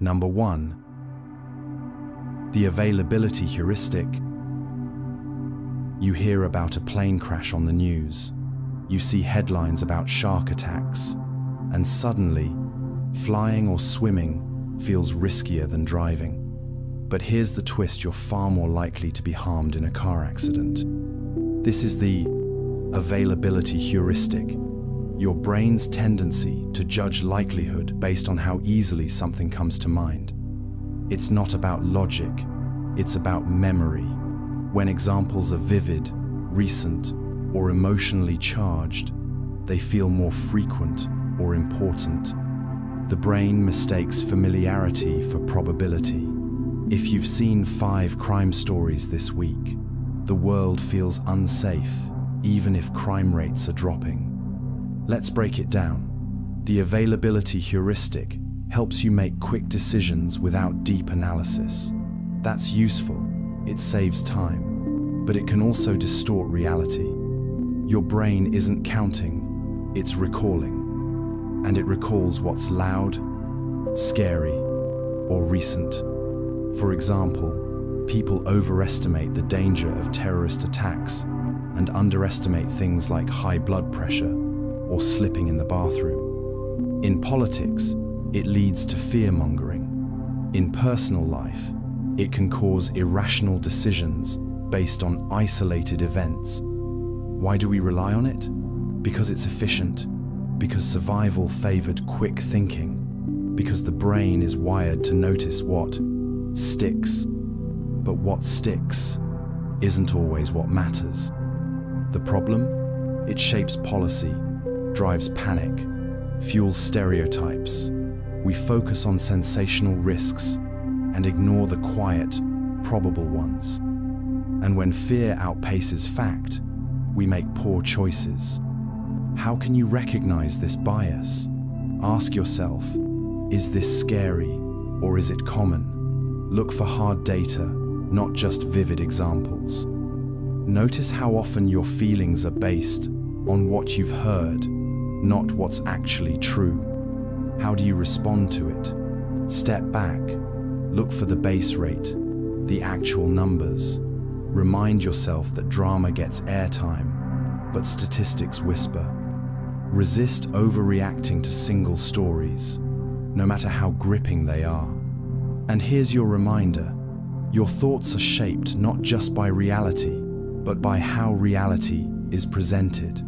Number 1. The availability heuristic. You hear about a plane crash on the news. You see headlines about shark attacks. And suddenly, flying or swimming feels riskier than driving. But here's the twist: you're far more likely to be harmed in a car accident. This is the availability heuristic, your brain's tendency to judge likelihood based on how easily something comes to mind. It's not about logic, it's about memory. When examples are vivid, recent, or emotionally charged, they feel more frequent or important. The brain mistakes familiarity for probability. If you've seen 5 crime stories this week, the world feels unsafe, even if crime rates are dropping. Let's break it down. The availability heuristic helps you make quick decisions without deep analysis. That's useful, it saves time, but it can also distort reality. Your brain isn't counting, it's recalling. And it recalls what's loud, scary, or recent. For example, people overestimate the danger of terrorist attacks and underestimate things like high blood pressure or slipping in the bathroom. In politics, it leads to fear-mongering. In personal life, it can cause irrational decisions based on isolated events. Why do we rely on it? Because it's efficient, because survival favored quick thinking, because the brain is wired to notice what sticks. But what sticks isn't always what matters. The problem? It shapes policy, drives panic, fuels stereotypes. We focus on sensational risks and ignore the quiet, probable ones. And when fear outpaces fact, we make poor choices. How can you recognize this bias? Ask yourself, is this scary or is it common? Look for hard data, not just vivid examples. Notice how often your feelings are based on what you've heard, not what's actually true. How do you respond to it? Step back, look for the base rate, the actual numbers. Remind yourself that drama gets airtime, but statistics whisper. Resist overreacting to single stories, no matter how gripping they are. And here's your reminder: your thoughts are shaped not just by reality, but by how reality is presented.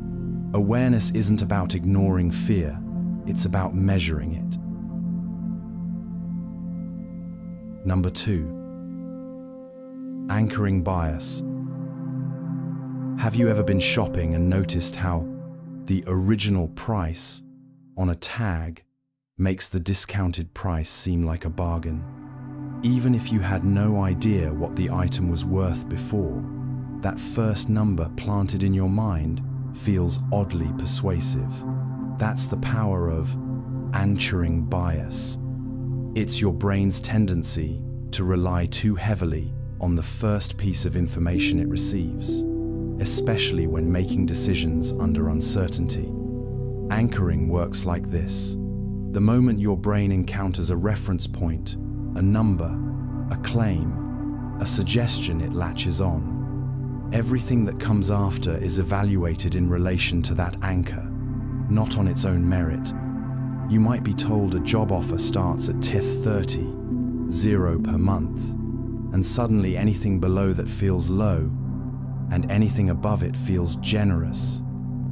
Awareness isn't about ignoring fear, it's about measuring it. Number 2. Anchoring bias. Have you ever been shopping and noticed how the original price on a tag makes the discounted price seem like a bargain? Even if you had no idea what the item was worth before, that first number planted in your mind feels oddly persuasive. That's the power of anchoring bias. It's your brain's tendency to rely too heavily on the first piece of information it receives, especially when making decisions under uncertainty. Anchoring works like this. The moment your brain encounters a reference point, a number, a claim, a suggestion, it latches on. Everything that comes after is evaluated in relation to that anchor, not on its own merit. You might be told a job offer starts at TIF 30, 0 per month, and suddenly anything below that feels low, and anything above it feels generous.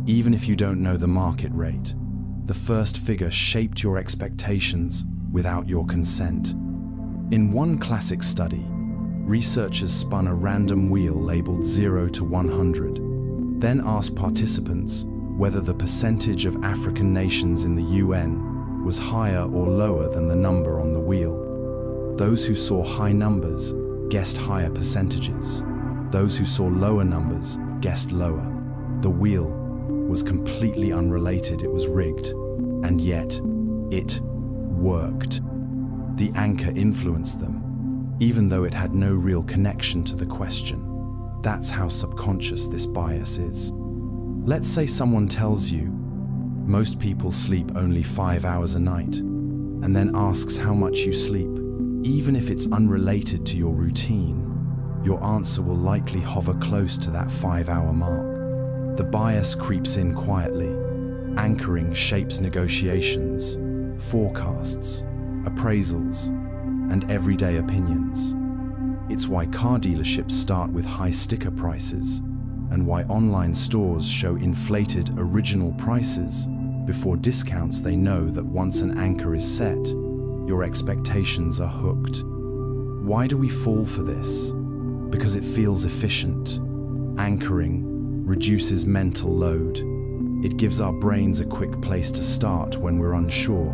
Even if you don't know the market rate, the first figure shaped your expectations without your consent. In one classic study, researchers spun a random wheel labeled 0 to 100, then asked participants whether the percentage of African nations in the UN was higher or lower than the number on the wheel. Those who saw high numbers guessed higher percentages. Those who saw lower numbers guessed lower. The wheel was completely unrelated, it was rigged, and yet it worked. The anchor influenced them, even though it had no real connection to the question. That's how subconscious this bias is. Let's say someone tells you, most people sleep only 5 hours a night. and then asks how much you sleep. Even if it's unrelated to your routine, your answer will likely hover close to that 5-hour mark. The bias creeps in quietly. Anchoring shapes negotiations, forecasts, appraisals, and everyday opinions. It's why car dealerships start with high sticker prices, and why online stores show inflated original prices before discounts. They know that once an anchor is set, your expectations are hooked. Why do we fall for this? Because it feels efficient. Anchoring reduces mental load. It gives our brains a quick place to start when we're unsure,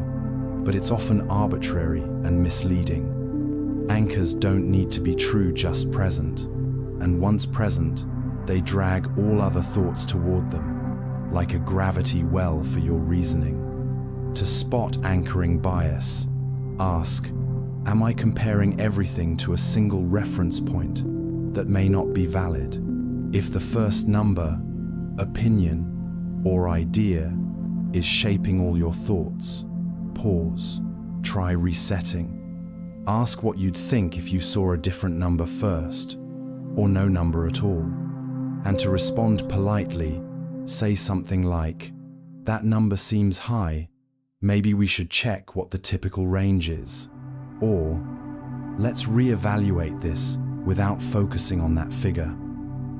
but it's often arbitrary and misleading. Anchors don't need to be true, just present. And once present, they drag all other thoughts toward them, like a gravity well for your reasoning. To spot anchoring bias, ask, am I comparing everything to a single reference point that may not be valid? If the first number, opinion, or idea is shaping all your thoughts, pause, try resetting. Ask what you'd think if you saw a different number first, or no number at all. And to respond politely, say something like, that number seems high, maybe we should check what the typical range is. Or, let's reevaluate this without focusing on that figure.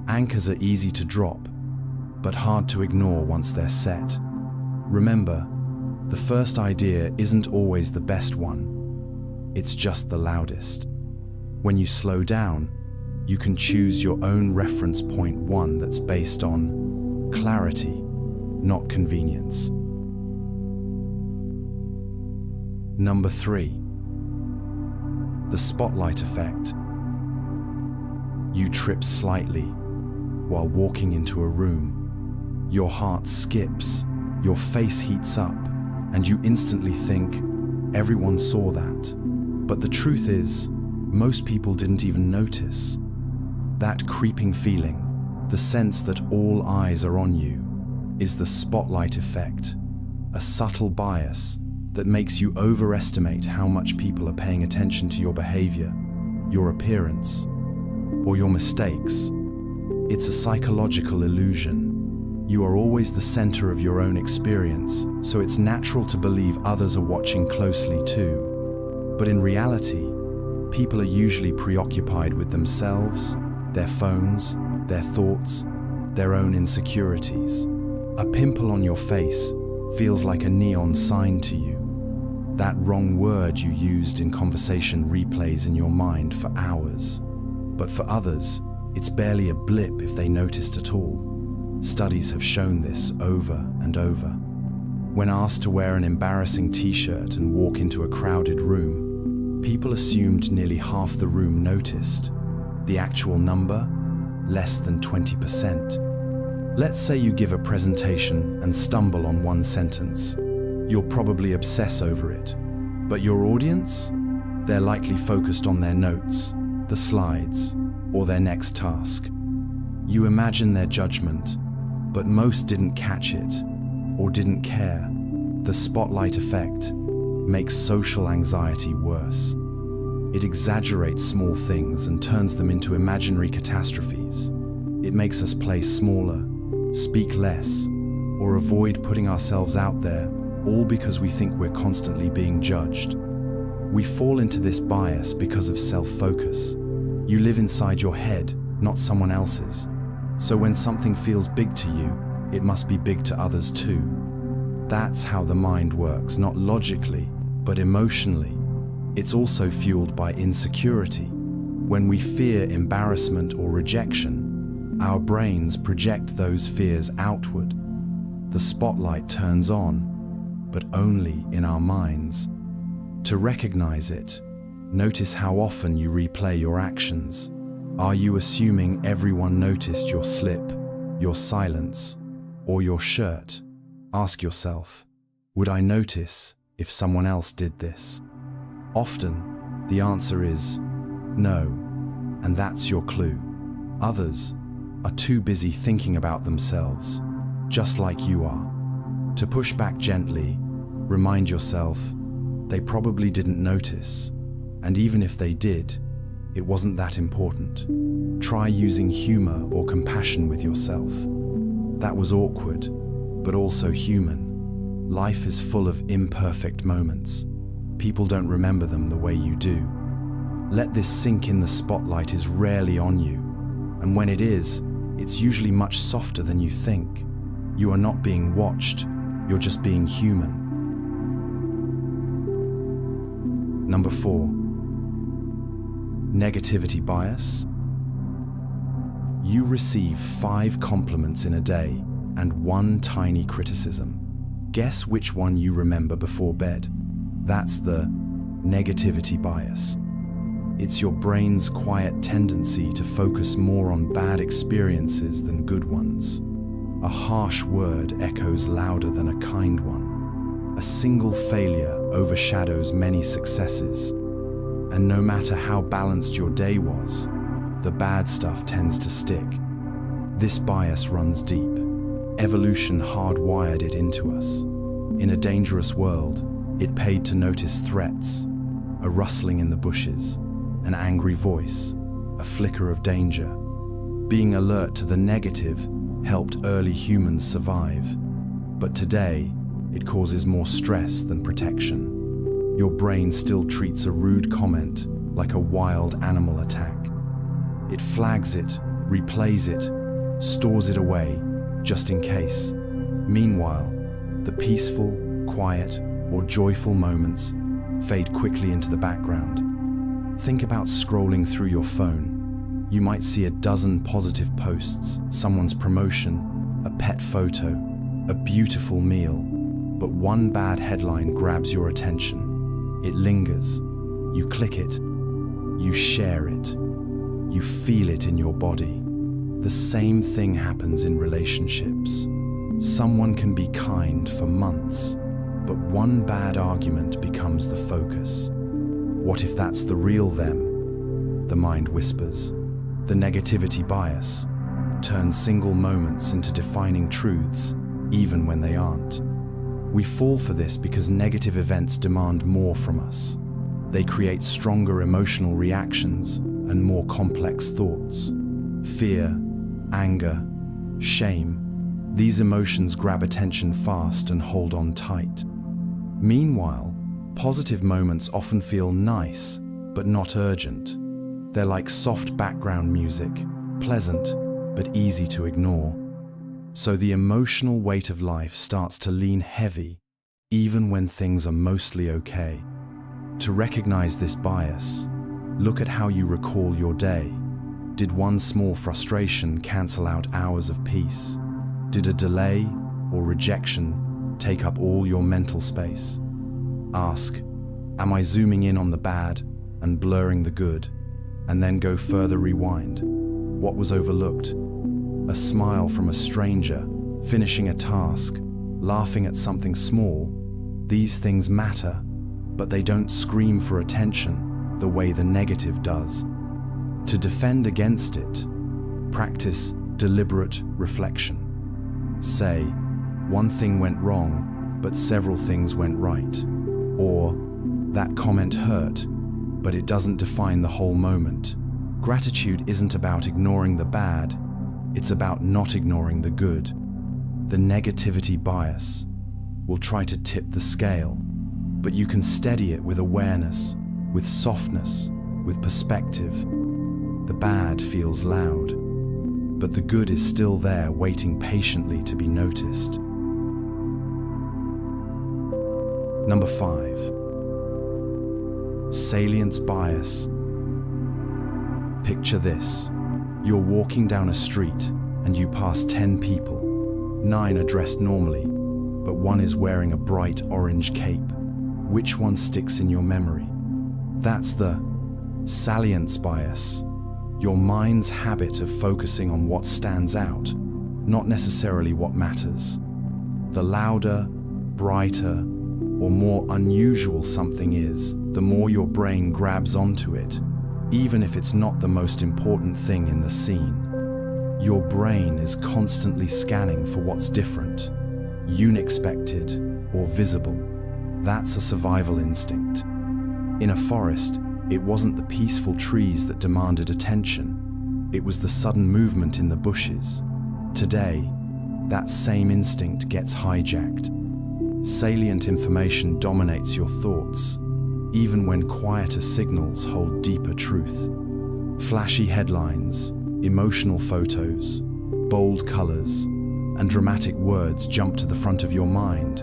Anchors are easy to drop, but hard to ignore once they're set. Remember, the first idea isn't always the best one. It's just the loudest. When you slow down, you can choose your own reference point, one that's based on clarity, not convenience. Number 3. The spotlight effect. You trip slightly while walking into a room. Your heart skips, your face heats up, and you instantly think, everyone saw that. But the truth is, most people didn't even notice. That creeping feeling, the sense that all eyes are on you, is the spotlight effect, a subtle bias that makes you overestimate how much people are paying attention to your behavior, your appearance, or your mistakes. It's a psychological illusion. You are always the center of your own experience, so it's natural to believe others are watching closely too. But in reality, people are usually preoccupied with themselves, their phones, their thoughts, their own insecurities. A pimple on your face feels like a neon sign to you. That wrong word you used in conversation replays in your mind for hours. But for others, it's barely a blip if they noticed at all. Studies have shown this over and over. When asked to wear an embarrassing t-shirt and walk into a crowded room, people assumed nearly half the room noticed. The actual number? Less than 20%. Let's say you give a presentation and stumble on one sentence. You'll probably obsess over it. But your audience? They're likely focused on their notes, the slides, or their next task. You imagine their judgment, but most didn't catch it, or didn't care. The spotlight effect makes social anxiety worse. It exaggerates small things and turns them into imaginary catastrophes. It makes us play smaller, speak less, or avoid putting ourselves out there, all because we think we're constantly being judged. We fall into this bias because of self-focus. You live inside your head, not someone else's. So when something feels big to you, it must be big to others too. That's how the mind works, not logically, but emotionally. It's also fueled by insecurity. When we fear embarrassment or rejection, our brains project those fears outward. The spotlight turns on, but only in our minds. To recognize it, notice how often you replay your actions. Are you assuming everyone noticed your slip, your silence, or your shirt? Ask yourself, would I notice if someone else did this? Often, the answer is no, and that's your clue. Others are too busy thinking about themselves, just like you are. To push back gently, remind yourself, They probably didn't notice, and even if they did, it wasn't that important. Try using humor or compassion with yourself. That was awkward, but also human. Life is full of imperfect moments. People don't remember them the way you do. Let this sink in. The spotlight is rarely on you, and when it is, it's usually much softer than you think. You are not being watched, you're just being human. Number 4. Negativity bias. You receive 5 compliments in a day and 1 tiny criticism. Guess which one you remember before bed? That's the negativity bias. It's your brain's quiet tendency to focus more on bad experiences than good ones. A harsh word echoes louder than a kind one. A single failure overshadows many successes. And no matter how balanced your day was, the bad stuff tends to stick. This bias runs deep. Evolution hardwired it into us. In a dangerous world, it paid to notice threats, a rustling in the bushes, an angry voice, a flicker of danger. Being alert to the negative helped early humans survive, but today it causes more stress than protection. Your brain still treats a rude comment like a wild animal attack. It flags it, replays it, stores it away, just in case. Meanwhile, the peaceful, quiet, or joyful moments fade quickly into the background. Think about scrolling through your phone. You might see a dozen positive posts, someone's promotion, a pet photo, a beautiful meal, but one bad headline grabs your attention. It lingers. You click it. You share it. You feel it in your body. The same thing happens in relationships. Someone can be kind for months, but one bad argument becomes the focus. What if that's the real them? The mind whispers. The negativity bias turns single moments into defining truths, even when they aren't. We fall for this because negative events demand more from us. They create stronger emotional reactions and more complex thoughts. Fear, anger, shame, these emotions grab attention fast and hold on tight. Meanwhile, positive moments often feel nice, but not urgent. They're like soft background music, pleasant, but easy to ignore. So the emotional weight of life starts to lean heavy, even when things are mostly okay. To recognize this bias, look at how you recall your day. Did one small frustration cancel out hours of peace? Did a delay or rejection take up all your mental space? Ask, am I zooming in on the bad and blurring the good? And then go further rewind. What was overlooked? A smile from a stranger, finishing a task, laughing at something small. These things matter, but they don't scream for attention the way the negative does. To defend against it, practice deliberate reflection. Say, one thing went wrong, but several things went right. Or, that comment hurt, but it doesn't define the whole moment. Gratitude isn't about ignoring the bad, it's about not ignoring the good. The negativity bias will try to tip the scale, but you can steady it with awareness, with softness, with perspective. The bad feels loud, but the good is still there waiting patiently to be noticed. Number 5. Salience bias. Picture this. You're walking down a street and you pass 10 people. 9 are dressed normally, but one is wearing a bright orange cape. Which one sticks in your memory? That's the salience bias. Your mind's habit of focusing on what stands out, not necessarily what matters. The louder, brighter, or more unusual something is, the more your brain grabs onto it, even if it's not the most important thing in the scene. Your brain is constantly scanning for what's different, unexpected, or visible. That's a survival instinct. In a forest, it wasn't the peaceful trees that demanded attention. It was the sudden movement in the bushes. Today, that same instinct gets hijacked. Salient information dominates your thoughts, even when quieter signals hold deeper truth. Flashy headlines, emotional photos, bold colors, and dramatic words jump to the front of your mind,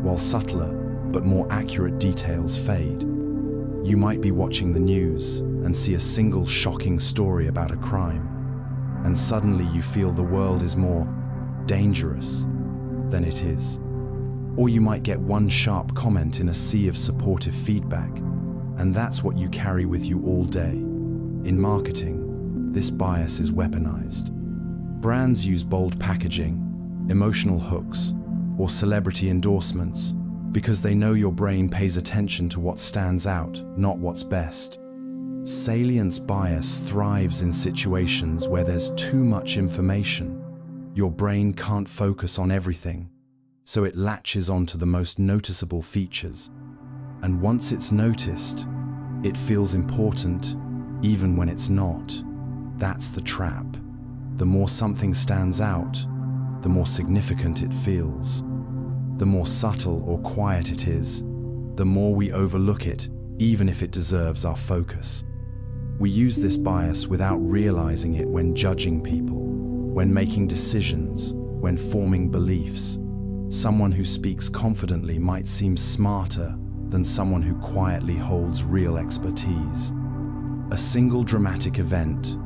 while subtler but more accurate details fade. You might be watching the news and see a single shocking story about a crime, and suddenly you feel the world is more dangerous than it is. Or you might get one sharp comment in a sea of supportive feedback, and that's what you carry with you all day. In marketing, this bias is weaponized. Brands use bold packaging, emotional hooks, or celebrity endorsements because they know your brain pays attention to what stands out, not what's best. Salience bias thrives in situations where there's too much information. Your brain can't focus on everything, so it latches onto the most noticeable features. And once it's noticed, it feels important, even when it's not. That's the trap. The more something stands out, the more significant it feels. The more subtle or quiet it is, the more we overlook it, even if it deserves our focus. We use this bias without realizing it when judging people, when making decisions, when forming beliefs. Someone who speaks confidently might seem smarter than someone who quietly holds real expertise. A single dramatic event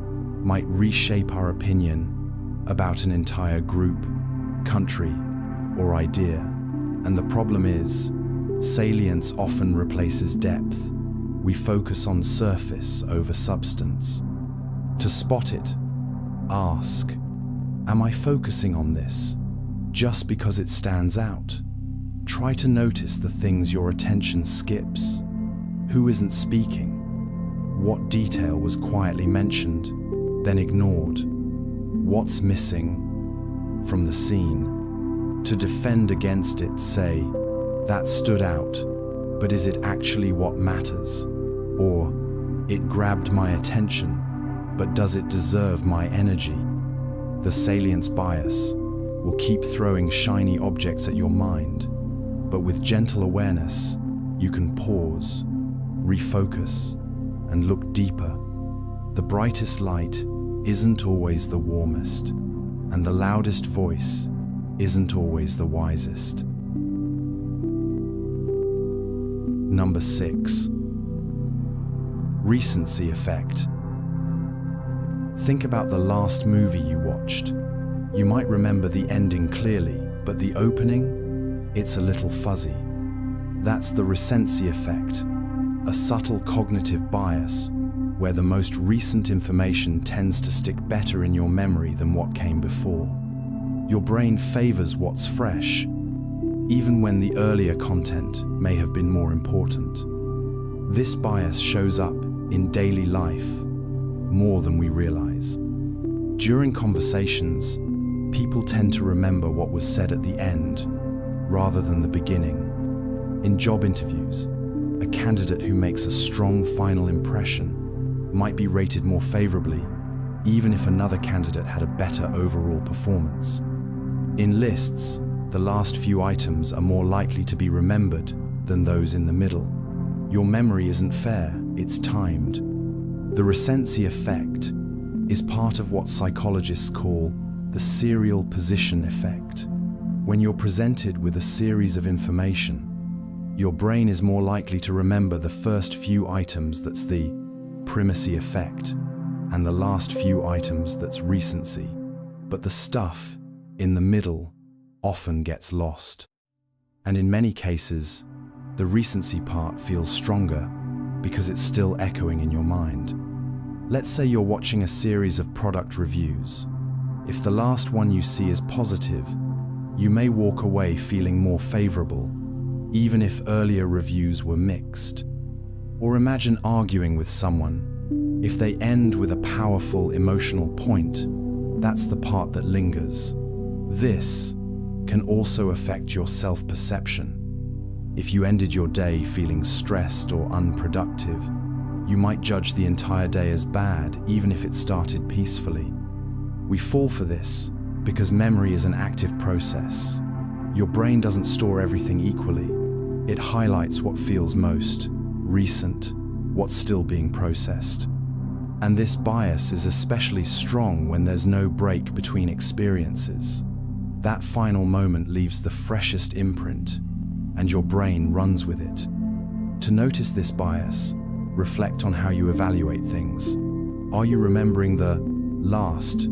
might reshape our opinion about an entire group, country, or idea. And the problem is, salience often replaces depth. We focus on surface over substance. To spot it, ask, am I focusing on this just because it stands out? Try to notice the things your attention skips. Who isn't speaking? What detail was quietly mentioned, then ignored? What's missing from the scene? To defend against it, say, that stood out, but is it actually what matters? Or, it grabbed my attention, but does it deserve my energy? The salience bias will keep throwing shiny objects at your mind, but with gentle awareness, you can pause, refocus, and look deeper. The brightest light isn't always the warmest, and the loudest voice isn't always the wisest. Number 6. Recency effect. Think about the last movie you watched. You might remember the ending clearly, but the opening, it's a little fuzzy. That's the recency effect, a subtle cognitive bias where the most recent information tends to stick better in your memory than what came before. Your brain favors what's fresh, even when the earlier content may have been more important. This bias shows up in daily life more than we realize. During conversations, people tend to remember what was said at the end rather than the beginning. In job interviews, a candidate who makes a strong final impression might be rated more favorably, even if another candidate had a better overall performance. In lists, the last few items are more likely to be remembered than those in the middle. Your memory isn't fair, it's timed. The recency effect is part of what psychologists call the serial position effect. When you're presented with a series of information, your brain is more likely to remember the first few items, that's the primacy effect, and the last few items, that's recency. But the stuff in the middle often gets lost. And in many cases, the recency part feels stronger because it's still echoing in your mind. Let's say you're watching a series of product reviews. If the last one you see is positive, you may walk away feeling more favorable, even if earlier reviews were mixed. Or imagine arguing with someone. If they end with a powerful emotional point, that's the part that lingers. This can also affect your self-perception. If you ended your day feeling stressed or unproductive, you might judge the entire day as bad, even if it started peacefully. We fall for this because memory is an active process. Your brain doesn't store everything equally. It highlights what feels most recent, what's still being processed. And this bias is especially strong when there's no break between experiences. That final moment leaves the freshest imprint, and your brain runs with it. To notice this bias, reflect on how you evaluate things. Are you remembering the last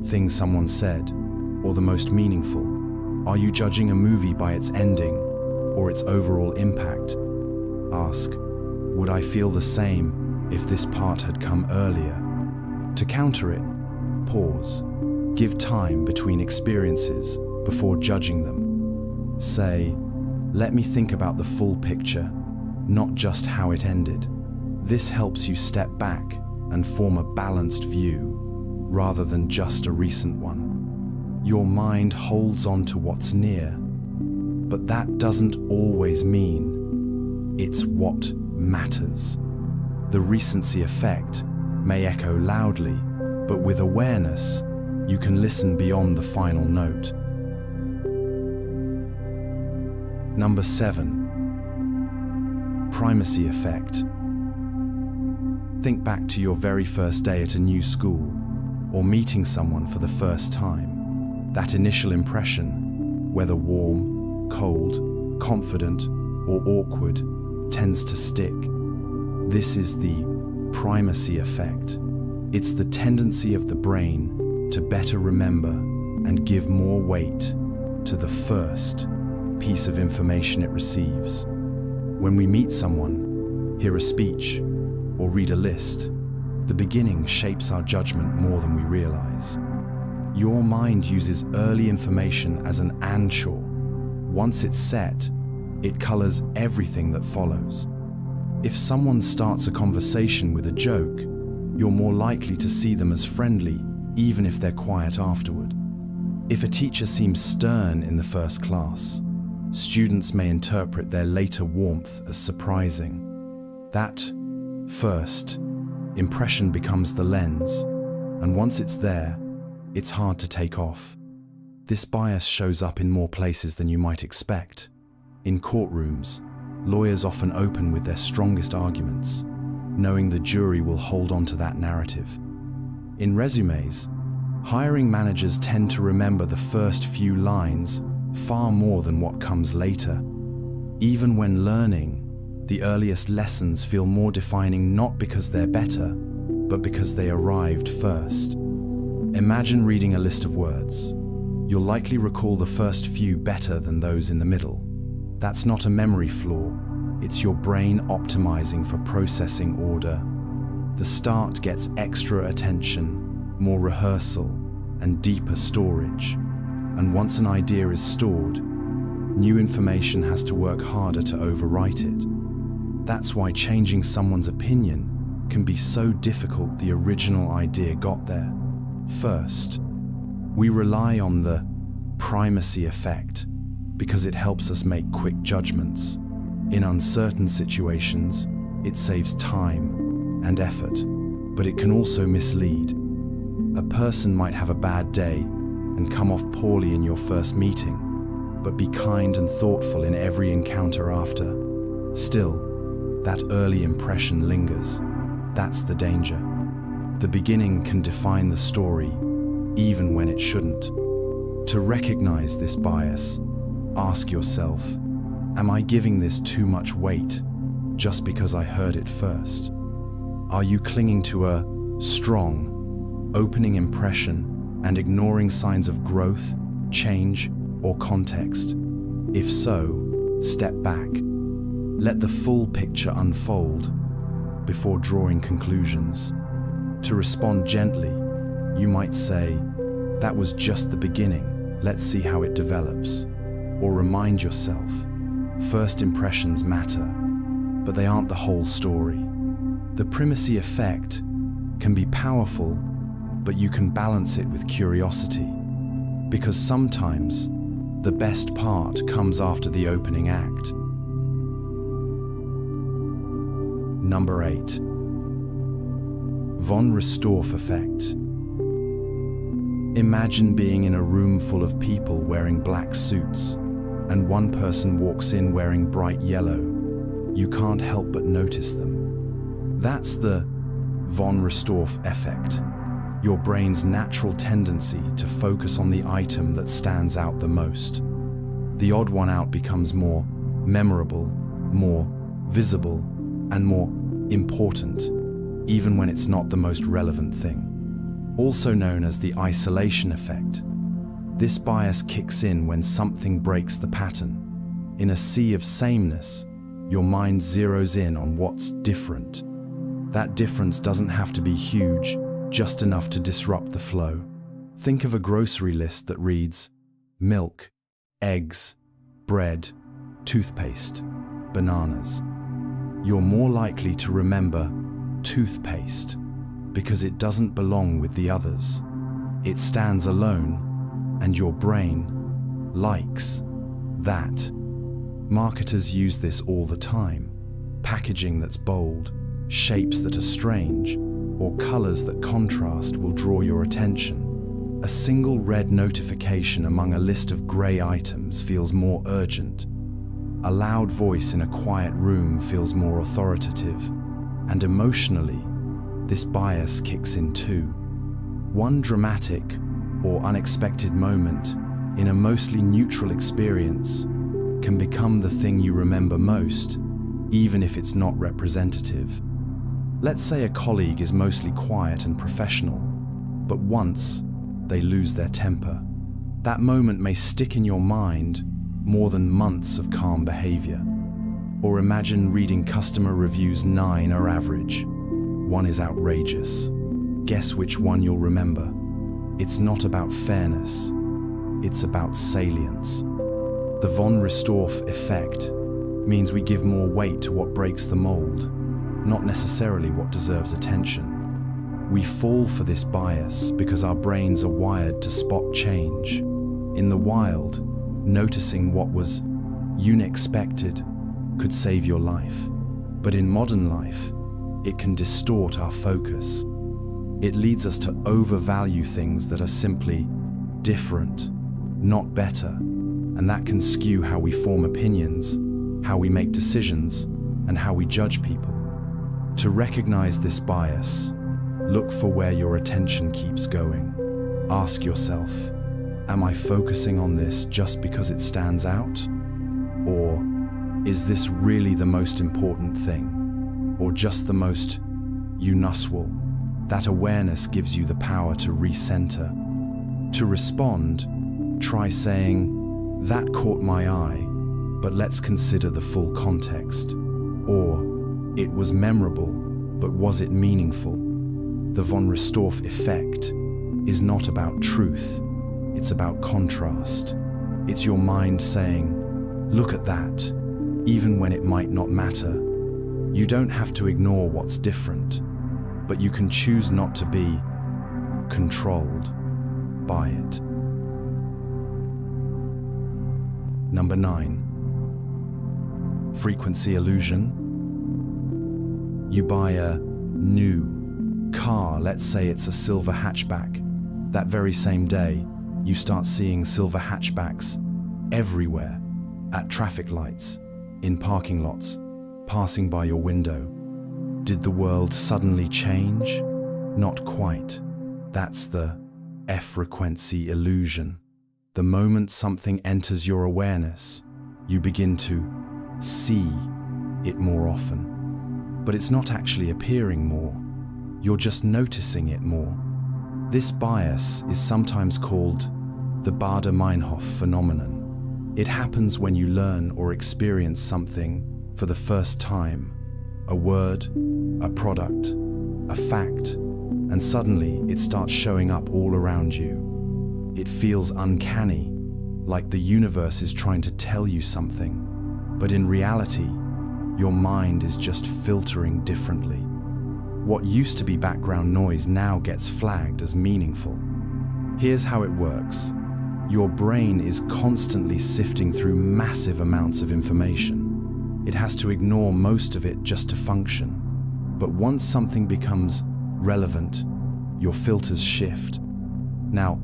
thing someone said, or the most meaningful? Are you judging a movie by its ending, or its overall impact? Ask, would I feel the same if this part had come earlier? To counter it, pause. Give time between experiences before judging them. Say, let me think about the full picture, not just how it ended. This helps you step back and form a balanced view, rather than just a recent one. Your mind holds on to what's near, but that doesn't always mean it's what matters. The recency effect may echo loudly, but with awareness, you can listen beyond the final note. Number 7. Primacy effect. Think back to your very first day at a new school, or meeting someone for the first time. That initial impression, whether warm, cold, confident, or awkward, tends to stick. This is the primacy effect. It's the tendency of the brain to better remember and give more weight to the first piece of information it receives. When we meet someone, hear a speech, or read a list, the beginning shapes our judgment more than we realize. Your mind uses early information as an anchor. Once it's set, it colors everything that follows. If someone starts a conversation with a joke, you're more likely to see them as friendly, even if they're quiet afterward. If a teacher seems stern in the first class, students may interpret their later warmth as surprising. That first impression becomes the lens, and once it's there, it's hard to take off. This bias shows up in more places than you might expect. In courtrooms, lawyers often open with their strongest arguments, knowing the jury will hold on to that narrative. In resumes, hiring managers tend to remember the first few lines far more than what comes later. Even when learning, the earliest lessons feel more defining not because they're better, but because they arrived first. Imagine reading a list of words. You'll likely recall the first few better than those in the middle. That's not a memory flaw, it's your brain optimizing for processing order. The start gets extra attention, more rehearsal, and deeper storage. And once an idea is stored, new information has to work harder to overwrite it. That's why changing someone's opinion can be so difficult. The original idea got there first. We rely on the primacy effect because it helps us make quick judgments. In uncertain situations, it saves time and effort, but it can also mislead. A person might have a bad day and come off poorly in your first meeting, but be kind and thoughtful in every encounter after. Still, that early impression lingers. That's the danger. The beginning can define the story, even when it shouldn't. To recognize this bias, ask yourself, am I giving this too much weight just because I heard it first? Are you clinging to a strong, opening impression and ignoring signs of growth, change, or context? If so, step back. Let the full picture unfold before drawing conclusions. To respond gently, you might say, that was just the beginning, let's see how it develops. Or remind yourself, first impressions matter, but they aren't the whole story. The primacy effect can be powerful, but you can balance it with curiosity, because sometimes the best part comes after the opening act. Number 8. Von Restorff effect. Imagine being in a room full of people wearing black suits, and one person walks in wearing bright yellow. You can't help but notice them. That's the von Restorff effect, your brain's natural tendency to focus on the item that stands out the most. The odd one out becomes more memorable, more visible, and more important, even when it's not the most relevant thing. Also known as the isolation effect. This bias kicks in when something breaks the pattern. In a sea of sameness, your mind zeroes in on what's different. That difference doesn't have to be huge, just enough to disrupt the flow. Think of a grocery list that reads milk, eggs, bread, toothpaste, bananas. You're more likely to remember toothpaste because it doesn't belong with the others. It stands alone, and your brain likes that. Marketers use this all the time. Packaging that's bold, shapes that are strange, or colors that contrast will draw your attention. A single red notification among a list of gray items feels more urgent. A loud voice in a quiet room feels more authoritative. And emotionally, this bias kicks in too. One dramatic or unexpected moment in a mostly neutral experience can become the thing you remember most, even if it's not representative. Let's say a colleague is mostly quiet and professional, but once they lose their temper. That moment may stick in your mind more than months of calm behavior. Or imagine reading customer reviews. 9 are average. 1 is outrageous. Guess which one you'll remember? It's not about fairness. It's about salience. The von Restorff effect means we give more weight to what breaks the mold, not necessarily what deserves attention. We fall for this bias because our brains are wired to spot change. In the wild, noticing what was unexpected could save your life. But in modern life, it can distort our focus. It leads us to overvalue things that are simply different, not better, and that can skew how we form opinions, how we make decisions, and how we judge people. To recognize this bias, look for where your attention keeps going. Ask yourself, am I focusing on this just because it stands out? Or is this really the most important thing? Or just the most unusual? That awareness gives you the power to recenter. To respond, try saying, "That caught my eye, but let's consider the full context." Or, "It was memorable, but was it meaningful?" The von Restorff effect is not about truth, it's about contrast. It's your mind saying, "Look at that," even when it might not matter. You don't have to ignore what's different, but you can choose not to be controlled by it. Number 9. Frequency illusion. You buy a new car, let's say it's a silver hatchback. That very same day, you start seeing silver hatchbacks everywhere, at traffic lights, in parking lots, passing by your window. Did the world suddenly change? Not quite. That's the frequency illusion. The moment something enters your awareness, you begin to see it more often. But it's not actually appearing more. You're just noticing it more. This bias is sometimes called the Baader-Meinhof phenomenon. It happens when you learn or experience something for the first time. A word, a product, a fact, and suddenly it starts showing up all around you. It feels uncanny, like the universe is trying to tell you something, but in reality, your mind is just filtering differently. What used to be background noise now gets flagged as meaningful. Here's how it works. Your brain is constantly sifting through massive amounts of information. It has to ignore most of it just to function. But once something becomes relevant, your filters shift. Now,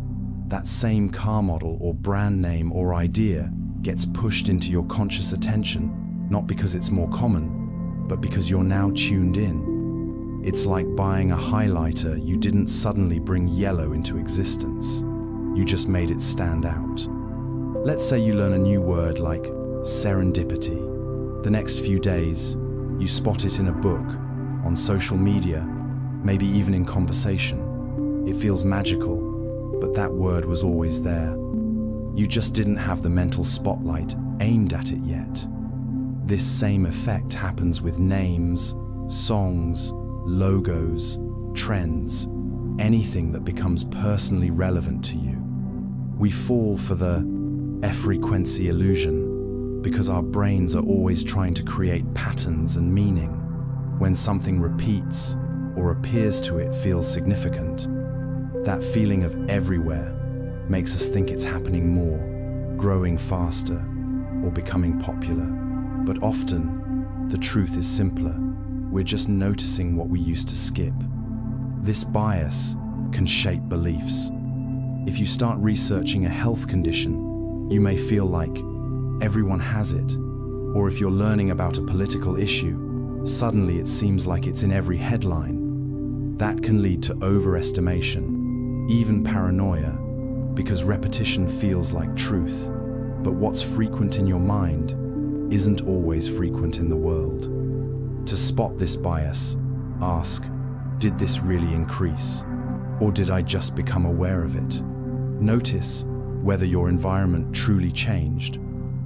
that same car model or brand name or idea gets pushed into your conscious attention, not because it's more common, but because you're now tuned in. It's like buying a highlighter. You didn't suddenly bring yellow into existence. You just made it stand out. Let's say you learn a new word like serendipity. The next few days, you spot it in a book, on social media, maybe even in conversation. It feels magical, but that word was always there. You just didn't have the mental spotlight aimed at it yet. This same effect happens with names, songs, logos, trends, anything that becomes personally relevant to you. We fall for the frequency illusion because our brains are always trying to create patterns and meaning. When something repeats or appears to it feels significant, that feeling of everywhere makes us think it's happening more, growing faster, or becoming popular. But often, the truth is simpler. We're just noticing what we used to skip. This bias can shape beliefs. If you start researching a health condition, you may feel like everyone has it. Or if you're learning about a political issue, suddenly it seems like it's in every headline. That can lead to overestimation, even paranoia, because repetition feels like truth. But what's frequent in your mind isn't always frequent in the world. To spot this bias, ask, did this really increase? Or did I just become aware of it? Notice whether your environment truly changed,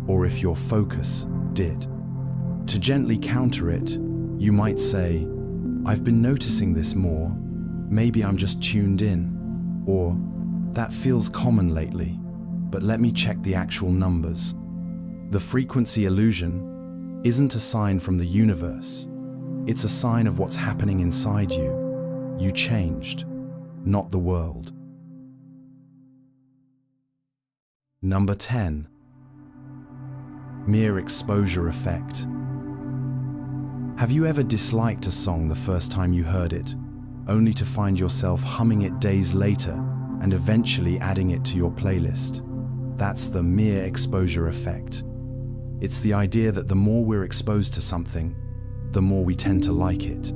or if your focus did. To gently counter it, you might say, I've been noticing this more, maybe I'm just tuned in, or that feels common lately, but let me check the actual numbers. The frequency illusion isn't a sign from the universe, it's a sign of what's happening inside you. You changed, not the world. Number 10. Mere exposure effect. Have you ever disliked a song the first time you heard it, only to find yourself humming it days later and eventually adding it to your playlist? That's the mere exposure effect. It's the idea that the more we're exposed to something, the more we tend to like it.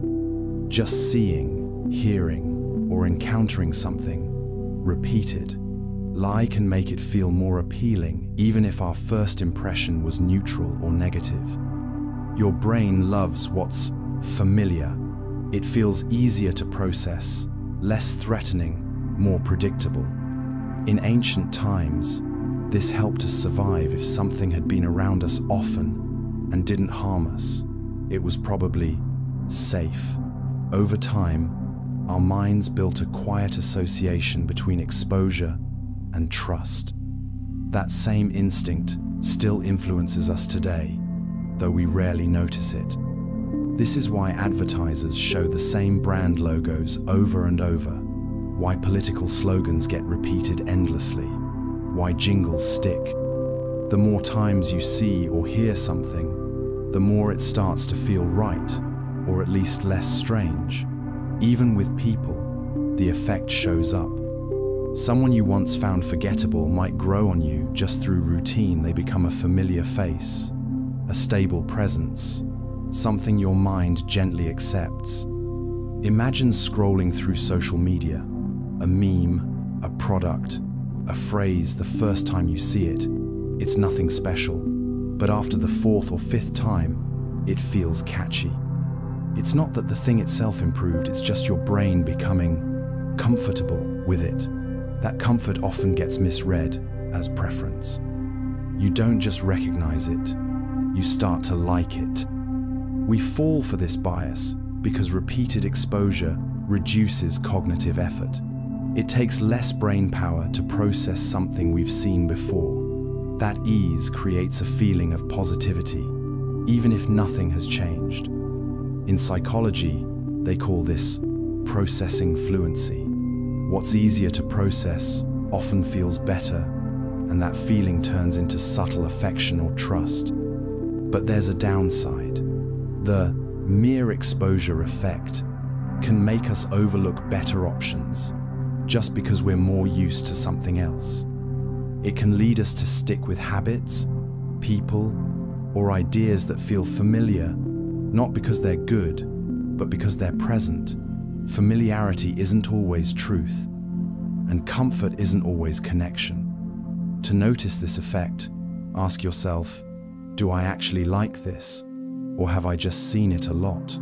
Just seeing, hearing, or encountering something repeated can make it feel more appealing, even if our first impression was neutral or negative. Your brain loves what's familiar. It feels easier to process, less threatening, more predictable. In ancient times, this helped us survive. If something had been around us often and didn't harm us, it was probably safe. Over time, our minds built a quiet association between exposure and trust. That same instinct still influences us today, though we rarely notice it. This is why advertisers show the same brand logos over and over, why political slogans get repeated endlessly, why jingles stick. The more times you see or hear something, the more it starts to feel right, or at least less strange. Even with people, the effect shows up. Someone you once found forgettable might grow on you just through routine. They become a familiar face, a stable presence, something your mind gently accepts. Imagine scrolling through social media, a meme, a product, a phrase. The first time you see it, it's nothing special, but after the fourth or fifth time, it feels catchy. It's not that the thing itself improved, it's just your brain becoming comfortable with it. That comfort often gets misread as preference. You don't just recognize it, you start to like it. We fall for this bias because repeated exposure reduces cognitive effort. It takes less brain power to process something we've seen before. That ease creates a feeling of positivity, even if nothing has changed. In psychology, they call this processing fluency. What's easier to process often feels better, and that feeling turns into subtle affection or trust. But there's a downside. The mere exposure effect can make us overlook better options just because we're more used to something else. It can lead us to stick with habits, people, or ideas that feel familiar, not because they're good, but because they're present. Familiarity isn't always truth, and comfort isn't always connection. To notice this effect, ask yourself, do I actually like this, or have I just seen it a lot?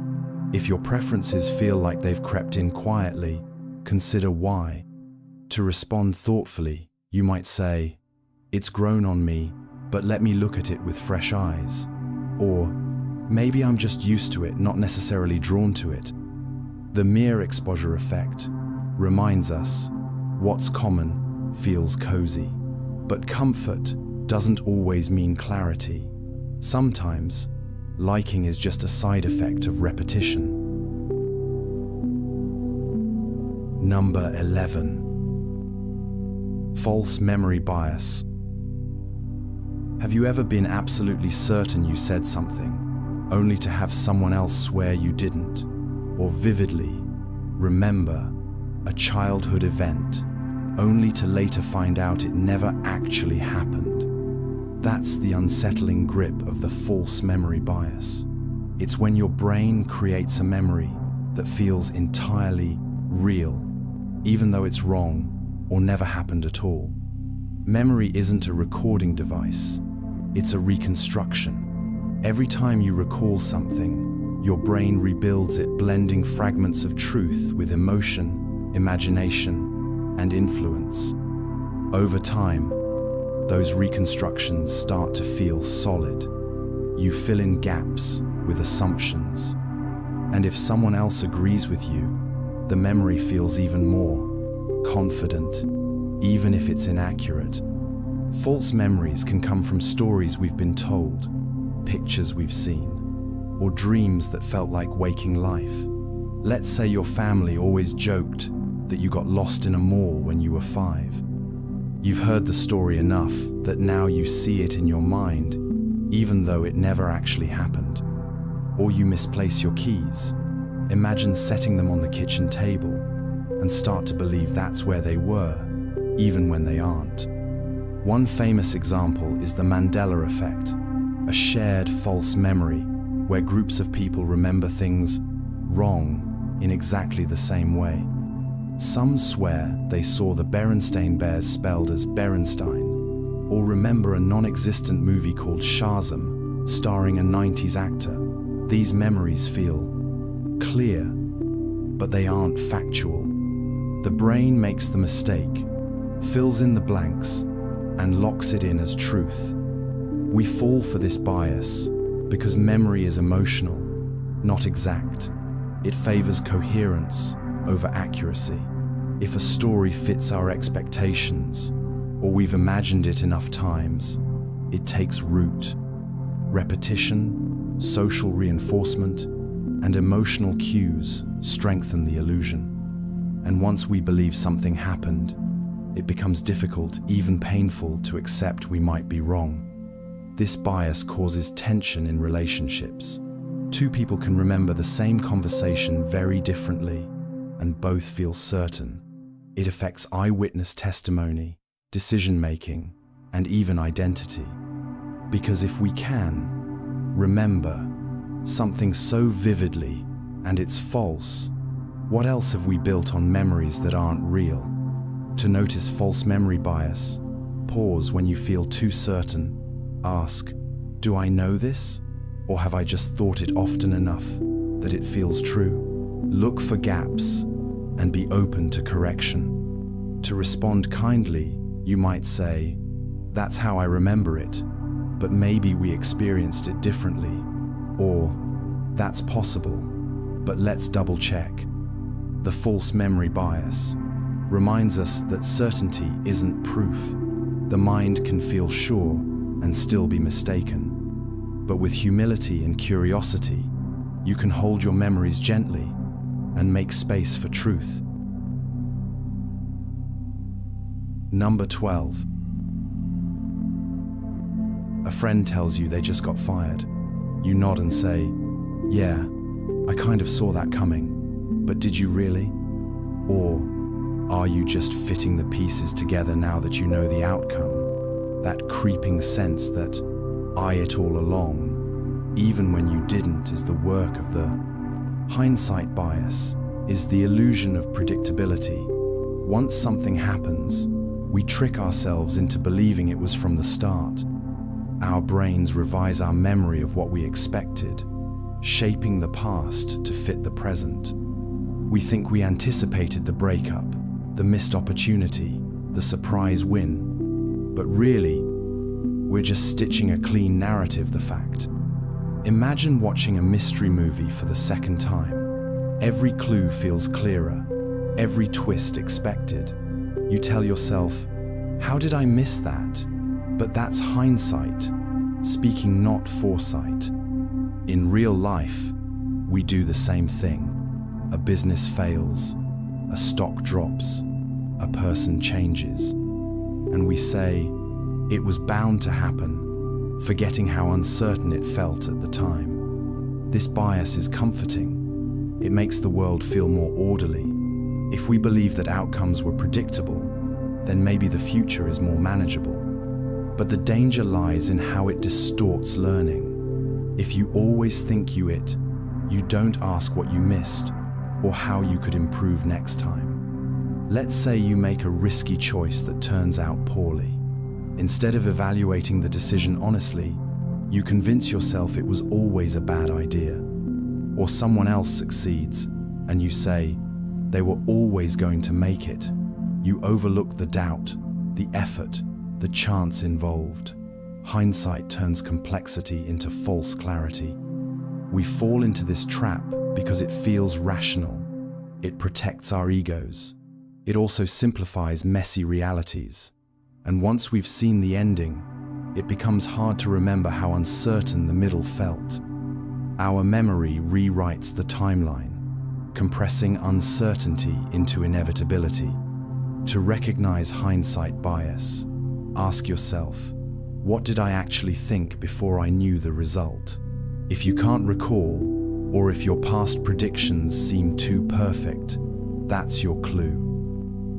If your preferences feel like they've crept in quietly, consider why. To respond thoughtfully, you might say, it's grown on me, but let me look at it with fresh eyes. Or, maybe I'm just used to it, not necessarily drawn to it. The mere exposure effect reminds us what's common feels cozy. But comfort doesn't always mean clarity. Sometimes, liking is just a side effect of repetition. Number 11. False memory bias. Have you ever been absolutely certain you said something, only to have someone else swear you didn't? Or vividly remember a childhood event, only to later find out it never actually happened? That's the unsettling grip of the false memory bias. It's when your brain creates a memory that feels entirely real, even though it's wrong or never happened at all. Memory isn't a recording device, it's a reconstruction. Every time you recall something, your brain rebuilds it, blending fragments of truth with emotion, imagination, and influence. Over time, those reconstructions start to feel solid. You fill in gaps with assumptions. And if someone else agrees with you, the memory feels even more confident, even if it's inaccurate. False memories can come from stories we've been told, pictures we've seen, or dreams that felt like waking life. Let's say your family always joked that you got lost in a mall when you were 5. You've heard the story enough that now you see it in your mind, even though it never actually happened. Or you misplace your keys. Imagine setting them on the kitchen table and start to believe that's where they were, even when they aren't. One famous example is the Mandela effect, a shared false memory where groups of people remember things wrong in exactly the same way. Some swear they saw the Berenstain Bears spelled as Berenstein, or remember a non-existent movie called Shazam starring a 90s actor. These memories feel clear, but they aren't factual. The brain makes the mistake, fills in the blanks, and locks it in as truth. We fall for this bias because memory is emotional, not exact. It favors coherence over accuracy. If a story fits our expectations, or we've imagined it enough times, it takes root. Repetition, social reinforcement, and emotional cues strengthen the illusion. And once we believe something happened, it becomes difficult, even painful, to accept we might be wrong. This bias causes tension in relationships. Two people can remember the same conversation very differently, and both feel certain. It affects eyewitness testimony, decision-making, and even identity. Because if we can remember something so vividly and it's false, what else have we built on memories that aren't real? To notice false memory bias, pause when you feel too certain. Ask, do I know this? Or have I just thought it often enough that it feels true? Look for gaps and be open to correction. To respond kindly, you might say, that's how I remember it, but maybe we experienced it differently. Or, that's possible, but let's double check. The false memory bias reminds us that certainty isn't proof. The mind can feel sure and still be mistaken. But with humility and curiosity, you can hold your memories gently and make space for truth. Number 12. A friend tells you they just got fired. You nod and say, yeah, I kind of saw that coming, but did you really? Or are you just fitting the pieces together now that you know the outcome? That creeping sense that it all along, even when you didn't, is the work of the hindsight bias, is the illusion of predictability. Once something happens, we trick ourselves into believing it was from the start. Our brains revise our memory of what we expected, shaping the past to fit the present. We think we anticipated the breakup, the missed opportunity, the surprise win. But really, we're just stitching a clean narrative, the fact. Imagine watching a mystery movie for the second time. Every clue feels clearer, every twist expected. You tell yourself, how did I miss that? But that's hindsight, speaking, not foresight. In real life, we do the same thing. A business fails, a stock drops, a person changes, and we say, it was bound to happen, forgetting how uncertain it felt at the time. This bias is comforting. It makes the world feel more orderly. If we believe that outcomes were predictable, then maybe the future is more manageable. But the danger lies in how it distorts learning. If you always think you don't ask what you missed or how you could improve next time. Let's say you make a risky choice that turns out poorly. Instead of evaluating the decision honestly, you convince yourself it was always a bad idea. Or someone else succeeds, and you say, they were always going to make it. You overlook the doubt, the effort, the chance involved. Hindsight turns complexity into false clarity. We fall into this trap because it feels rational. It protects our egos. It also simplifies messy realities. And once we've seen the ending, it becomes hard to remember how uncertain the middle felt. Our memory rewrites the timeline, compressing uncertainty into inevitability. To recognize hindsight bias, ask yourself, what did I actually think before I knew the result? If you can't recall, or if your past predictions seem too perfect, that's your clue.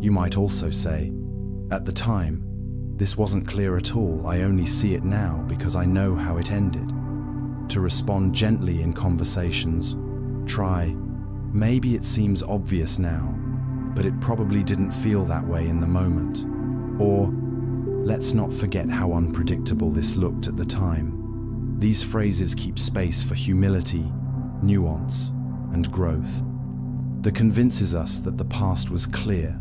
You might also say, at the time, this wasn't clear at all. I only see it now because I know how it ended. To respond gently in conversations, try, maybe it seems obvious now, but it probably didn't feel that way in the moment. Or, let's not forget how unpredictable this looked at the time. These phrases keep space for humility, nuance, and growth. That convinces us that the past was clear,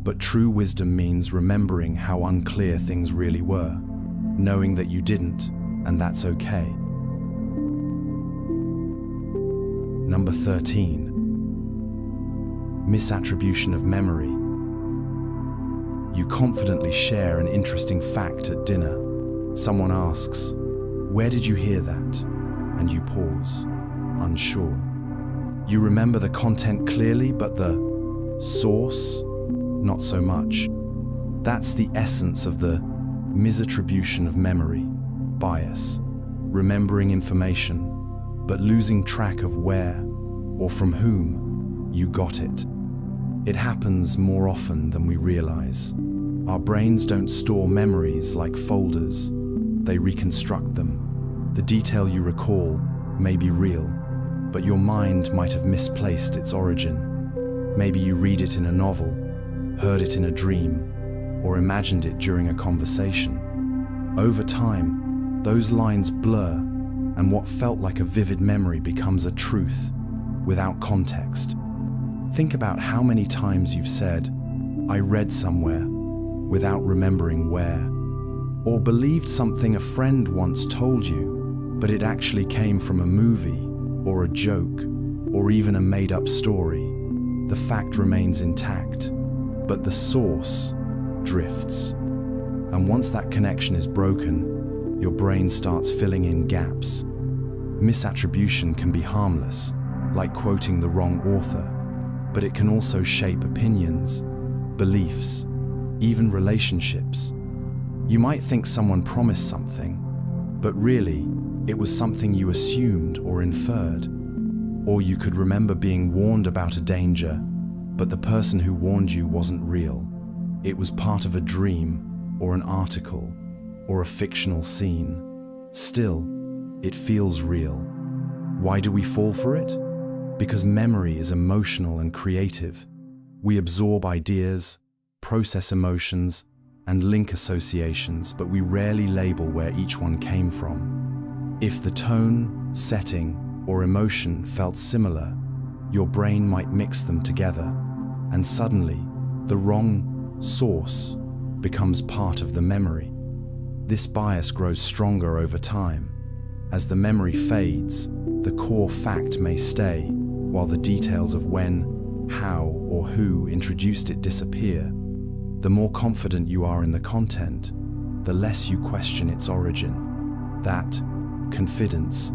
but true wisdom means remembering how unclear things really were, knowing that you didn't, and that's okay. Number 13. Misattribution of memory. You confidently share an interesting fact at dinner. Someone asks, "Where did you hear that?" And you pause, unsure. You remember the content clearly, but the source, not so much. That's the essence of the misattribution of memory, bias. Remembering information, but losing track of where or from whom you got it. It happens more often than we realize. Our brains don't store memories like folders. They reconstruct them. The detail you recall may be real, but your mind might have misplaced its origin. Maybe you read it in a novel, heard it in a dream, or imagined it during a conversation. Over time, those lines blur, and what felt like a vivid memory becomes a truth without context. Think about how many times you've said, "I read somewhere," without remembering where, or believed something a friend once told you, but it actually came from a movie, or a joke, or even a made-up story. The fact remains intact, but the source drifts. And once that connection is broken, your brain starts filling in gaps. Misattribution can be harmless, like quoting the wrong author, but it can also shape opinions, beliefs, even relationships. You might think someone promised something, but really, it was something you assumed or inferred. Or you could remember being warned about a danger, but the person who warned you wasn't real. It was part of a dream, or an article, or a fictional scene. Still, it feels real. Why do we fall for it? Because memory is emotional and creative. We absorb ideas, process emotions, and link associations, but we rarely label where each one came from. If the tone, setting, or emotion felt similar, your brain might mix them together, and suddenly, the wrong source becomes part of the memory. This bias grows stronger over time. As the memory fades, the core fact may stay, while the details of when, how, or who introduced it disappear. The more confident you are in the content, the less you question its origin. That confidence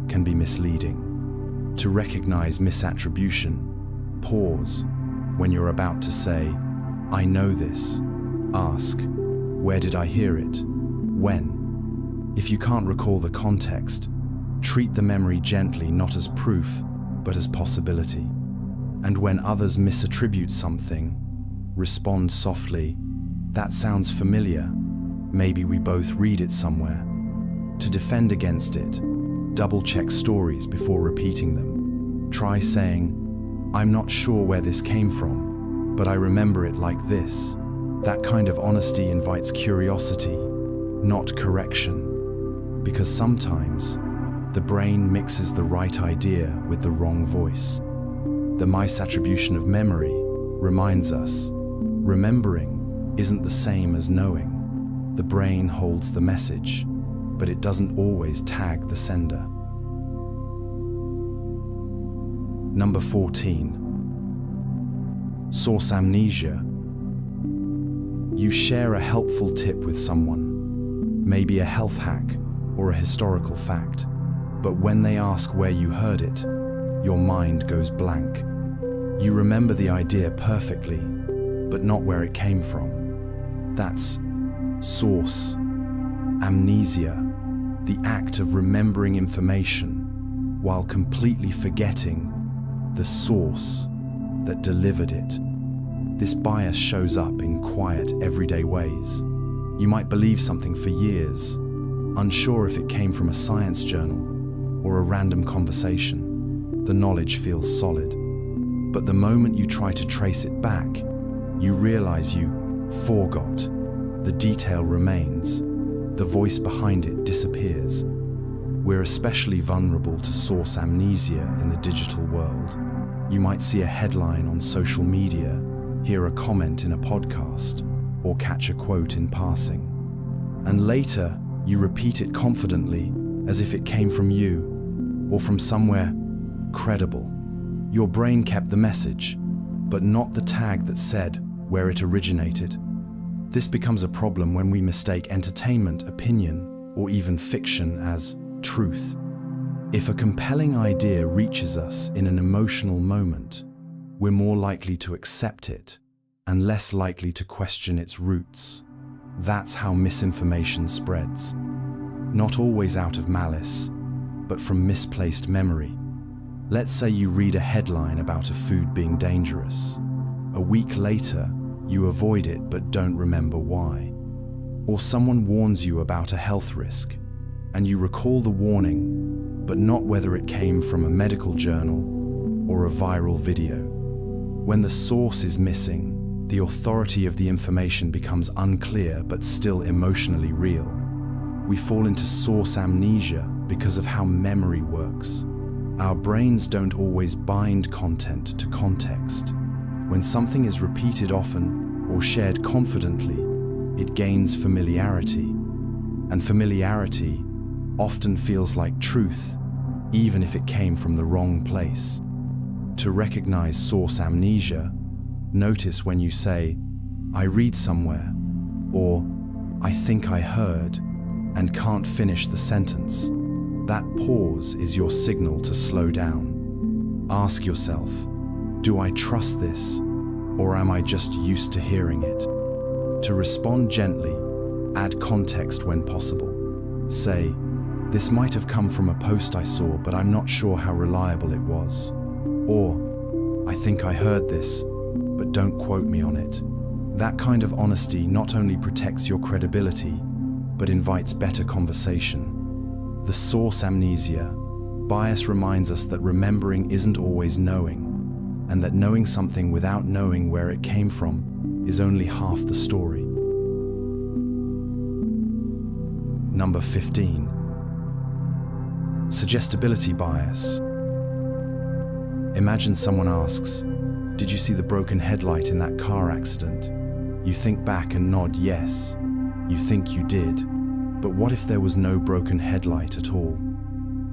can be misleading. To recognize misattribution, pause when you're about to say, "I know this." Ask, "Where did I hear it? When?" If you can't recall the context, treat the memory gently, not as proof, but as possibility. And when others misattribute something, respond softly, "That sounds familiar. Maybe we both read it somewhere." To defend against it, double-check stories before repeating them. Try saying, "I'm not sure where this came from, but I remember it like this." That kind of honesty invites curiosity, not correction. Because sometimes, the brain mixes the right idea with the wrong voice. The misattribution of memory reminds us, remembering isn't the same as knowing. The brain holds the message, but it doesn't always tag the sender. Number 14. Source amnesia. You share a helpful tip with someone, maybe a health hack or a historical fact, but when they ask where you heard it, your mind goes blank. You remember the idea perfectly, but not where it came from. That's source amnesia, the act of remembering information while completely forgetting the source that delivered it. This bias shows up in quiet, everyday ways. You might believe something for years, unsure if it came from a science journal or a random conversation. The knowledge feels solid. But the moment you try to trace it back, you realize you forgot. The detail remains. The voice behind it disappears. We're especially vulnerable to source amnesia in the digital world. You might see a headline on social media, hear a comment in a podcast, or catch a quote in passing. And later, you repeat it confidently as if it came from you or from somewhere credible. Your brain kept the message, but not the tag that said where it originated. This becomes a problem when we mistake entertainment, opinion, or even fiction as truth. If a compelling idea reaches us in an emotional moment, we're more likely to accept it and less likely to question its roots. That's how misinformation spreads. Not always out of malice, but from misplaced memory. Let's say you read a headline about a food being dangerous. A week later, you avoid it but don't remember why. Or someone warns you about a health risk, and you recall the warning, but not whether it came from a medical journal or a viral video. When the source is missing, the authority of the information becomes unclear but still emotionally real. We fall into source amnesia because of how memory works. Our brains don't always bind content to context. When something is repeated often or shared confidently, it gains familiarity. And familiarity often feels like truth, even if it came from the wrong place. To recognize source amnesia, notice when you say, "I read somewhere," or "I think I heard," and can't finish the sentence. That pause is your signal to slow down. Ask yourself, do I trust this, or am I just used to hearing it? To respond gently, add context when possible. Say, This might have come from a post I saw, but I'm not sure how reliable it was. Or, I think I heard this, but don't quote me on it. That kind of honesty not only protects your credibility, but invites better conversation. The source amnesia bias reminds us that remembering isn't always knowing, and that knowing something without knowing where it came from is only half the story. Number 15. Suggestibility bias. Imagine someone asks, "Did you see the broken headlight in that car accident?" You think back and nod yes. You think you did. But what if there was no broken headlight at all?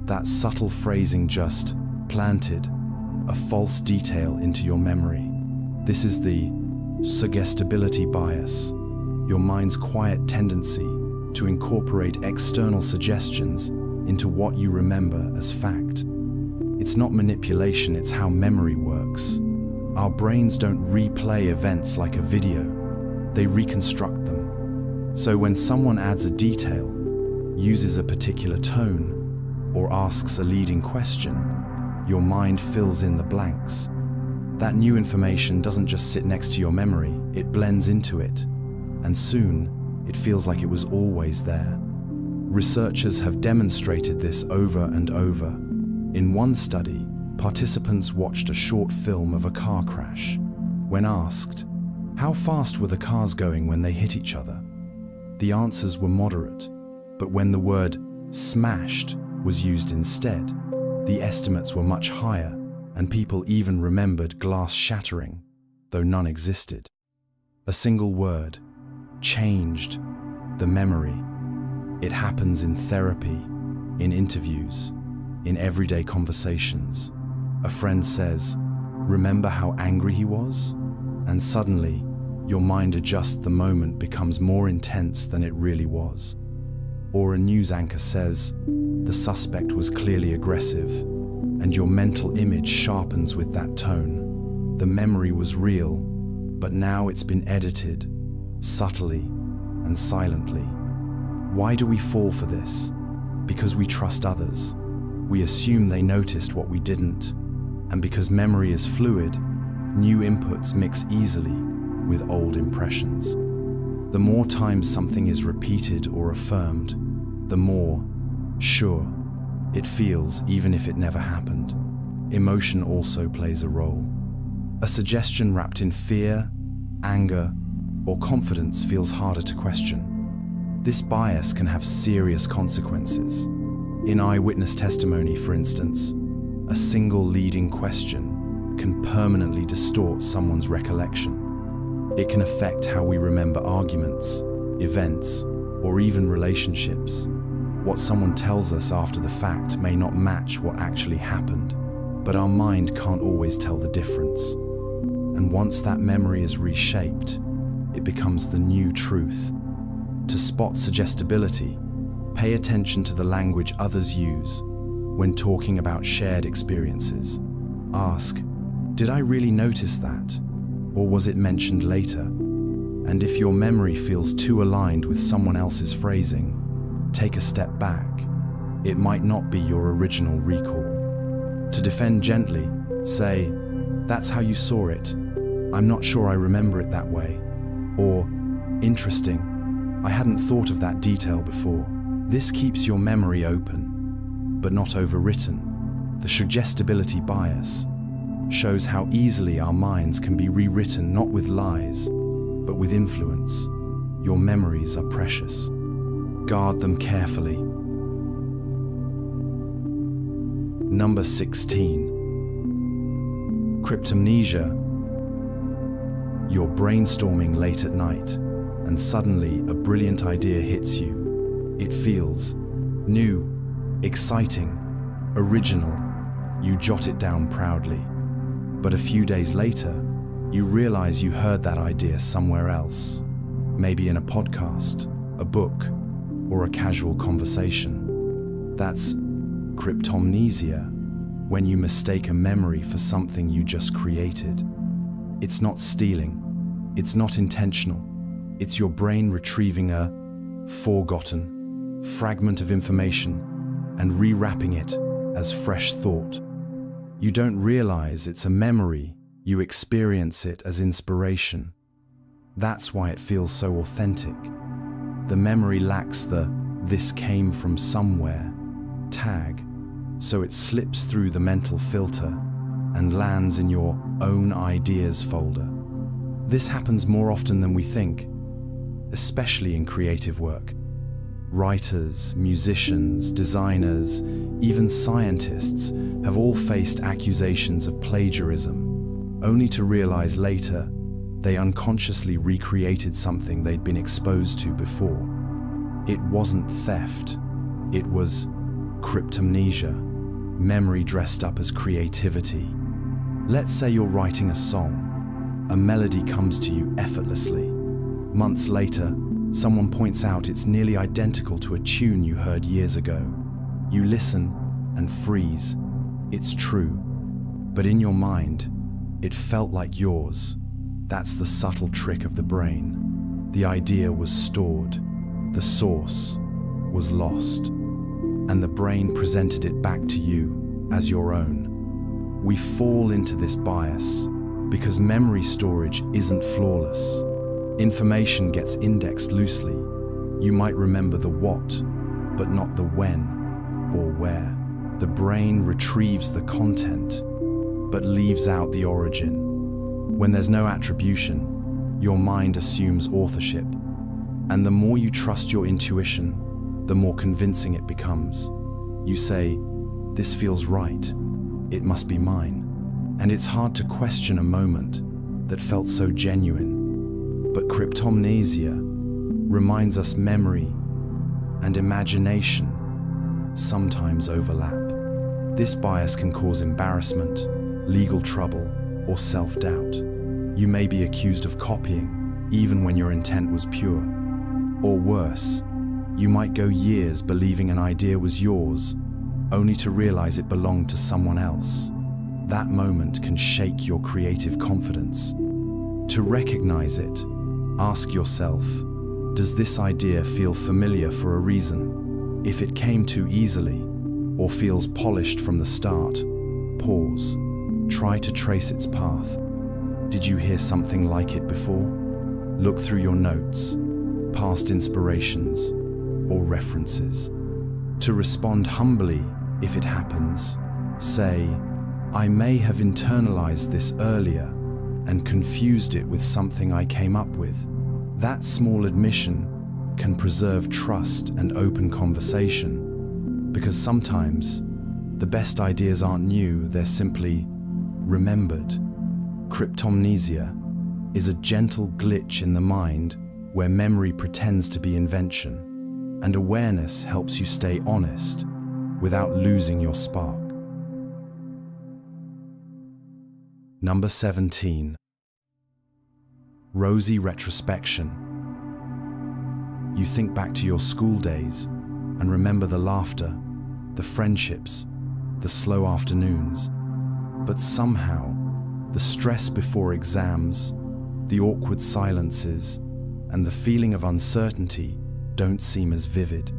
That subtle phrasing just planted a false detail into your memory. This is the suggestibility bias, your mind's quiet tendency to incorporate external suggestions into what you remember as fact. It's not manipulation, it's how memory works. Our brains don't replay events like a video, they reconstruct them. So when someone adds a detail, uses a particular tone, or asks a leading question, your mind fills in the blanks. That new information doesn't just sit next to your memory, it blends into it, and soon it feels like it was always there. Researchers have demonstrated this over and over. In one study, participants watched a short film of a car crash. When asked, how fast were the cars going when they hit each other? The answers were moderate, but when the word smashed was used instead, the estimates were much higher, and people even remembered glass shattering, though none existed. A single word changed the memory. It happens in therapy, in interviews, in everyday conversations. A friend says, "Remember how angry he was?" And suddenly, your mind adjusts, the moment becomes more intense than it really was. Or a news anchor says, "The suspect was clearly aggressive," and your mental image sharpens with that tone. The memory was real, but now it's been edited, subtly and silently. Why do we fall for this? Because we trust others. We assume they noticed what we didn't. And because memory is fluid, new inputs mix easily with old impressions. The more times something is repeated or affirmed, the more sure it feels, even if it never happened. Emotion also plays a role. A suggestion wrapped in fear, anger, or confidence feels harder to question. This bias can have serious consequences. In eyewitness testimony, for instance, a single leading question can permanently distort someone's recollection. It can affect how we remember arguments, events, or even relationships. What someone tells us after the fact may not match what actually happened, but our mind can't always tell the difference. And once that memory is reshaped, it becomes the new truth. To spot suggestibility, pay attention to the language others use when talking about shared experiences. Ask, "Did I really notice that? Or was it mentioned later?" And if your memory feels too aligned with someone else's phrasing, take a step back. It might not be your original recall. To defend gently, say, "That's how you saw it. I'm not sure I remember it that way." Or, "Interesting. I hadn't thought of that detail before." This keeps your memory open, but not overwritten. The suggestibility bias shows how easily our minds can be rewritten, not with lies, but with influence. Your memories are precious. Guard them carefully. Number 16. Cryptomnesia. You're brainstorming late at night, and suddenly a brilliant idea hits you. It feels new, exciting, original. You jot it down proudly. But a few days later, you realize you heard that idea somewhere else, maybe in a podcast, a book, or a casual conversation. That's cryptomnesia, when you mistake a memory for something you just created. It's not stealing, it's not intentional. It's your brain retrieving a forgotten fragment of information and rewrapping it as fresh thought. You don't realize it's a memory, you experience it as inspiration. That's why it feels so authentic. The memory lacks the "this came from somewhere" tag, so it slips through the mental filter and lands in your own ideas folder. This happens more often than we think, especially in creative work. Writers, musicians, designers, even scientists have all faced accusations of plagiarism, only to realize later they unconsciously recreated something they'd been exposed to before. It wasn't theft, it was cryptomnesia, memory dressed up as creativity. Let's say you're writing a song. A melody comes to you effortlessly. Months later, someone points out it's nearly identical to a tune you heard years ago. You listen and freeze. It's true, but in your mind, it felt like yours. That's the subtle trick of the brain. The idea was stored, the source was lost, and the brain presented it back to you as your own. We fall into this bias because memory storage isn't flawless. Information gets indexed loosely. You might remember the what, but not the when or where. The brain retrieves the content, but leaves out the origin. When there's no attribution, your mind assumes authorship. And the more you trust your intuition, the more convincing it becomes. You say, "This feels right. It must be mine." And it's hard to question a moment that felt so genuine. But cryptomnesia reminds us memory and imagination sometimes overlap. This bias can cause embarrassment, legal trouble, or self-doubt. You may be accused of copying, even when your intent was pure. Or worse, you might go years believing an idea was yours, only to realize it belonged to someone else. That moment can shake your creative confidence. To recognize it, ask yourself, does this idea feel familiar for a reason? If it came too easily, or feels polished from the start, pause. Try to trace its path. Did you hear something like it before? Look through your notes, past inspirations, or references. To respond humbly if it happens, say, "I may have internalized this earlier and confused it with something I came up with." That small admission can preserve trust and open conversation, because sometimes the best ideas aren't new, they're simply remembered. Cryptomnesia is a gentle glitch in the mind where memory pretends to be invention, and awareness helps you stay honest without losing your spark. Number 17. Rosy retrospection. You think back to your school days and remember the laughter, the friendships, the slow afternoons. But somehow, the stress before exams, the awkward silences, and the feeling of uncertainty don't seem as vivid.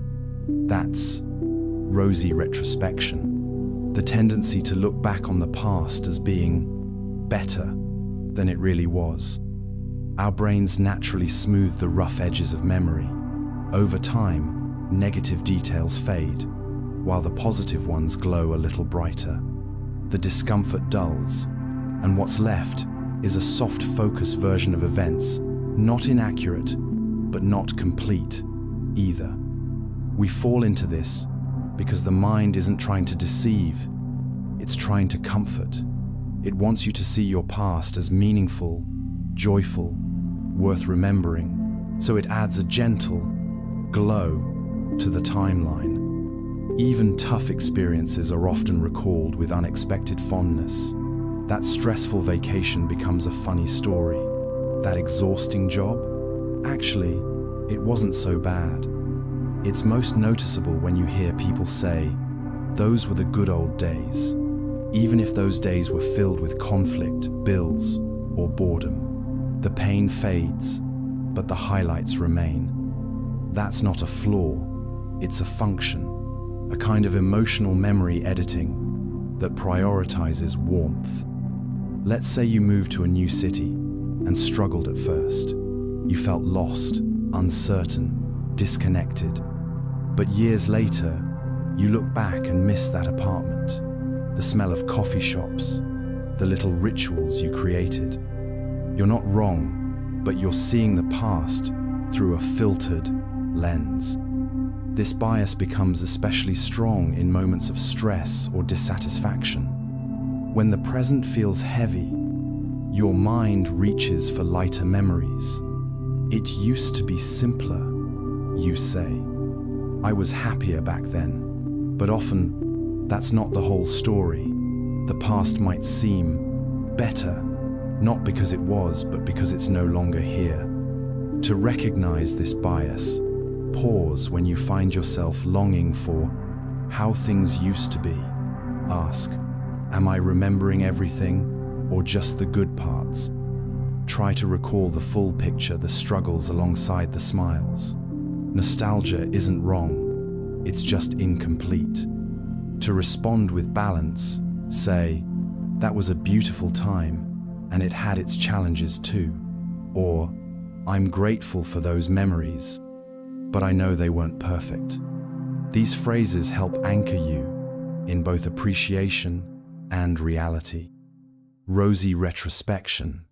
That's rosy retrospection, the tendency to look back on the past as being better than it really was. Our brains naturally smooth the rough edges of memory. Over time, negative details fade, while the positive ones glow a little brighter. The discomfort dulls, and what's left is a soft focus version of events, not inaccurate, but not complete either. We fall into this because the mind isn't trying to deceive, it's trying to comfort. It wants you to see your past as meaningful, joyful, worth remembering, so it adds a gentle glow to the timeline. Even tough experiences are often recalled with unexpected fondness. That stressful vacation becomes a funny story. That exhausting job? Actually, it wasn't so bad. It's most noticeable when you hear people say, "Those were the good old days," even if those days were filled with conflict, bills, or boredom. The pain fades, but the highlights remain. That's not a flaw, it's a function. a kind of emotional memory editing that prioritizes warmth. Let's say you moved to a new city and struggled at first. You felt lost, uncertain, disconnected. But years later, you look back and miss that apartment, the smell of coffee shops, the little rituals you created. You're not wrong, but you're seeing the past through a filtered lens. This bias becomes especially strong in moments of stress or dissatisfaction. When the present feels heavy, your mind reaches for lighter memories. It used to be simpler, you say. I was happier back then. But often, that's not the whole story. The past might seem better, not because it was, but because it's no longer here. To recognize this bias, pause when you find yourself longing for how things used to be. Ask, am I remembering everything or just the good parts? Try to recall the full picture, the struggles alongside the smiles. Nostalgia isn't wrong, it's just incomplete. To respond with balance, say, that was a beautiful time and it had its challenges too. Or, I'm grateful for those memories, but I know they weren't perfect. These phrases help anchor you in both appreciation and reality. Rosy retrospection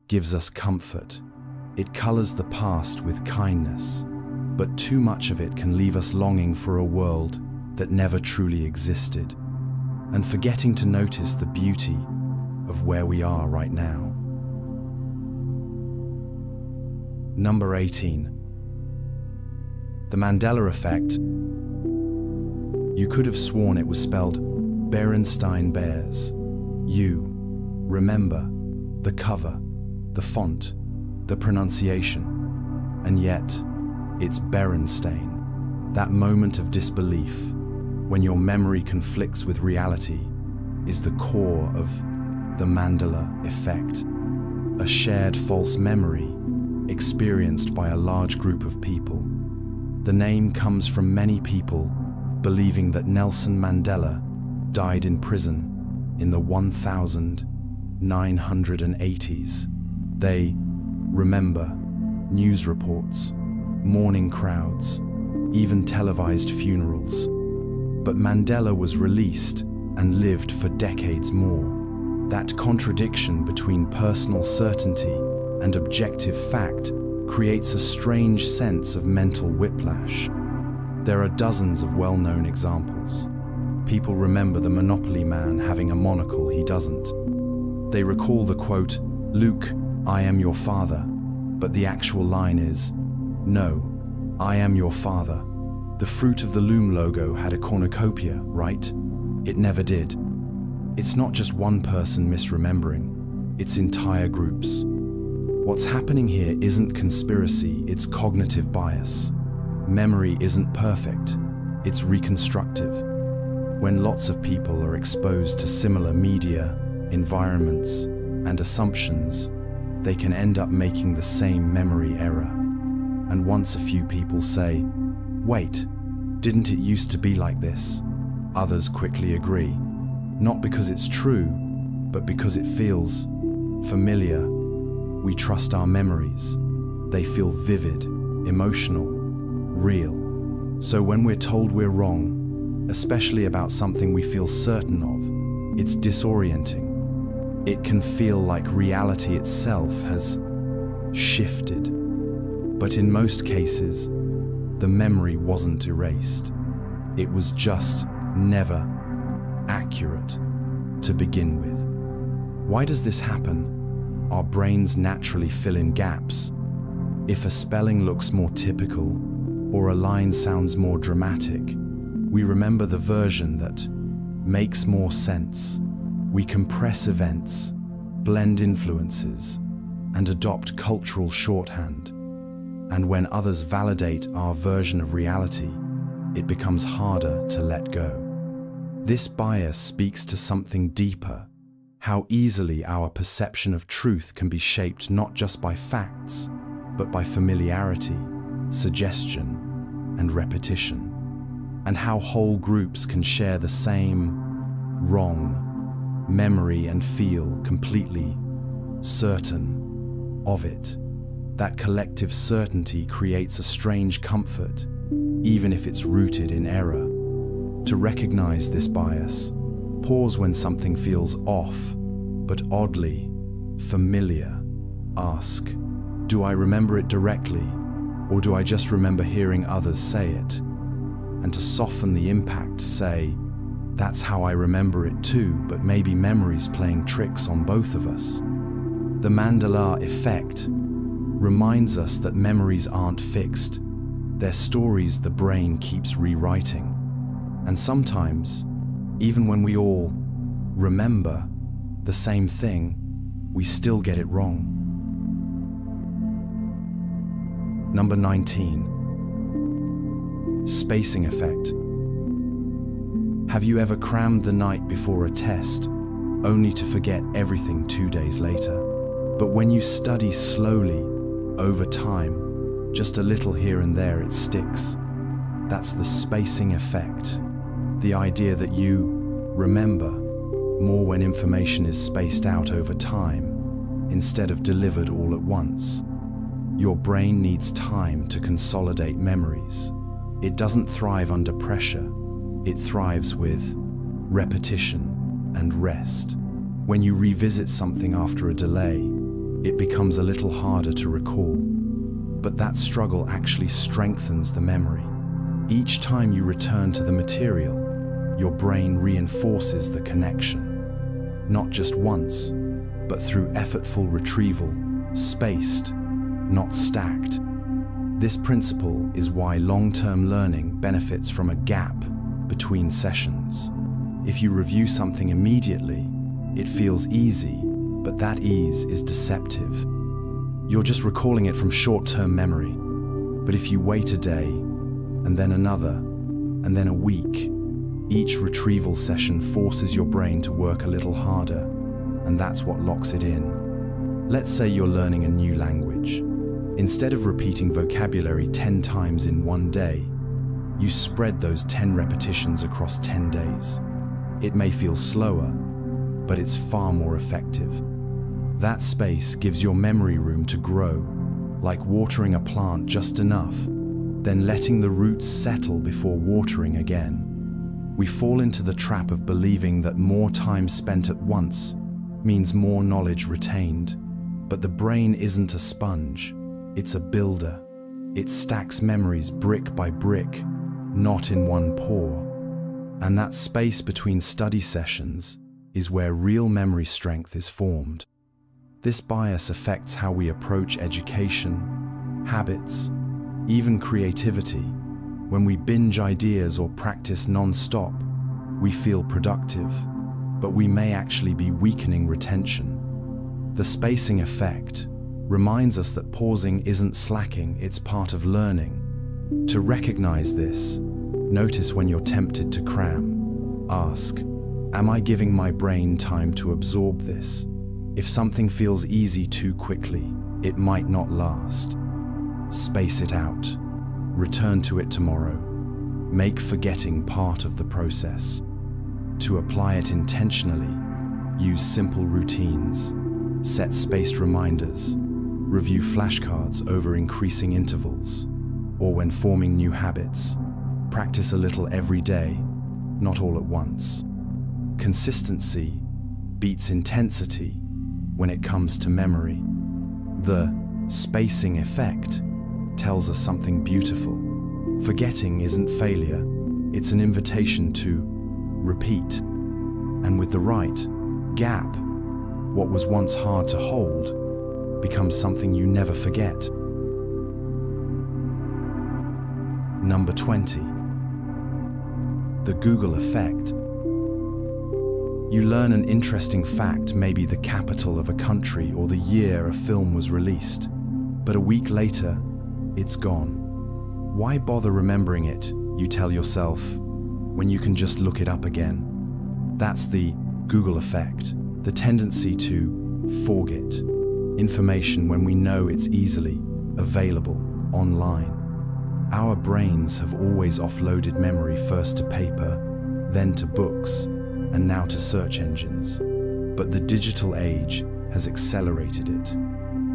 gives us comfort. It colors the past with kindness, but too much of it can leave us longing for a world that never truly existed, and forgetting to notice the beauty of where we are right now. Number 18. The Mandela effect. You could have sworn it was spelled Berenstain Bears. You remember the cover, the font, the pronunciation, and yet it's Berenstain. That moment of disbelief, when your memory conflicts with reality, is the core of the Mandela effect, a shared false memory experienced by a large group of people. The name comes from many people believing that Nelson Mandela died in prison in the 1980s. They remember news reports, mourning crowds, even televised funerals. But Mandela was released and lived for decades more. That contradiction between personal certainty and objective fact creates a strange sense of mental whiplash. There are dozens of well-known examples. People remember the Monopoly man having a monocle he doesn't. They recall the quote, "Luke, I am your father," but the actual line is, "No, I am your father." The Fruit of the Loom logo had a cornucopia, right? It never did. It's not just one person misremembering, it's entire groups. What's happening here isn't conspiracy, it's cognitive bias. Memory isn't perfect, it's reconstructive. When lots of people are exposed to similar media, environments, and assumptions, they can end up making the same memory error. And once a few people say, "Wait, didn't it used to be like this?" others quickly agree. Not because it's true, but because it feels familiar. We trust our memories. They feel vivid, emotional, real. So when we're told we're wrong, especially about something we feel certain of, it's disorienting. It can feel like reality itself has shifted. But in most cases, the memory wasn't erased. It was just never accurate to begin with. Why does this happen? Our brains naturally fill in gaps. If a spelling looks more typical or a line sounds more dramatic, we remember the version that makes more sense. We compress events, blend influences, and adopt cultural shorthand. And when others validate our version of reality, it becomes harder to let go. This bias speaks to something deeper, how easily our perception of truth can be shaped not just by facts, but by familiarity, suggestion, and repetition. and how whole groups can share the same wrong memory and feel completely certain of it. That collective certainty creates a strange comfort, even if it's rooted in error. To recognize this bias, pause when something feels off, but oddly familiar. Ask, do I remember it directly, or do I just remember hearing others say it? And to soften the impact, say, that's how I remember it too, but maybe memory's playing tricks on both of us. The Mandela effect reminds us that memories aren't fixed. They're stories the brain keeps rewriting. And sometimes, even when we all remember the same thing, we still get it wrong. Number 19. Spacing effect. Have you ever crammed the night before a test, only to forget everything 2 days later? But when you study slowly, over time, just a little here and there, it sticks. That's the spacing effect. The idea that you remember more when information is spaced out over time, instead of delivered all at once. Your brain needs time to consolidate memories. It doesn't thrive under pressure. It thrives with repetition and rest. When you revisit something after a delay, it becomes a little harder to recall. But that struggle actually strengthens the memory. Each time you return to the material, your brain reinforces the connection. Not just once, but through effortful retrieval, spaced, not stacked. This principle is why long-term learning benefits from a gap between sessions. If you review something immediately, it feels easy, but that ease is deceptive. You're just recalling it from short-term memory. But if you wait a day, and then another, and then a week, each retrieval session forces your brain to work a little harder, and that's what locks it in. Let's say you're learning a new language. Instead of repeating vocabulary 10 times in one day, you spread those 10 repetitions across 10 days. It may feel slower, but it's far more effective. That space gives your memory room to grow, like watering a plant just enough, then letting the roots settle before watering again. We fall into the trap of believing that more time spent at once means more knowledge retained. But the brain isn't a sponge, it's a builder. It stacks memories brick by brick, not in one pour. And that space between study sessions is where real memory strength is formed. This bias affects how we approach education, habits, even creativity. When we binge ideas or practice non-stop, we feel productive, but we may actually be weakening retention. The spacing effect reminds us that pausing isn't slacking, it's part of learning. To recognize this, notice when you're tempted to cram. Ask, am I giving my brain time to absorb this? If something feels easy too quickly, it might not last. Space it out. Return to it tomorrow. Make forgetting part of the process. To apply it intentionally, use simple routines, set spaced reminders, review flashcards over increasing intervals, or when forming new habits, practice a little every day, not all at once. Consistency beats intensity when it comes to memory. The spacing effect tells us something beautiful. Forgetting isn't failure, it's an invitation to repeat. And with the right gap, what was once hard to hold becomes something you never forget. Number 20. The Google effect. You learn an interesting fact, maybe the capital of a country or the year a film was released, but a week later, it's gone. Why bother remembering it, you tell yourself, when you can just look it up again? That's the Google effect, the tendency to forget information when we know it's easily available online. Our brains have always offloaded memory first to paper, then to books, and now to search engines. But the digital age has accelerated it.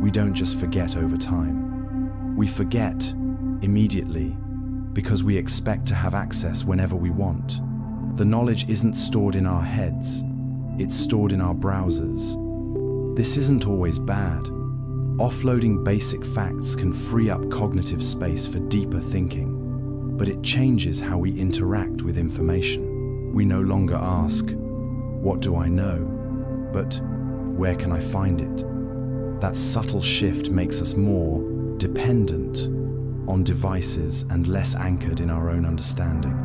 We don't just forget over time. We forget immediately because we expect to have access whenever we want. The knowledge isn't stored in our heads, it's stored in our browsers. This isn't always bad. Offloading basic facts can free up cognitive space for deeper thinking, but it changes how we interact with information. We no longer ask, "What do I know?" but "Where can I find it?" That subtle shift makes us more dependent on devices and less anchored in our own understanding.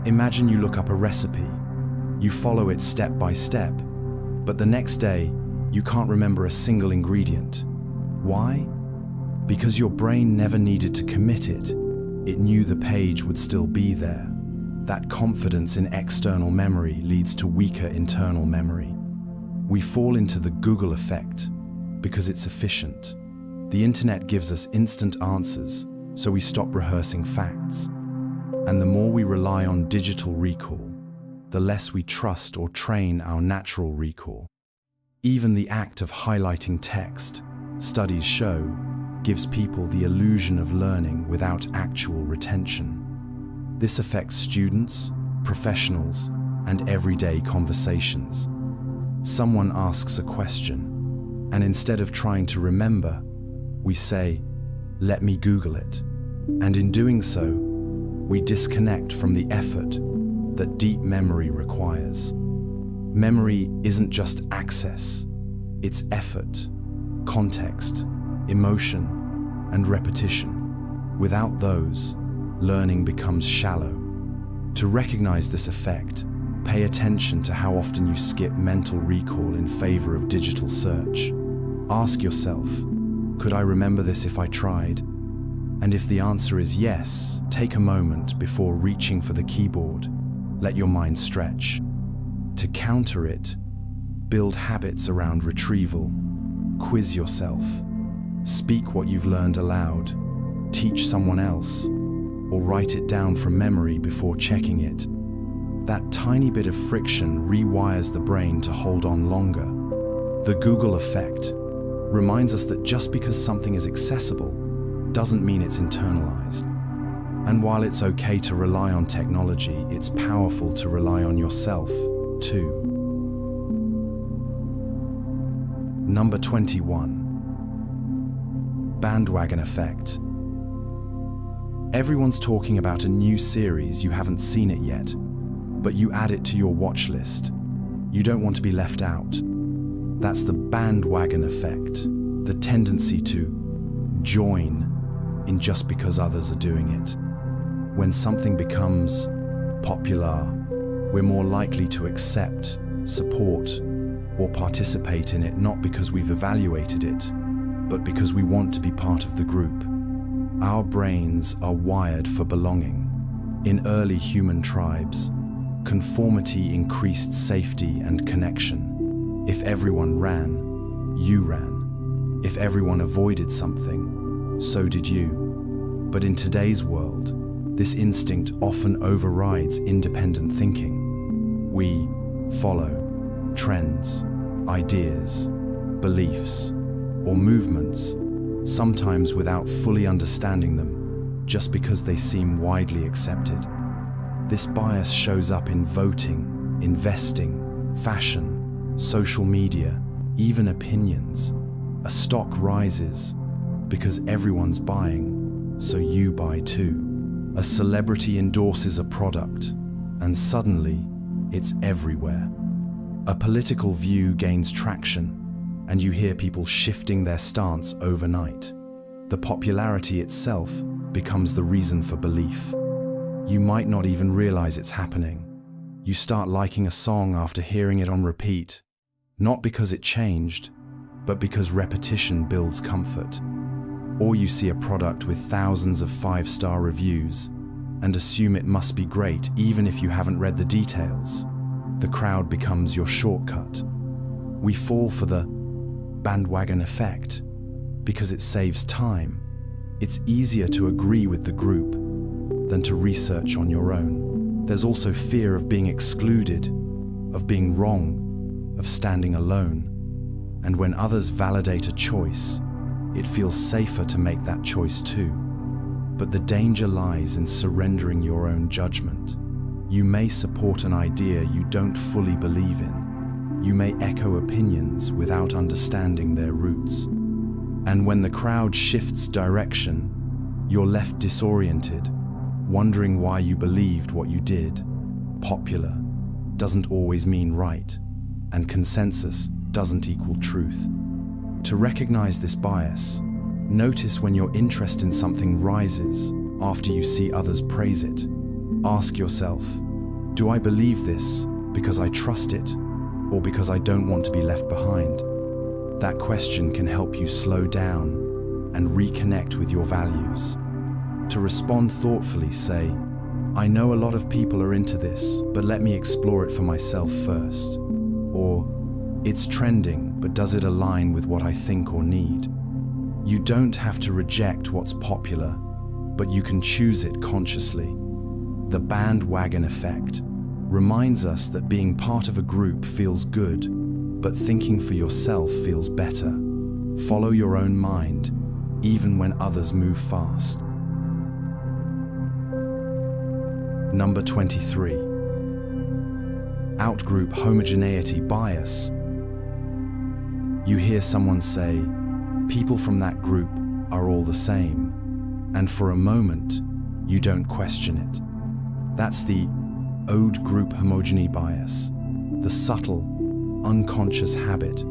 Imagine you look up a recipe, you follow it step by step, but the next day you can't remember a single ingredient. Why? Because your brain never needed to commit it. It knew the page would still be there. That confidence in external memory leads to weaker internal memory. We fall into the Google effect because it's efficient. The internet gives us instant answers, so we stop rehearsing facts. And the more we rely on digital recall, the less we trust or train our natural recall. Even the act of highlighting text, studies show, gives people the illusion of learning without actual retention. This affects students, professionals, and everyday conversations. Someone asks a question, and instead of trying to remember, we say, "Let me Google it." And in doing so, we disconnect from the effort that deep memory requires. Memory isn't just access, it's effort, context, emotion, and repetition. Without those, learning becomes shallow. To recognize this effect, pay attention to how often you skip mental recall in favor of digital search. Ask yourself, could I remember this if I tried? And if the answer is yes, take a moment before reaching for the keyboard. Let your mind stretch. To counter it, build habits around retrieval. Quiz yourself. Speak what you've learned aloud. Teach someone else, or write it down from memory before checking it. That tiny bit of friction rewires the brain to hold on longer. The Google effect reminds us that just because something is accessible doesn't mean it's internalized. And while it's okay to rely on technology, it's powerful to rely on yourself, too. Number 21. Bandwagon effect. Everyone's talking about a new series, you haven't seen it yet, but you add it to your watch list. You don't want to be left out. That's the bandwagon effect, the tendency to join in just because others are doing it. When something becomes popular, we're more likely to accept, support, or participate in it not because we've evaluated it, but because we want to be part of the group. Our brains are wired for belonging. In early human tribes, conformity increased safety and connection. If everyone ran, you ran. If everyone avoided something, so did you. But in today's world, this instinct often overrides independent thinking. We follow trends, ideas, beliefs, or movements, sometimes without fully understanding them, just because they seem widely accepted. This bias shows up in voting, investing, fashion, social media, even opinions. A stock rises because everyone's buying, so you buy too. A celebrity endorses a product, and suddenly it's everywhere. A political view gains traction, and you hear people shifting their stance overnight. The popularity itself becomes the reason for belief. You might not even realize it's happening. You start liking a song after hearing it on repeat, not because it changed, but because repetition builds comfort. Or you see a product with thousands of 5-star reviews and assume it must be great even if you haven't read the details. The crowd becomes your shortcut. We fall for the bandwagon effect because it saves time, It's easier to agree with the group than to research on your own. There's also fear of being excluded, of being wrong, of standing alone. And when others validate a choice, it feels safer to make that choice too. But the danger lies in surrendering your own judgment. You may support an idea you don't fully believe in. You may echo opinions without understanding their roots. And when the crowd shifts direction, you're left disoriented, wondering why you believed what you did. Popular doesn't always mean right, and consensus doesn't equal truth. To recognize this bias, notice when your interest in something rises after you see others praise it. Ask yourself, do I believe this because I trust it, or because I don't want to be left behind? That question can help you slow down and reconnect with your values. To respond thoughtfully, say, I know a lot of people are into this, but let me explore it for myself first. Or, it's trending, but does it align with what I think or need? You don't have to reject what's popular, but you can choose it consciously. The bandwagon effect reminds us that being part of a group feels good, but thinking for yourself feels better. Follow your own mind, even when others move fast. Number 23. Outgroup homogeneity bias. You hear someone say, people from that group are all the same, and for a moment, you don't question it. That's the old group homogeny bias, the subtle, unconscious habit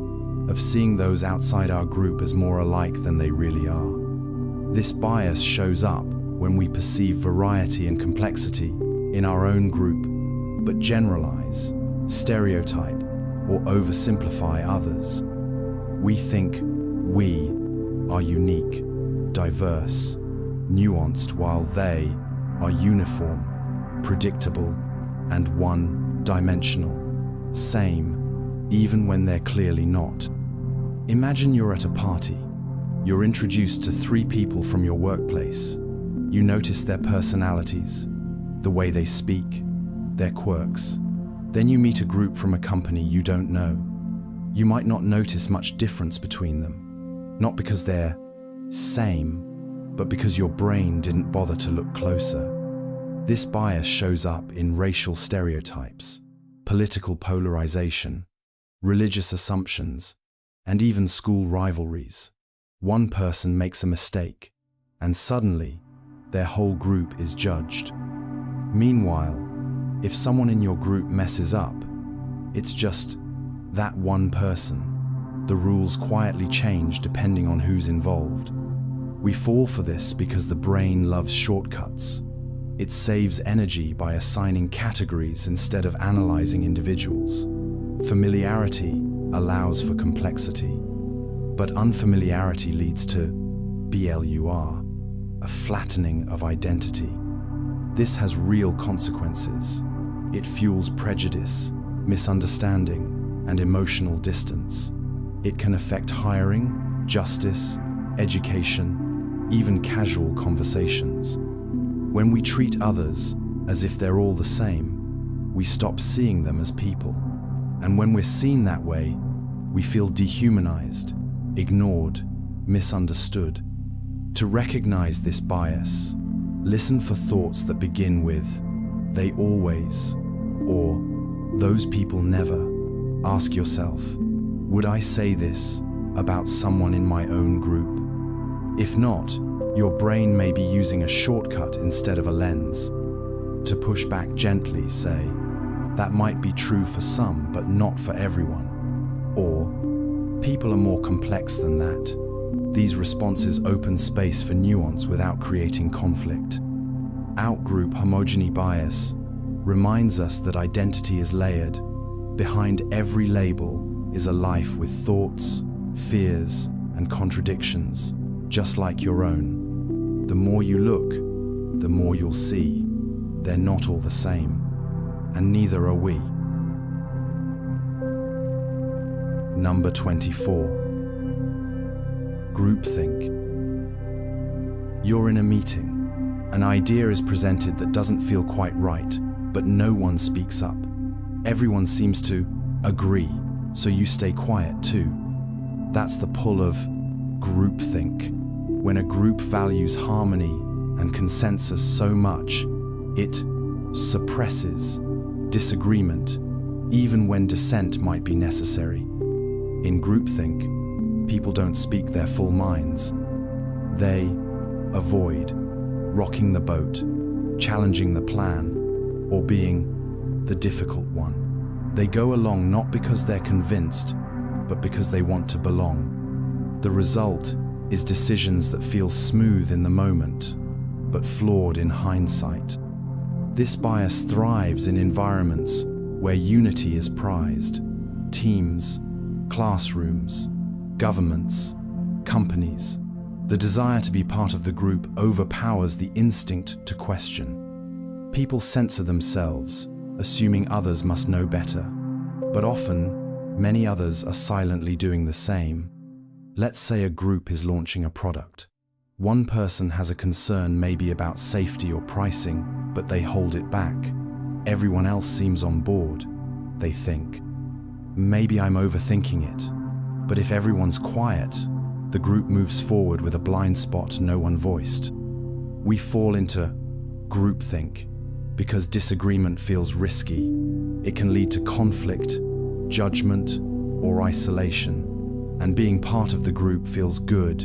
of seeing those outside our group as more alike than they really are. This bias shows up when we perceive variety and complexity in our own group, but generalize, stereotype, or oversimplify others. We think we are unique, diverse, nuanced, while they are uniform, predictable, and one-dimensional. Same, even when they're clearly not. Imagine you're at a party. You're introduced to 3 people from your workplace. You notice their personalities, the way they speak, their quirks. Then you meet a group from a company you don't know. You might not notice much difference between them, not because they're same, but because your brain didn't bother to look closer. This bias shows up in racial stereotypes, political polarization, religious assumptions, and even school rivalries. One person makes a mistake, and suddenly, their whole group is judged. Meanwhile, if someone in your group messes up, it's just that one person. The rules quietly change depending on who's involved. We fall for this because the brain loves shortcuts. It saves energy by assigning categories instead of analyzing individuals. Familiarity allows for complexity, but unfamiliarity leads to BLUR, a flattening of identity. This has real consequences. It fuels prejudice, misunderstanding, and emotional distance. It can affect hiring, justice, education, even casual conversations. When we treat others as if they're all the same, we stop seeing them as people. And when we're seen that way, we feel dehumanized, ignored, misunderstood. To recognize this bias, listen for thoughts that begin with, they always, or those people never. Ask yourself, would I say this about someone in my own group? If not, your brain may be using a shortcut instead of a lens. To push back gently, say, that might be true for some, but not for everyone. Or, people are more complex than that. These responses open space for nuance without creating conflict. Outgroup homogeny bias reminds us that identity is layered. Behind every label is a life with thoughts, fears, and contradictions, just like your own. The more you look, the more you'll see. They're not all the same, and neither are we. Number 24. Groupthink. You're in a meeting. An idea is presented that doesn't feel quite right, but no one speaks up. Everyone seems to agree, so you stay quiet too. That's the pull of groupthink. When a group values harmony and consensus so much, it suppresses disagreement, even when dissent might be necessary. In groupthink, people don't speak their full minds. They avoid rocking the boat, challenging the plan, or being the difficult one. They go along not because they're convinced, but because they want to belong. The result is decisions that feel smooth in the moment, but flawed in hindsight. This bias thrives in environments where unity is prized. Teams, classrooms, governments, companies. The desire to be part of the group overpowers the instinct to question. People censor themselves, assuming others must know better. But often, many others are silently doing the same. Let's say a group is launching a product. One person has a concern maybe about safety or pricing, but they hold it back. Everyone else seems on board. They think, maybe I'm overthinking it. But if everyone's quiet, the group moves forward with a blind spot no one voiced. We fall into groupthink because disagreement feels risky. It can lead to conflict, judgment, or isolation. And being part of the group feels good,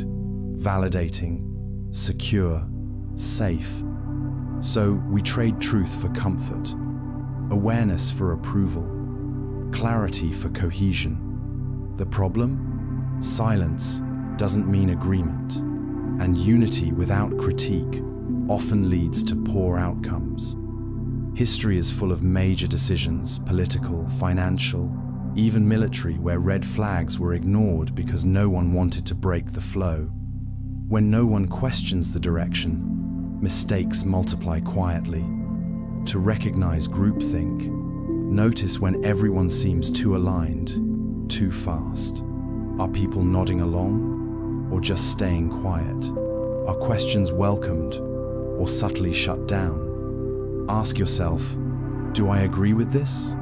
validating, secure, safe. So we trade truth for comfort, awareness for approval, clarity for cohesion. The problem? Silence doesn't mean agreement, and unity without critique often leads to poor outcomes. History is full of major decisions, political, financial, even military, where red flags were ignored because no one wanted to break the flow. When no one questions the direction, mistakes multiply quietly. To recognize groupthink, notice when everyone seems too aligned, too fast. Are people nodding along, or just staying quiet? Are questions welcomed, or subtly shut down? Ask yourself, do I agree with this?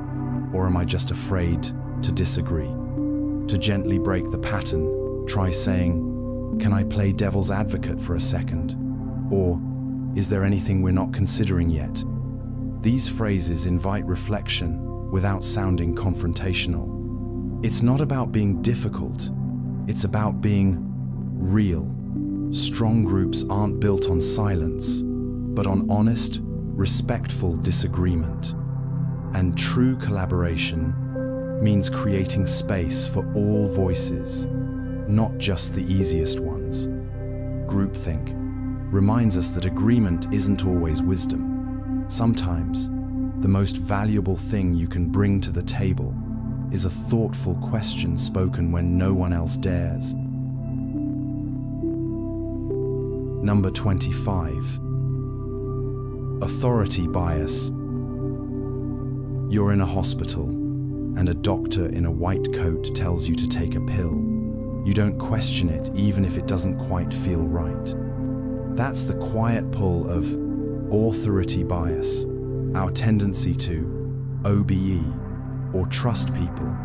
Or am I just afraid to disagree? To gently break the pattern, try saying, can I play devil's advocate for a second? Or, is there anything we're not considering yet? These phrases invite reflection without sounding confrontational. It's not about being difficult, it's about being real. Strong groups aren't built on silence, but on honest, respectful disagreement. And true collaboration means creating space for all voices, not just the easiest ones. Groupthink reminds us that agreement isn't always wisdom. Sometimes, the most valuable thing you can bring to the table is a thoughtful question spoken when no one else dares. Number 25. Authority bias. You're in a hospital, and a doctor in a white coat tells you to take a pill. You don't question it, even if it doesn't quite feel right. That's the quiet pull of authority bias, our tendency to OBE, or trust people,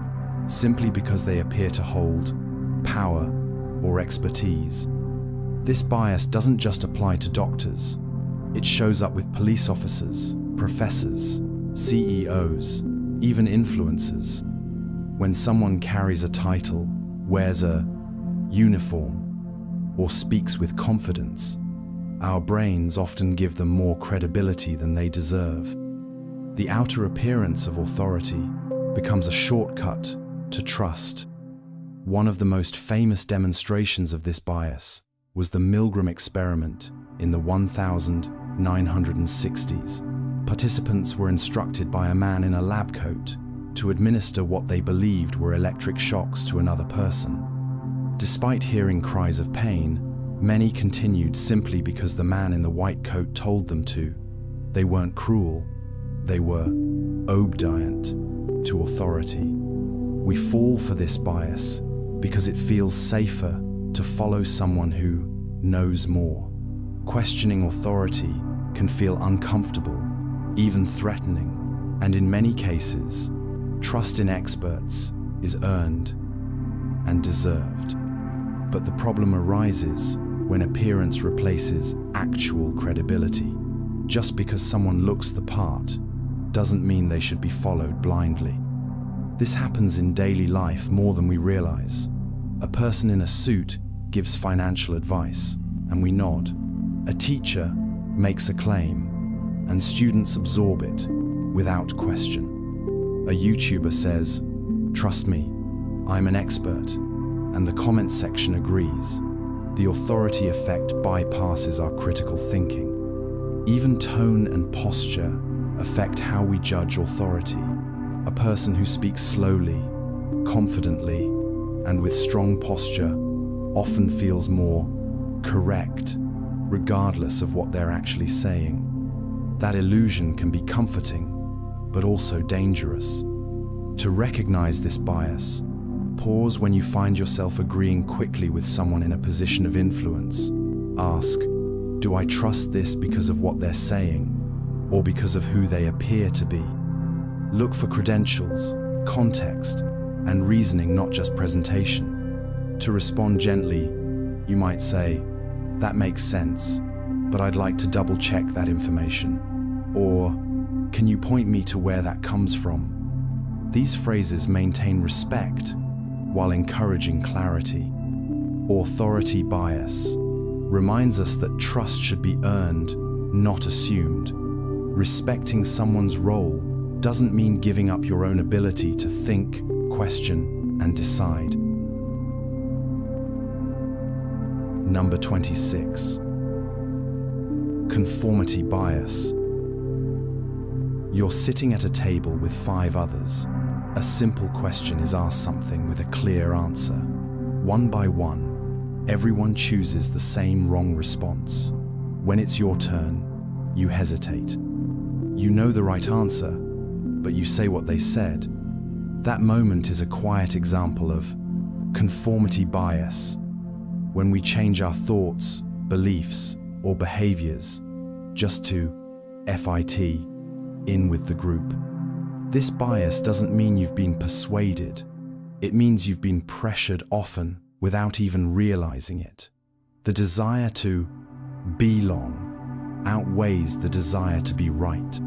simply because they appear to hold power or expertise. This bias doesn't just apply to doctors. It shows up with police officers, professors, CEOs, even influencers. When someone carries a title, wears a uniform, or speaks with confidence, our brains often give them more credibility than they deserve. The outer appearance of authority becomes a shortcut to trust. One of the most famous demonstrations of this bias was the Milgram experiment in the 1960s. Participants were instructed by a man in a lab coat to administer what they believed were electric shocks to another person. Despite hearing cries of pain, many continued simply because the man in the white coat told them to. They weren't cruel, they were obedient to authority. We fall for this bias because it feels safer to follow someone who knows more. Questioning authority can feel uncomfortable, even threatening, and in many cases, trust in experts is earned and deserved. But the problem arises when appearance replaces actual credibility. Just because someone looks the part doesn't mean they should be followed blindly. This happens in daily life more than we realize. A person in a suit gives financial advice, and we nod. A teacher makes a claim, and students absorb it without question. A YouTuber says, "Trust me, I'm an expert," and the comment section agrees. The authority effect bypasses our critical thinking. Even tone and posture affect how we judge authority. A person who speaks slowly, confidently, and with strong posture often feels more correct, regardless of what they're actually saying. That illusion can be comforting, but also dangerous. To recognize this bias, pause when you find yourself agreeing quickly with someone in a position of influence. Ask, do I trust this because of what they're saying, or because of who they appear to be? Look for credentials, context, and reasoning, not just presentation. To respond gently, you might say, "That makes sense, but I'd like to double-check that information." Or, "Can you point me to where that comes from?" These phrases maintain respect while encouraging clarity. Authority bias reminds us that trust should be earned, not assumed. Respecting someone's role doesn't mean giving up your own ability to think, question, and decide. Number 26. Conformity bias. You're sitting at a table with 5 others. A simple question is asked something with a clear answer. One by one, everyone chooses the same wrong response. When it's your turn, you hesitate. You know the right answer, but you say what they said. That moment is a quiet example of conformity bias, when we change our thoughts, beliefs, or behaviors just to fit in with the group. This bias doesn't mean you've been persuaded. It means you've been pressured often without even realizing it. The desire to belong outweighs the desire to be right.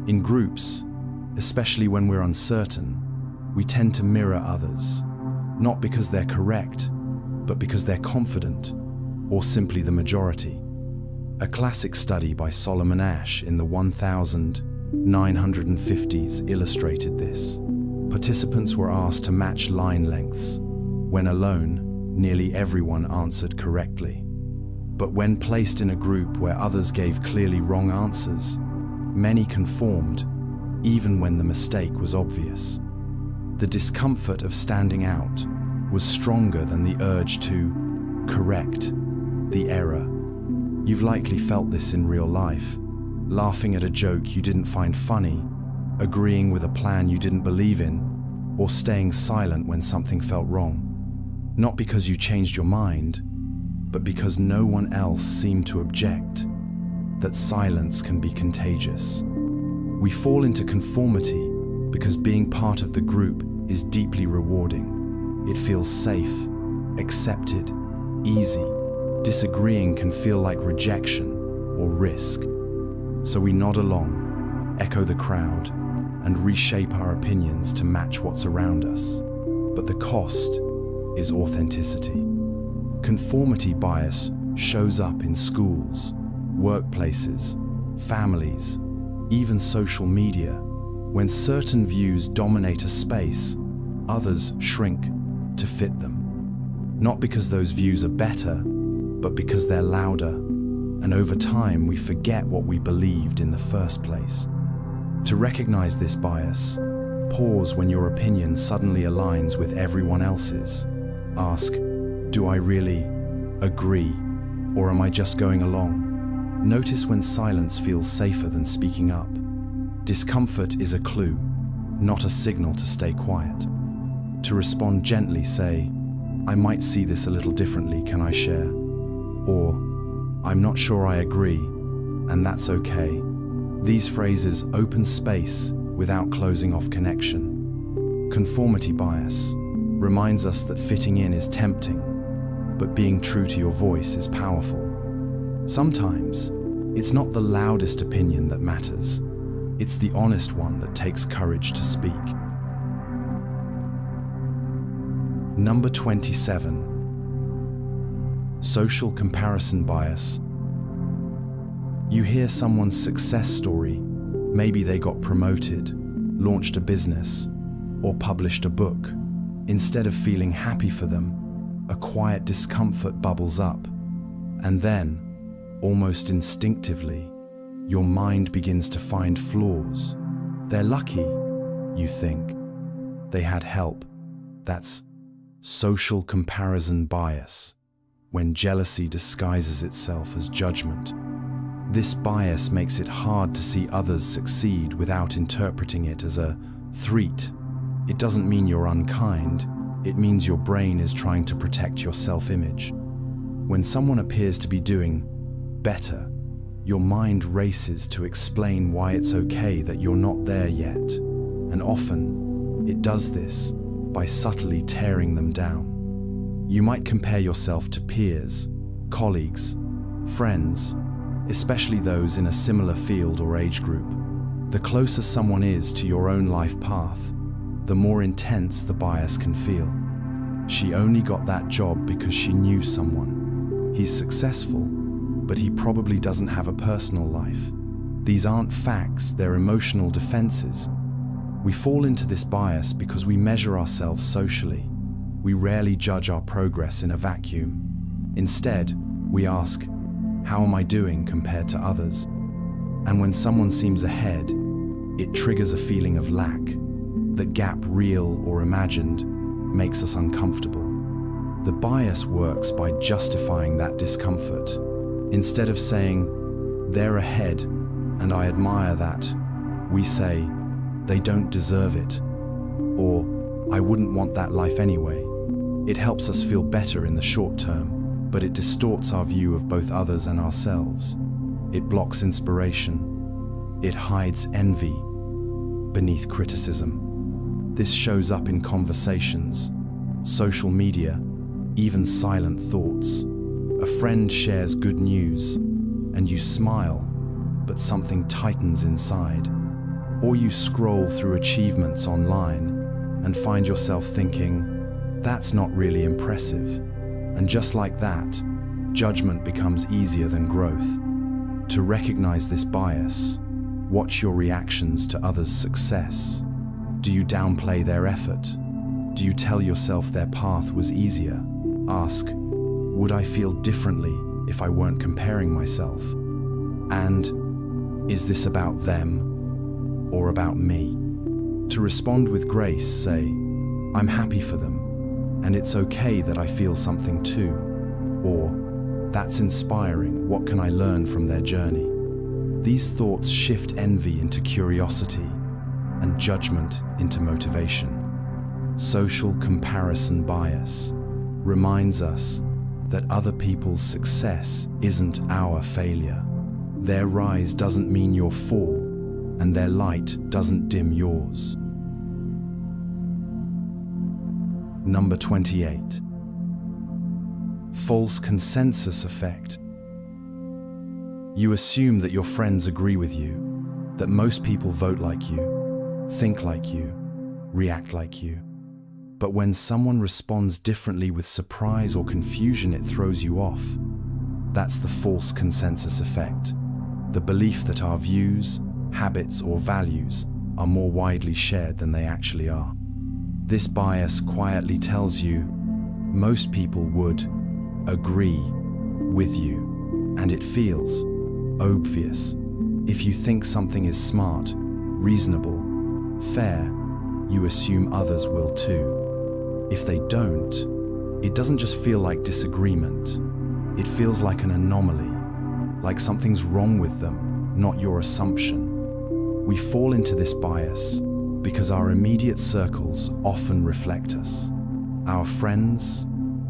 In groups, especially when we're uncertain, we tend to mirror others, not because they're correct, but because they're confident, or simply the majority. A classic study by Solomon Asch in the 1950s illustrated this. Participants were asked to match line lengths. When alone, nearly everyone answered correctly. But when placed in a group where others gave clearly wrong answers, many conformed, even when the mistake was obvious. The discomfort of standing out was stronger than the urge to correct the error. You've likely felt this in real life, laughing at a joke you didn't find funny, agreeing with a plan you didn't believe in, or staying silent when something felt wrong. Not because you changed your mind, but because no one else seemed to object. That silence can be contagious. We fall into conformity because being part of the group is deeply rewarding. It feels safe, accepted, easy. Disagreeing can feel like rejection or risk. So we nod along, echo the crowd, and reshape our opinions to match what's around us. But the cost is authenticity. Conformity bias shows up in schools, workplaces, families, even social media. When certain views dominate a space, others shrink to fit them. Not because those views are better, but because they're louder, and over time we forget what we believed in the first place. To recognize this bias, pause when your opinion suddenly aligns with everyone else's. Ask, do I really agree, or am I just going along? Notice when silence feels safer than speaking up. Discomfort is a clue, not a signal to stay quiet. To respond gently, say, I might see this a little differently, can I share? Or, I'm not sure I agree, and that's okay. These phrases open space without closing off connection. Conformity bias reminds us that fitting in is tempting, but being true to your voice is powerful. Sometimes, it's not the loudest opinion that matters. It's the honest one that takes courage to speak. Number 27. Social comparison bias. You hear someone's success story. Maybe they got promoted, launched a business, or published a book. Instead of feeling happy for them, a quiet discomfort bubbles up. And then, almost instinctively, your mind begins to find flaws. They're lucky, you think. They had help. That's social comparison bias, when jealousy disguises itself as judgment. This bias makes it hard to see others succeed without interpreting it as a threat. It doesn't mean you're unkind, it means your brain is trying to protect your self-image. When someone appears to be doing better, your mind races to explain why it's okay that you're not there yet. And often, it does this by subtly tearing them down. You might compare yourself to peers, colleagues, friends, especially those in a similar field or age group. The closer someone is to your own life path, the more intense the bias can feel. She only got that job because she knew someone. He's successful, but he probably doesn't have a personal life. These aren't facts, they're emotional defenses. We fall into this bias because we measure ourselves socially. We rarely judge our progress in a vacuum. Instead, we ask, how am I doing compared to others? And when someone seems ahead, it triggers a feeling of lack. The gap, real or imagined, makes us uncomfortable. The bias works by justifying that discomfort. Instead of saying, they're ahead and I admire that, we say, they don't deserve it, or I wouldn't want that life anyway. It helps us feel better in the short term, but it distorts our view of both others and ourselves. It blocks inspiration. It hides envy beneath criticism. This shows up in conversations, social media, even silent thoughts. A friend shares good news, and you smile, but something tightens inside. Or you scroll through achievements online and find yourself thinking, that's not really impressive. And just like that, judgment becomes easier than growth. To recognize this bias, watch your reactions to others' success. Do you downplay their effort? Do you tell yourself their path was easier? Ask, would I feel differently if I weren't comparing myself? And is this about them or about me? To respond with grace, say, I'm happy for them, and it's okay that I feel something too. Or, that's inspiring, what can I learn from their journey? These thoughts shift envy into curiosity and judgment into motivation. Social comparison bias reminds us that other people's success isn't our failure. Their rise doesn't mean your fall, and their light doesn't dim yours. Number 28. False consensus effect. You assume that your friends agree with you, that most people vote like you, think like you, react like you. But when someone responds differently with surprise or confusion, it throws you off. That's the false consensus effect. The belief that our views, habits, or values are more widely shared than they actually are. This bias quietly tells you most people would agree with you, and it feels obvious. If you think something is smart, reasonable, fair, you assume others will too. If they don't, it doesn't just feel like disagreement. It feels like an anomaly, like something's wrong with them, not your assumption. We fall into this bias because our immediate circles often reflect us. Our friends,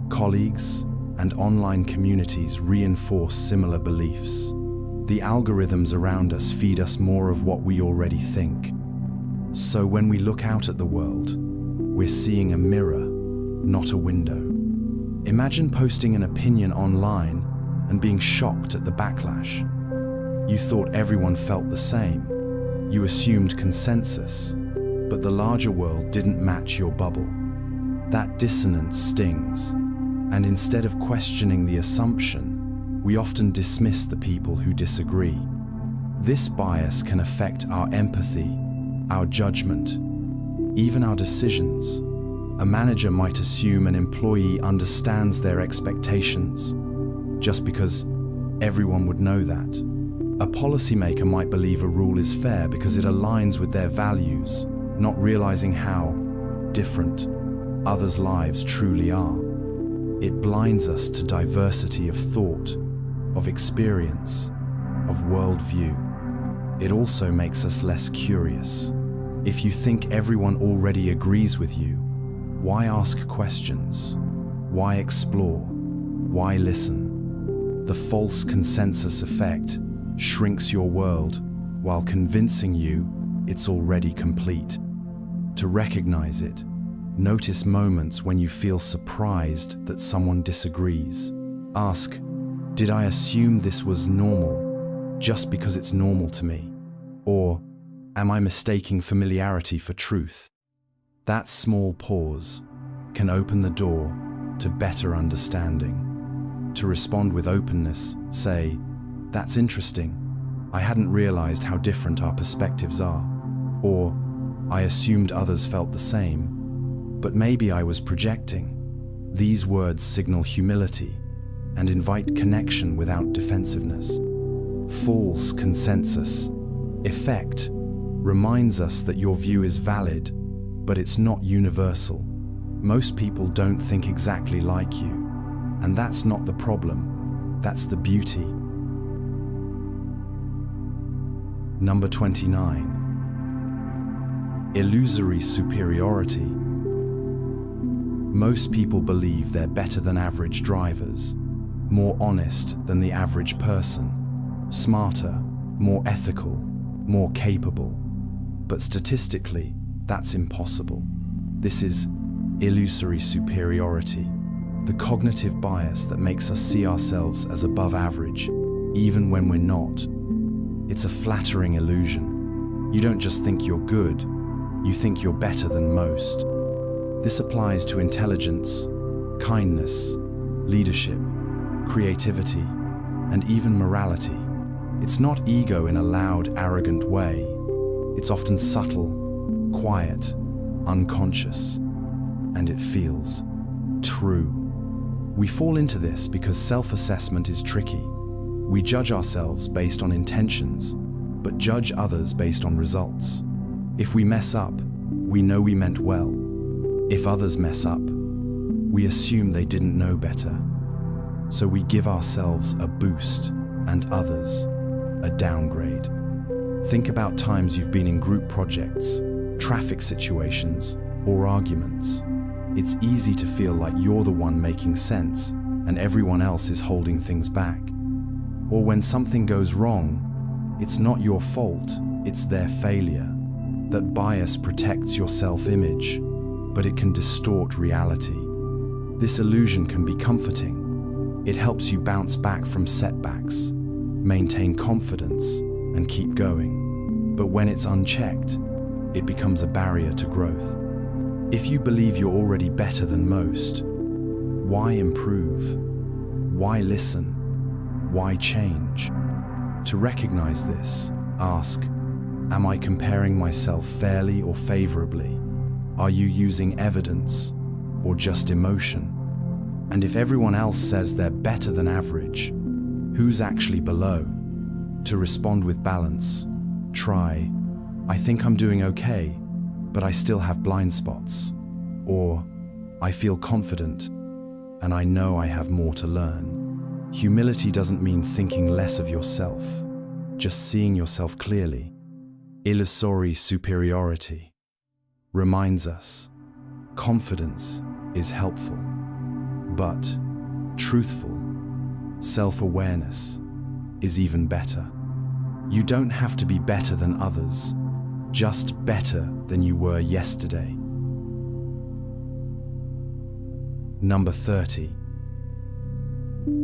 colleagues, and online communities reinforce similar beliefs. The algorithms around us feed us more of what we already think. So when we look out at the world, we're seeing a mirror, not a window. Imagine posting an opinion online and being shocked at the backlash. You thought everyone felt the same. You assumed consensus, but the larger world didn't match your bubble. That dissonance stings, and instead of questioning the assumption, we often dismiss the people who disagree. This bias can affect our empathy, our judgment, even our decisions. A manager might assume an employee understands their expectations just because everyone would know that. A policymaker might believe a rule is fair because it aligns with their values, not realizing how different others' lives truly are. It blinds us to diversity of thought, of experience, of worldview. It also makes us less curious. If you think everyone already agrees with you, why ask questions? Why explore? Why listen? The false consensus effect shrinks your world while convincing you it's already complete. To recognize it, notice moments when you feel surprised that someone disagrees. Ask, did I assume this was normal just because it's normal to me? Or am I mistaking familiarity for truth? That small pause can open the door to better understanding. To respond with openness, say, that's interesting. I hadn't realized how different our perspectives are. Or, I assumed others felt the same, but maybe I was projecting. These words signal humility and invite connection without defensiveness. False consensus effect reminds us that your view is valid, but it's not universal. Most people don't think exactly like you, and that's not the problem, that's the beauty. Number 29. Illusory superiority. Most people believe they're better than average drivers, more honest than the average person, smarter, more ethical, more capable. But statistically, that's impossible. This is illusory superiority, the cognitive bias that makes us see ourselves as above average, even when we're not. It's a flattering illusion. You don't just think you're good, you think you're better than most. This applies to intelligence, kindness, leadership, creativity, and even morality. It's not ego in a loud, arrogant way. It's often subtle, quiet, unconscious, and it feels true. We fall into this because self-assessment is tricky. We judge ourselves based on intentions, but judge others based on results. If we mess up, we know we meant well. If others mess up, we assume they didn't know better. So we give ourselves a boost and others a downgrade. Think about times you've been in group projects, traffic situations, or arguments. It's easy to feel like you're the one making sense and everyone else is holding things back. Or when something goes wrong, it's not your fault, it's their failure. That bias protects your self-image, but it can distort reality. This illusion can be comforting. It helps you bounce back from setbacks, maintain confidence, and keep going. But when it's unchecked, it becomes a barrier to growth. If you believe you're already better than most, why improve? Why listen? Why change? To recognize this, ask, am I comparing myself fairly or favorably? Are you using evidence or just emotion? And if everyone else says they're better than average, who's actually below? To respond with balance, try, I think I'm doing okay, but I still have blind spots. Or, I feel confident, and I know I have more to learn. Humility doesn't mean thinking less of yourself, just seeing yourself clearly. Illusory superiority reminds us, confidence is helpful, but truthful, self-awareness is even better. You don't have to be better than others, just better than you were yesterday. Number 30.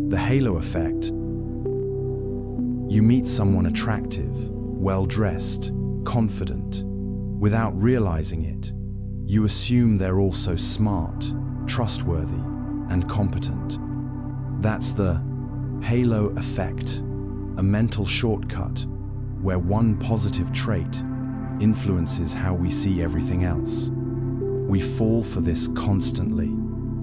The halo effect. You meet someone attractive, well-dressed, confident. Without realizing it, you assume they're also smart, trustworthy, and competent. That's the halo effect, a mental shortcut where one positive trait influences how we see everything else. We fall for this constantly.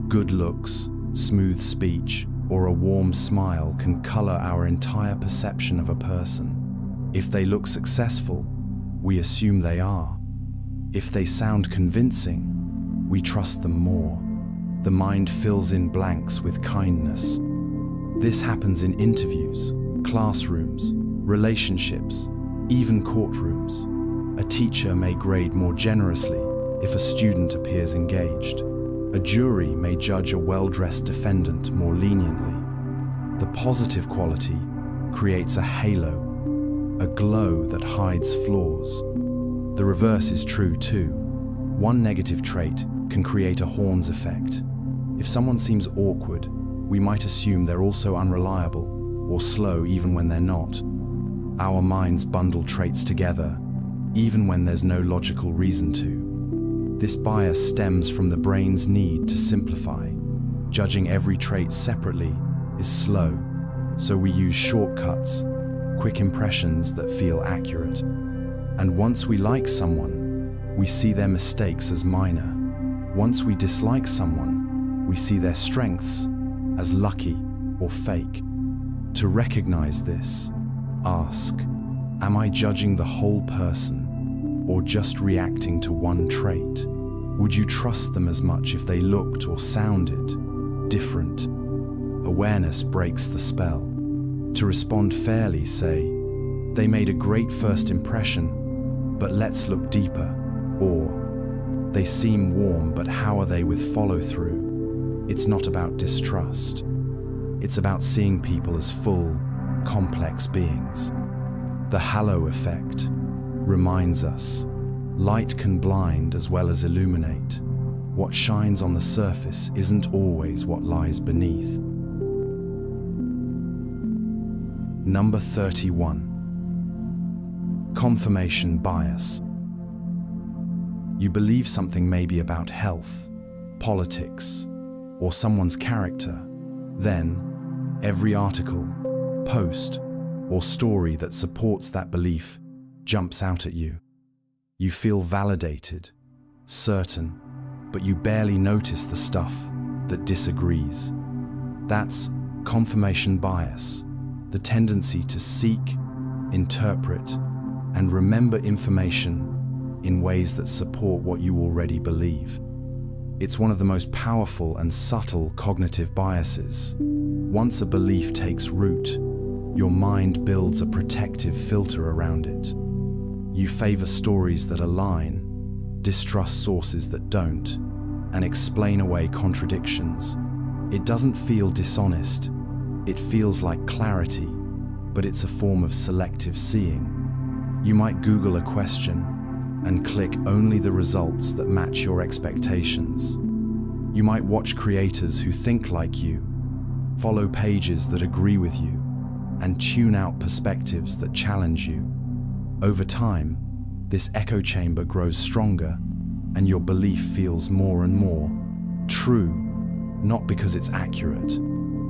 Good looks, smooth speech, or a warm smile can color our entire perception of a person. If they look successful, we assume they are. If they sound convincing, we trust them more. The mind fills in blanks with kindness. This happens in interviews, classrooms, relationships, even courtrooms. A teacher may grade more generously if a student appears engaged. A jury may judge a well-dressed defendant more leniently. The positive quality creates a halo, a glow that hides flaws. The reverse is true too. One negative trait can create a horns effect. If someone seems awkward, we might assume they're also unreliable or slow even when they're not. Our minds bundle traits together, even when there's no logical reason to. This bias stems from the brain's need to simplify. Judging every trait separately is slow, so we use shortcuts, quick impressions that feel accurate. And once we like someone, we see their mistakes as minor. Once we dislike someone, we see their strengths as lucky or fake. To recognize this, ask, am I judging the whole person or just reacting to one trait? Would you trust them as much if they looked or sounded different? Awareness breaks the spell. To respond fairly, say, they made a great first impression, but let's look deeper. Or, they seem warm, but how are they with follow-through? It's not about distrust. It's about seeing people as full, complex beings. The halo effect reminds us, light can blind as well as illuminate. What shines on the surface isn't always what lies beneath. Number 31. Confirmation bias. You believe something may be about health, politics, or someone's character. Then, every article, post, or story that supports that belief jumps out at you. You feel validated, certain, but you barely notice the stuff that disagrees. That's confirmation bias, the tendency to seek, interpret, and remember information in ways that support what you already believe. It's one of the most powerful and subtle cognitive biases. Once a belief takes root, your mind builds a protective filter around it. You favor stories that align, distrust sources that don't, and explain away contradictions. It doesn't feel dishonest. It feels like clarity, but it's a form of selective seeing. You might Google a question and click only the results that match your expectations. You might watch creators who think like you, follow pages that agree with you, and tune out perspectives that challenge you. Over time, this echo chamber grows stronger, and your belief feels more and more true, not because it's accurate,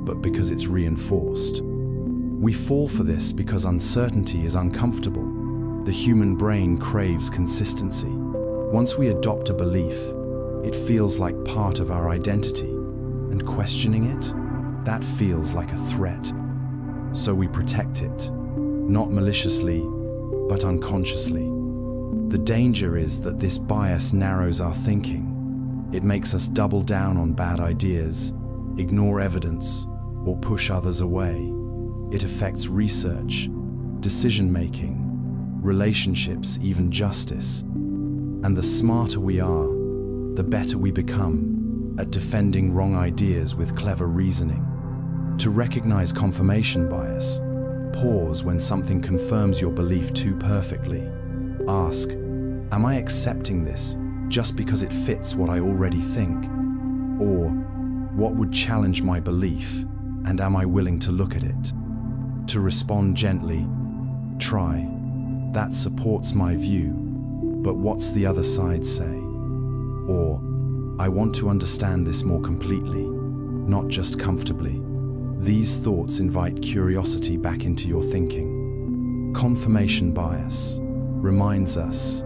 but because it's reinforced. We fall for this because uncertainty is uncomfortable. The human brain craves consistency. Once we adopt a belief, it feels like part of our identity, and questioning it, that feels like a threat. So we protect it, not maliciously, but unconsciously. The danger is that this bias narrows our thinking. It makes us double down on bad ideas, ignore evidence, or push others away. It affects research, decision-making, relationships, even justice. And the smarter we are, the better we become at defending wrong ideas with clever reasoning. To recognize confirmation bias, pause when something confirms your belief too perfectly. Ask, am I accepting this just because it fits what I already think? Or, what would challenge my belief, and am I willing to look at it? To respond gently, try, that supports my view, but what's the other side say? Or, I want to understand this more completely, not just comfortably. These thoughts invite curiosity back into your thinking. Confirmation bias reminds us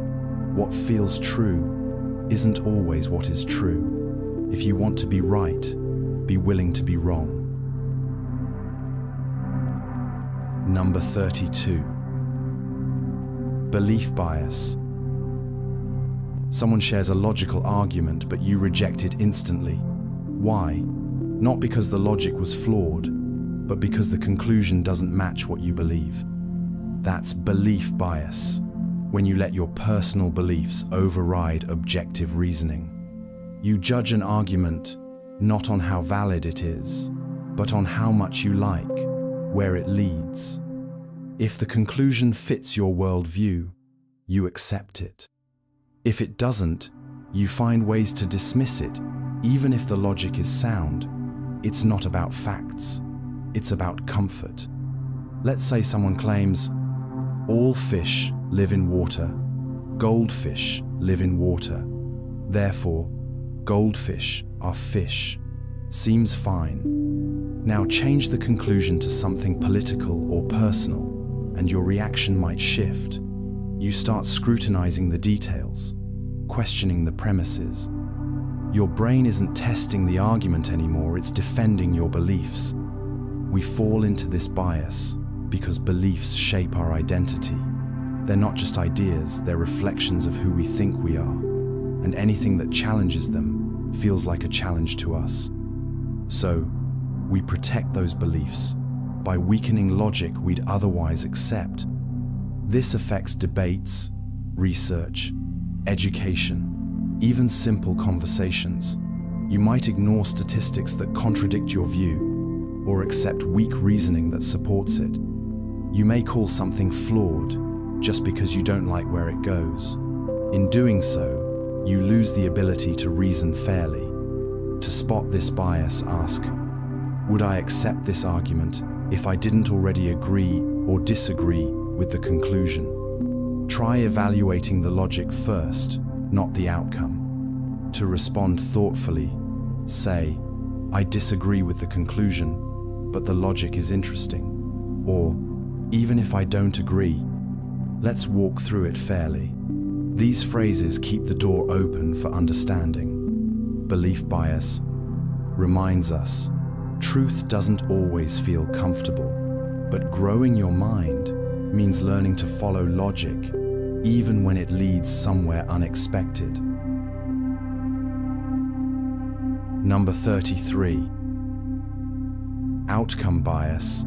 what feels true isn't always what is true. If you want to be right, be willing to be wrong. Number 32. Belief bias. Someone shares a logical argument, but you reject it instantly. Why? Not because the logic was flawed, but because the conclusion doesn't match what you believe. That's belief bias, when you let your personal beliefs override objective reasoning. You judge an argument not on how valid it is, but on how much you like, where it leads. If the conclusion fits your worldview, you accept it. If it doesn't, you find ways to dismiss it, even if the logic is sound. It's not about facts, it's about comfort. Let's say someone claims, all fish live in water, goldfish live in water, therefore, goldfish are fish. Seems fine. Now change the conclusion to something political or personal, and your reaction might shift. You start scrutinizing the details, questioning the premises. Your brain isn't testing the argument anymore, it's defending your beliefs. We fall into this bias because beliefs shape our identity. They're not just ideas, they're reflections of who we think we are, and anything that challenges them feels like a challenge to us. So, we protect those beliefs by weakening logic we'd otherwise accept. This affects debates, research, education, even simple conversations. You might ignore statistics that contradict your view, or accept weak reasoning that supports it. You may call something flawed just because you don't like where it goes. In doing so, you lose the ability to reason fairly. To spot this bias, ask, would I accept this argument if I didn't already agree or disagree with the conclusion? Try evaluating the logic first, not the outcome. To respond thoughtfully, say, I disagree with the conclusion, but the logic is interesting. Or, even if I don't agree, let's walk through it fairly. These phrases keep the door open for understanding. Belief bias reminds us, truth doesn't always feel comfortable, but growing your mind means learning to follow logic, even when it leads somewhere unexpected. Number 33. Outcome bias.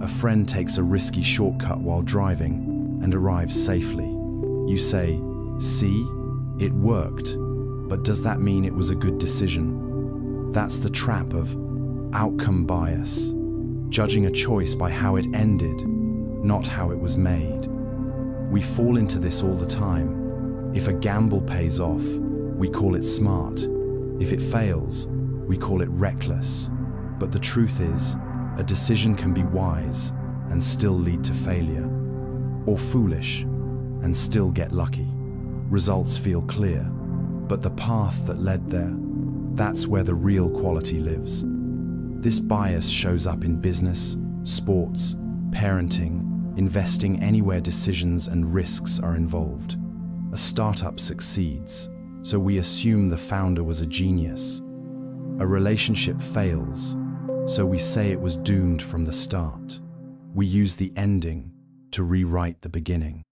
A friend takes a risky shortcut while driving and arrives safely. You say, see, it worked, but does that mean it was a good decision? That's the trap of outcome bias, judging a choice by how it ended, not how it was made. We fall into this all the time. If a gamble pays off, we call it smart. If it fails, we call it reckless. But the truth is, a decision can be wise and still lead to failure, or foolish and still get lucky. Results feel clear, but the path that led there, that's where the real quality lives. This bias shows up in business, sports, parenting, investing, anywhere decisions and risks are involved. A startup succeeds, so we assume the founder was a genius. A relationship fails, so we say it was doomed from the start. We use the ending to rewrite the beginning.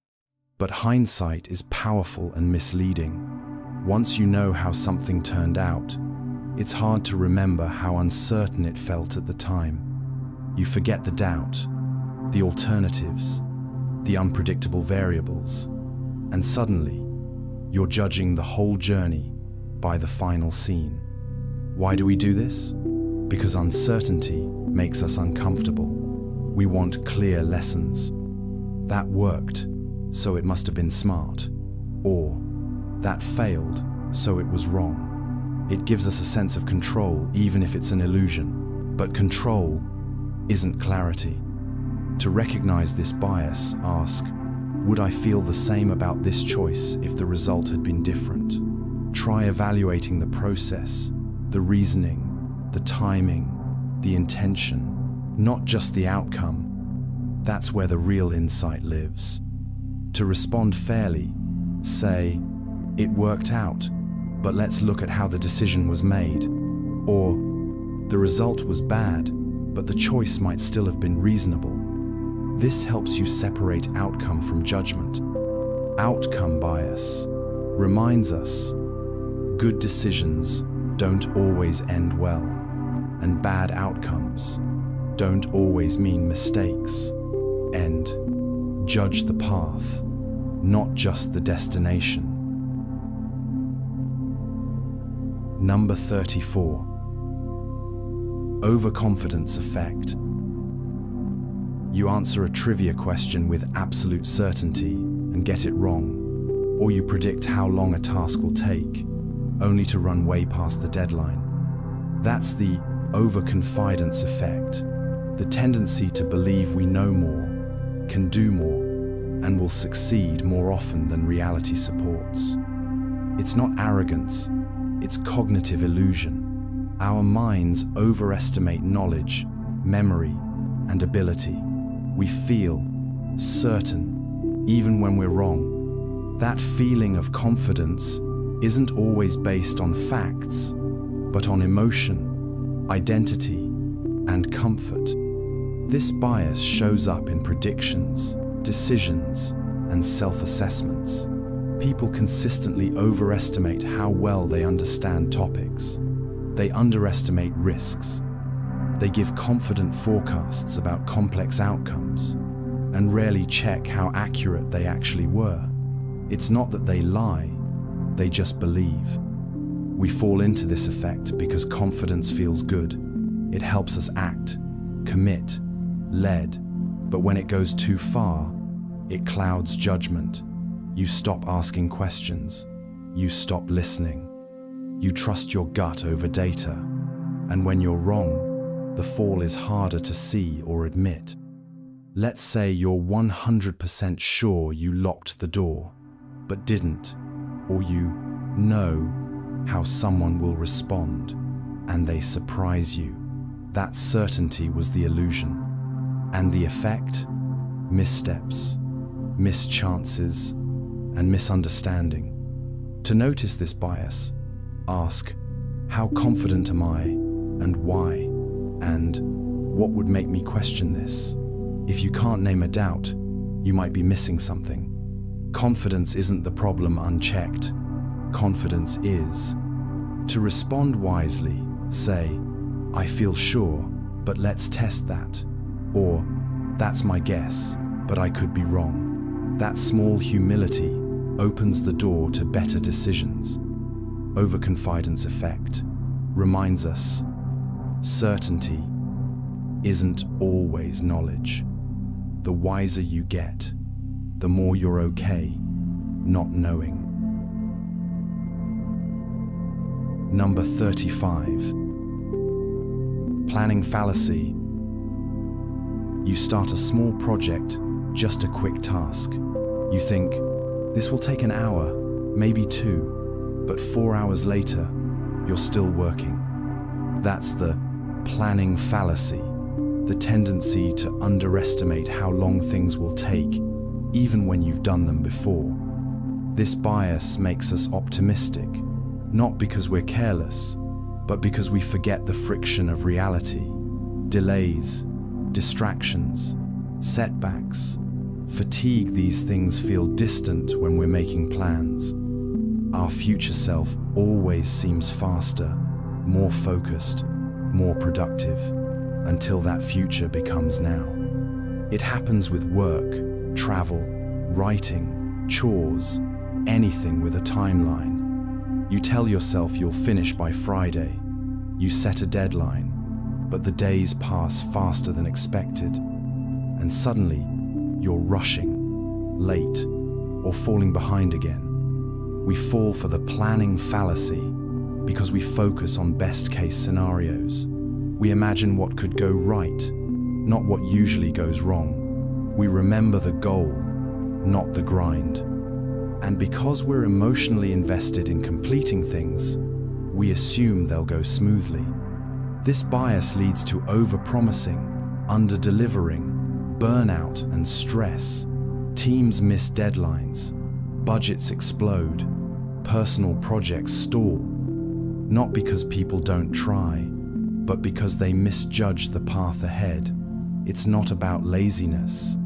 But hindsight is powerful and misleading. Once you know how something turned out, it's hard to remember how uncertain it felt at the time. You forget the doubt, the alternatives, the unpredictable variables, and suddenly, you're judging the whole journey by the final scene. Why do we do this? because uncertainty makes us uncomfortable. We want clear lessons. That worked, so it must have been smart. Or, that failed, so it was wrong. It gives us a sense of control, even if it's an illusion. But control isn't clarity. To recognize this bias, ask, would I feel the same about this choice if the result had been different? Try evaluating the process, the reasoning, the timing, the intention, not just the outcome. That's where the real insight lives. To respond fairly, say, it worked out, but let's look at how the decision was made. Or, the result was bad, but the choice might still have been reasonable. This helps you separate outcome from judgment. Outcome bias reminds us good decisions don't always end well, and bad outcomes don't always mean mistakes. And judge the path, not just the destination. Number 34. Overconfidence effect. You answer a trivia question with absolute certainty and get it wrong, or you predict how long a task will take, only to run way past the deadline. That's the overconfidence effect, the tendency to believe we know more, can do more, and will succeed more often than reality supports. It's not arrogance, it's cognitive illusion. Our minds overestimate knowledge, memory, and ability. We feel certain, even when we're wrong. That feeling of confidence isn't always based on facts, but on emotion, identity, and comfort. This bias shows up in predictions, decisions, and self-assessments. People consistently overestimate how well they understand topics. They underestimate risks. They give confident forecasts about complex outcomes and rarely check how accurate they actually were. It's not that they lie, they just believe. We fall into this effect because confidence feels good. It helps us act, commit, lead, but when it goes too far, it clouds judgment. You stop asking questions. You stop listening. You trust your gut over data. And when you're wrong, the fall is harder to see or admit. Let's say you're 100% sure you locked the door, but didn't, or you know how someone will respond, and they surprise you. That certainty was the illusion. And the effect? Missteps, missed chances, and misunderstanding. To notice this bias, ask, how confident am I, and why? And what would make me question this? If you can't name a doubt, you might be missing something. Confidence isn't the problem unchecked. Confidence is. To respond wisely, say, I feel sure, but let's test that. Or, that's my guess, but I could be wrong. That small humility opens the door to better decisions. Overconfidence effect reminds us, certainty isn't always knowledge. The wiser you get, the more you're okay not knowing. Number 35. Planning fallacy. You start a small project, just a quick task. You think, this will take an hour, maybe 2, but 4 hours later, you're still working. That's the planning fallacy, the tendency to underestimate how long things will take, even when you've done them before. This bias makes us optimistic, not because we're careless, but because we forget the friction of reality. Delays, distractions, setbacks, fatigue. These things feel distant when we're making plans. Our future self always seems faster, more focused, more productive, until that future becomes now. It happens with work, travel, writing, chores, anything with a timeline. You tell yourself you'll finish by Friday. You set a deadline, But the days pass faster than expected, and suddenly you're rushing, late, or falling behind again. We fall for the planning fallacy because we focus on best-case scenarios. We imagine what could go right, not what usually goes wrong. We remember the goal, not the grind. And because we're emotionally invested in completing things, we assume they'll go smoothly. This bias leads to over-promising, under-delivering, burnout and stress. Teams miss deadlines, budgets explode, personal projects stall, not because people don't try, but because they misjudge the path ahead. It's not about laziness,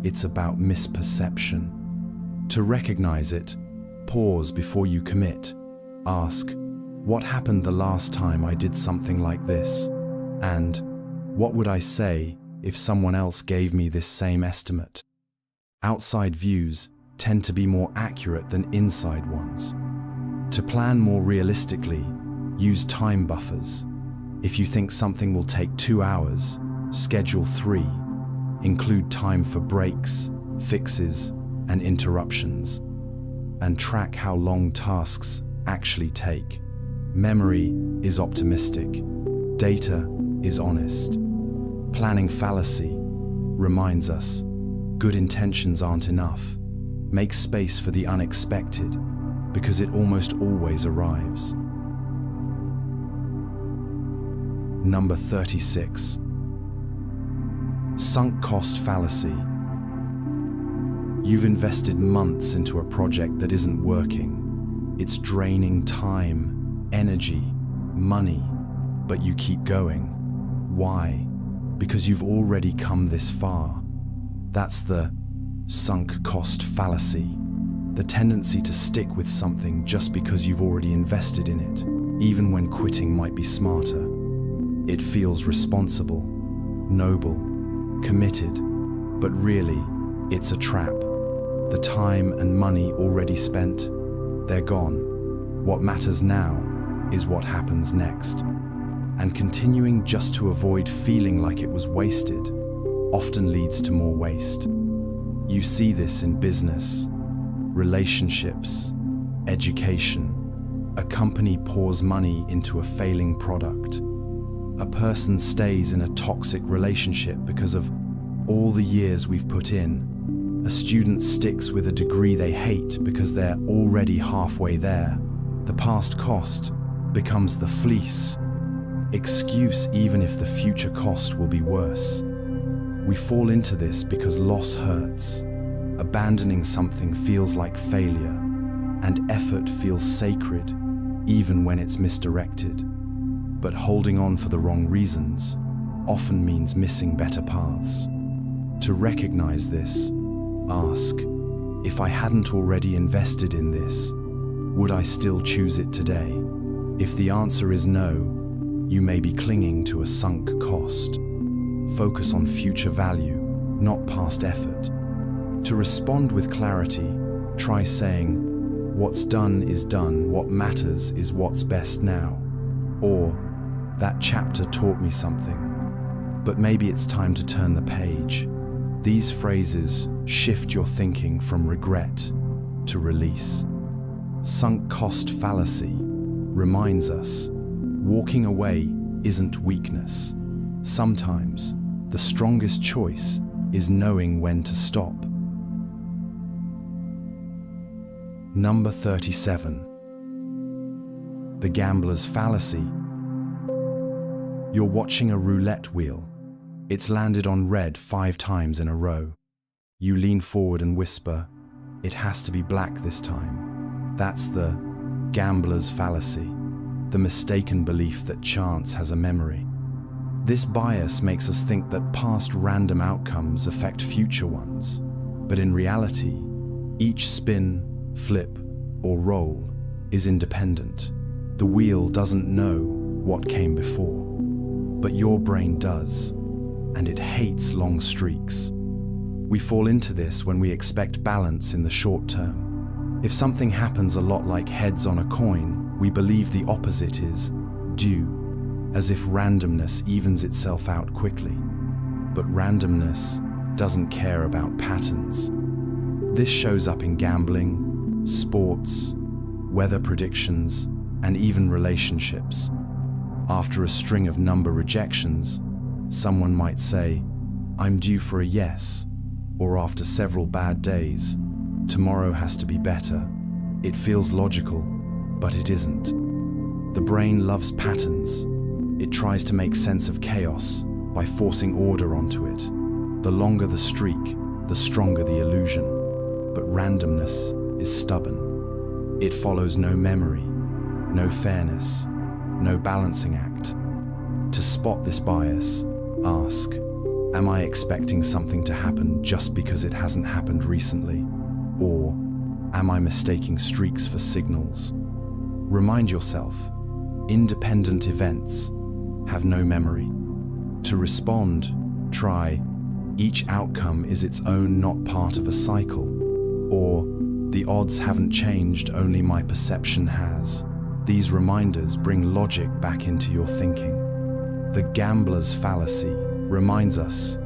it's about misperception. To recognize it, pause before you commit. Ask, what happened the last time I did something like this? And what would I say if someone else gave me this same estimate? Outside views tend to be more accurate than inside ones. To plan more realistically, use time buffers. If you think something will take 2 hours, schedule 3. Include time for breaks, fixes, and interruptions. And track how long tasks actually take. Memory is optimistic. Data is honest. Planning fallacy reminds us good intentions aren't enough. Make space for the unexpected, because it almost always arrives. Number 36. Sunk cost fallacy. You've invested months into a project that isn't working. It's draining time, energy, money, but you keep going. Why? Because you've already come this far. That's the sunk cost fallacy. The tendency to stick with something just because you've already invested in it, even when quitting might be smarter. It feels responsible, noble, committed, but really, it's a trap. The time and money already spent, they're gone. What matters now is what happens next. And continuing just to avoid feeling like it was wasted often leads to more waste. You see this in business, relationships, education. A company pours money into a failing product. A person stays in a toxic relationship because of all the years we've put in. A student sticks with a degree they hate because they're already halfway there. The past cost becomes the fleece. Excuse even if the future cost will be worse. We fall into this because loss hurts. Abandoning something feels like failure, and effort feels sacred, even when it's misdirected. But holding on for the wrong reasons often means missing better paths. To recognize this, ask, if I hadn't already invested in this, would I still choose it today? If the answer is no, you may be clinging to a sunk cost. Focus on future value, not past effort. To respond with clarity, try saying, what's done is done, what matters is what's best now. Or, that chapter taught me something, but maybe it's time to turn the page. These phrases shift your thinking from regret to release. Sunk cost fallacy reminds us, walking away isn't weakness. Sometimes, the strongest choice is knowing when to stop. Number 37. The gambler's fallacy. You're watching a roulette wheel. It's landed on red 5 times in a row. You lean forward and whisper, it has to be black this time. That's the gambler's fallacy, the mistaken belief that chance has a memory. This bias makes us think that past random outcomes affect future ones. But in reality, each spin, flip, or roll is independent. The wheel doesn't know what came before, but your brain does, and it hates long streaks. We fall into this when we expect balance in the short term. If something happens a lot like heads on a coin, we believe the opposite is due. as if randomness evens itself out quickly. But randomness doesn't care about patterns. This shows up in gambling, sports, weather predictions, and even relationships. After a string of number rejections, someone might say, "I'm due for a yes," or after several bad days, "Tomorrow has to be better." It feels logical, but it isn't. The brain loves patterns. It tries to make sense of chaos by forcing order onto it. The longer the streak, the stronger the illusion. But randomness is stubborn. It follows no memory, no fairness, no balancing act. To spot this bias, ask, am I expecting something to happen just because it hasn't happened recently? Or am I mistaking streaks for signals? Remind yourself, independent events have no memory. To respond, try, each outcome is its own, not part of a cycle. Or, the odds haven't changed, only my perception has. These reminders bring logic back into your thinking. The gambler's fallacy reminds us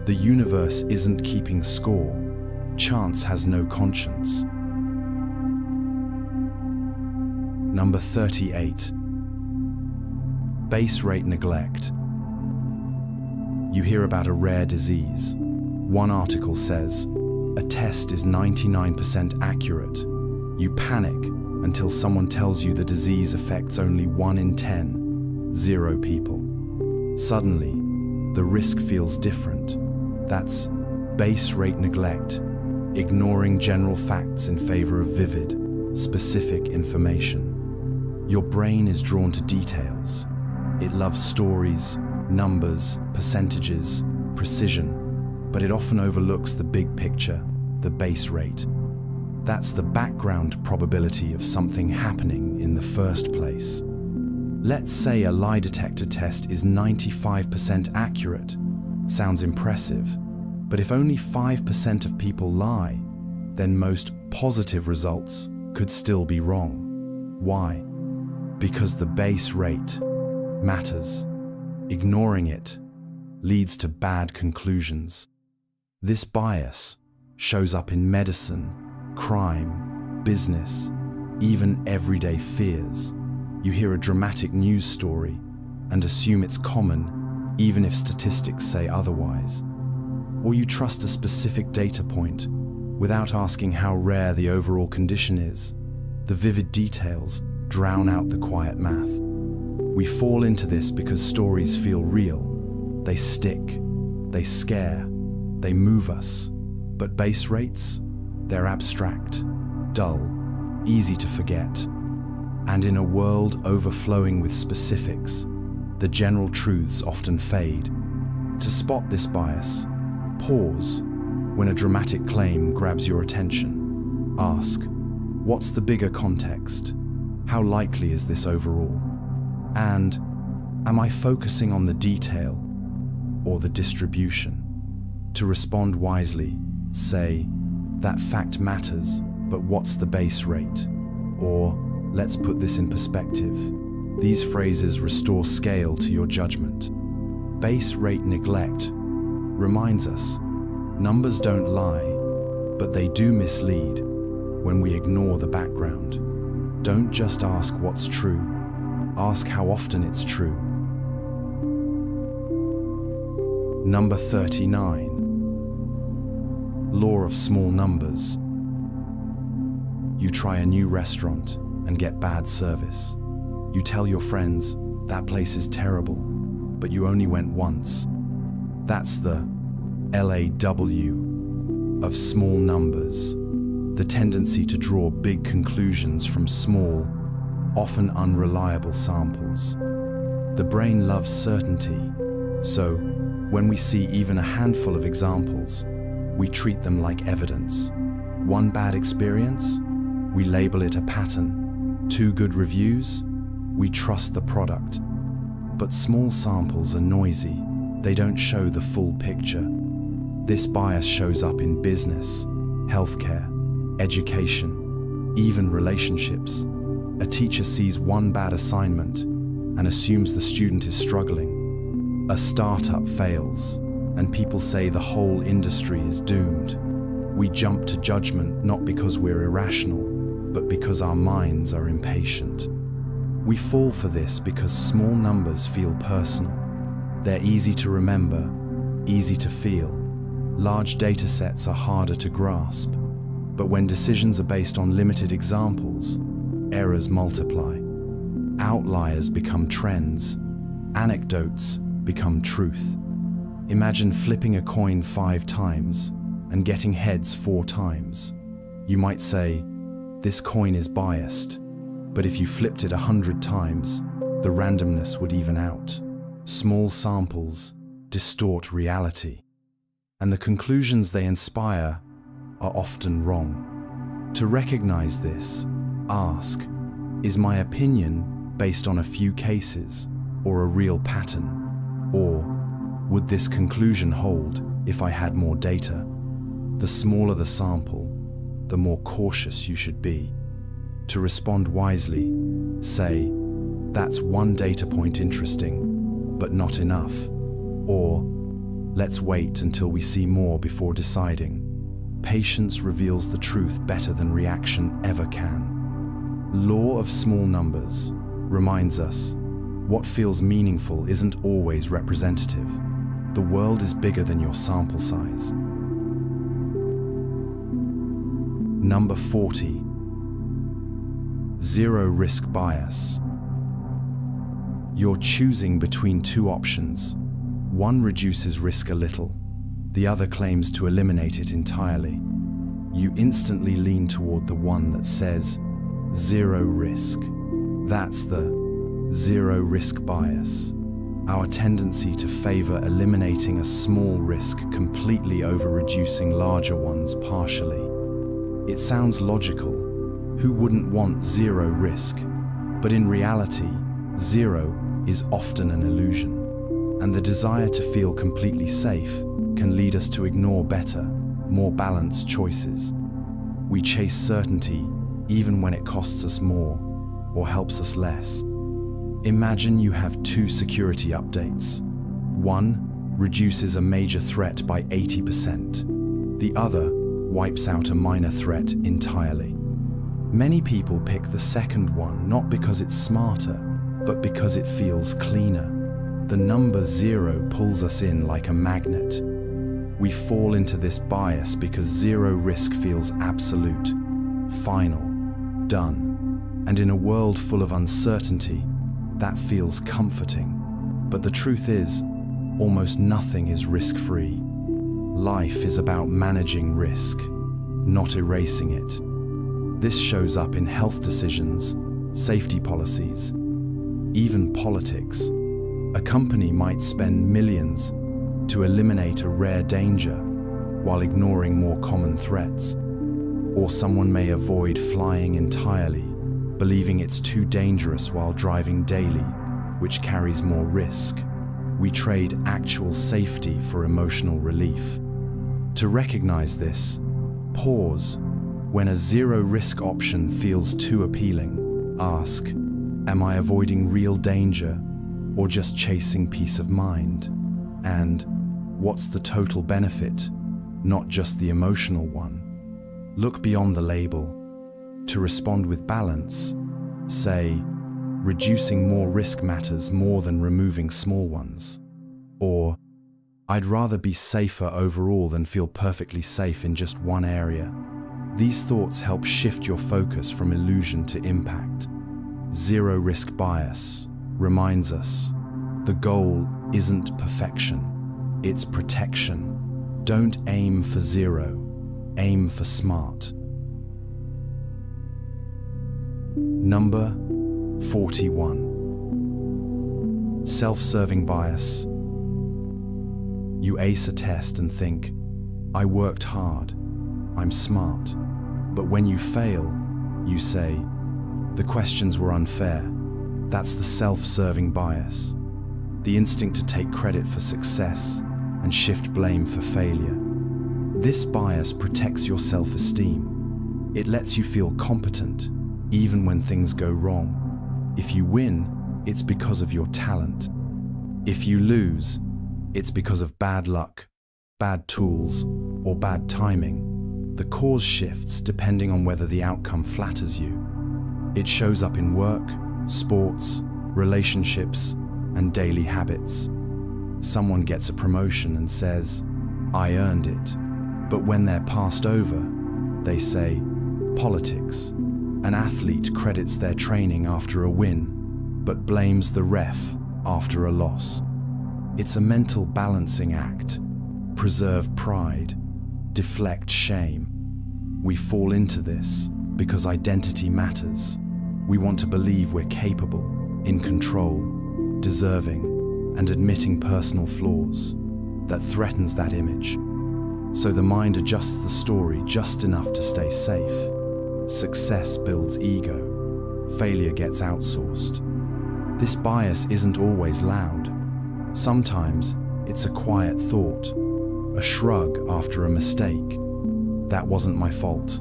the universe isn't keeping score. Chance has no conscience. Number 38. Base rate neglect. You hear about a rare disease. One article says, a test is 99% accurate. You panic until someone tells you the disease affects only 1 in 10, 0 people. Suddenly, the risk feels different. That's base rate neglect, ignoring general facts in favor of vivid, specific information. Your brain is drawn to details. It loves stories, numbers, percentages, precision, but it often overlooks the big picture, the base rate. That's the background probability of something happening in the first place. Let's say a lie detector test is 95% accurate. Sounds impressive, but if only 5% of people lie, then most positive results could still be wrong. Why? Because the base rate matters. Ignoring it leads to bad conclusions. This bias shows up in medicine, crime, business, even everyday fears. You hear a dramatic news story and assume it's common, even if statistics say otherwise. Or you trust a specific data point without asking how rare the overall condition is. The vivid details drown out the quiet math. We fall into this because stories feel real. They stick, they scare, they move us. But base rates? They're abstract, dull, easy to forget. And in a world overflowing with specifics, the general truths often fade. To spot this bias, pause when a dramatic claim grabs your attention. Ask, what's the bigger context? How likely is this overall? And am I focusing on the detail or the distribution? To respond wisely, say, that fact matters, but what's the base rate? Or, let's put this in perspective. These phrases restore scale to your judgment. Base rate neglect reminds us, numbers don't lie, but they do mislead when we ignore the background. Don't just ask what's true, ask how often it's true. Number 39. Law of small numbers. You try a new restaurant and get bad service. You tell your friends, that place is terrible, but you only went once. That's the LAW of small numbers, the tendency to draw big conclusions from small, often unreliable samples. The brain loves certainty, so when we see even a handful of examples, we treat them like evidence. One bad experience, we label it a pattern. 2 good reviews, we trust the product. But small samples are noisy. They don't show the full picture. This bias shows up in business, healthcare, education, even relationships. A teacher sees one bad assignment and assumes the student is struggling. A startup fails, and people say the whole industry is doomed. We jump to judgment not because we're irrational, but because our minds are impatient. We fall for this because small numbers feel personal. They're easy to remember, easy to feel. Large data sets are harder to grasp. But when decisions are based on limited examples, errors multiply. Outliers become trends. Anecdotes become truth. Imagine flipping a coin 5 times and getting heads 4 times. You might say, this coin is biased, but if you flipped it 100 times, the randomness would even out. Small samples distort reality, and the conclusions they inspire are often wrong. To recognize this, ask, is my opinion based on a few cases or a real pattern? Or would this conclusion hold if I had more data? The smaller the sample, the more cautious you should be. To respond wisely, say, that's one data point interesting, but not enough. Or, let's wait until we see more before deciding. Patience reveals the truth better than reaction ever can. Law of small numbers reminds us, what feels meaningful isn't always representative. The world is bigger than your sample size. Number 40. Zero risk bias. You're choosing between 2 options. One reduces risk a little, the other claims to eliminate it entirely. You instantly lean toward the one that says, zero risk. That's the zero risk bias. Our tendency to favor eliminating a small risk completely over reducing larger ones partially. It sounds logical. Who wouldn't want zero risk? But in reality, zero is often an illusion. And the desire to feel completely safe can lead us to ignore better, more balanced choices. We chase certainty even when it costs us more or helps us less. Imagine you have 2 security updates. One reduces a major threat by 80%. The other wipes out a minor threat entirely. Many people pick the second one not because it's smarter, but because it feels cleaner. The number 0 pulls us in like a magnet. We fall into this bias because zero risk feels absolute, final, done. And in a world full of uncertainty, that feels comforting. But the truth is, almost nothing is risk-free. Life is about managing risk, not erasing it. This shows up in health decisions, safety policies, even politics. A company might spend millions to eliminate a rare danger while ignoring more common threats. Or someone may avoid flying entirely, believing it's too dangerous while driving daily, which carries more risk. We trade actual safety for emotional relief. To recognize this, pause. When a zero-risk option feels too appealing, ask, am I avoiding real danger or just chasing peace of mind? And what's the total benefit, not just the emotional one? Look beyond the label. To respond with balance, say, reducing more risk matters more than removing small ones. Or, I'd rather be safer overall than feel perfectly safe in just one area. These thoughts help shift your focus from illusion to impact. Zero risk bias reminds us, the goal isn't perfection, it's protection. Don't aim for zero, aim for smart. Number 41. Self-serving bias. You ace a test and think, I worked hard, I'm smart. But when you fail, you say, the questions were unfair. That's the self-serving bias. The instinct to take credit for success and shift blame for failure. This bias protects your self-esteem. It lets you feel competent, even when things go wrong. If you win, it's because of your talent. If you lose, it's because of bad luck, bad tools, or bad timing. The cause shifts depending on whether the outcome flatters you. It shows up in work, sports, relationships, and daily habits. Someone gets a promotion and says, "I earned it." But when they're passed over, they say, "Politics." An athlete credits their training after a win, but blames the ref after a loss. It's a mental balancing act. Preserve pride, deflect shame. We fall into this because identity matters. We want to believe we're capable, in control, deserving, and admitting personal flaws. That threatens that image. So the mind adjusts the story just enough to stay safe. Success builds ego. Failure gets outsourced. This bias isn't always loud. Sometimes it's a quiet thought, a shrug after a mistake. "That wasn't my fault,"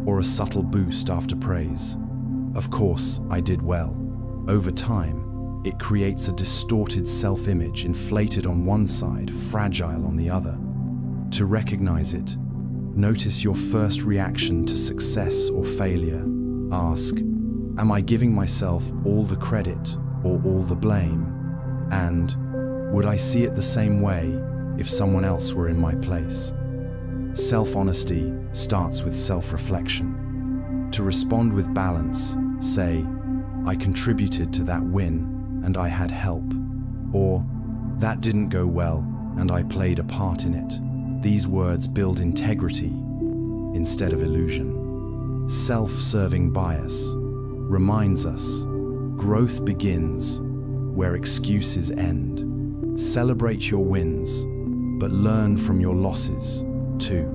or a subtle boost after praise. "Of course, I did well." Over time, it creates a distorted self-image, inflated on one side, fragile on the other. To recognize it, notice your first reaction to success or failure. Ask, am I giving myself all the credit or all the blame? And would I see it the same way if someone else were in my place? Self-honesty starts with self-reflection. To respond with balance, say, "I contributed to that win and I had help," or "That didn't go well and I played a part in it." These words build integrity instead of illusion. Self-serving bias reminds us growth begins where excuses end. Celebrate your wins, but learn from your losses too.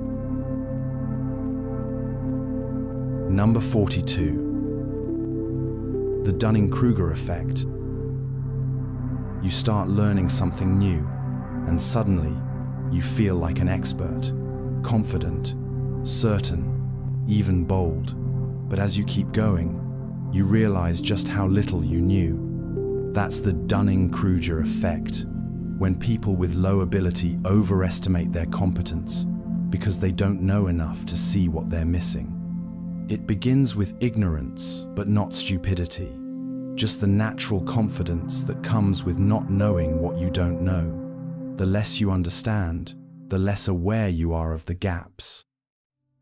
Number 42. The Dunning-Kruger effect. You start learning something new, and suddenly you feel like an expert, confident, certain, even bold. But as you keep going, you realize just how little you knew. That's the Dunning-Kruger effect, when people with low ability overestimate their competence because they don't know enough to see what they're missing. It begins with ignorance, but not stupidity. Just the natural confidence that comes with not knowing what you don't know. The less you understand, the less aware you are of the gaps.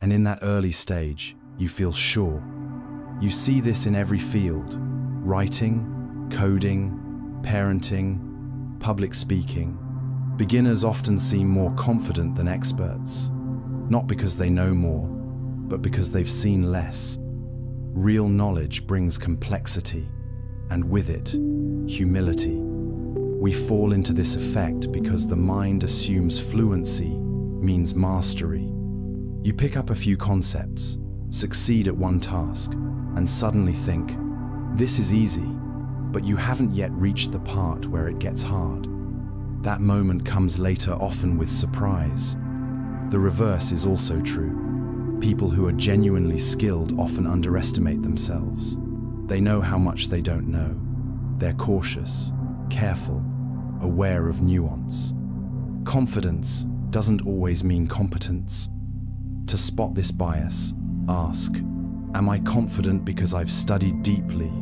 And in that early stage, you feel sure. You see this in every field: writing, coding, parenting, public speaking. Beginners often seem more confident than experts, not because they know more, but because they've seen less. Real knowledge brings complexity, and with it, humility. We fall into this effect because the mind assumes fluency means mastery. You pick up a few concepts, succeed at one task, and suddenly think, "This is easy," but you haven't yet reached the part where it gets hard. That moment comes later, often with surprise. The reverse is also true. People who are genuinely skilled often underestimate themselves. They know how much they don't know. They're cautious, careful, aware of nuance. Confidence doesn't always mean competence. To spot this bias, ask, am I confident because I've studied deeply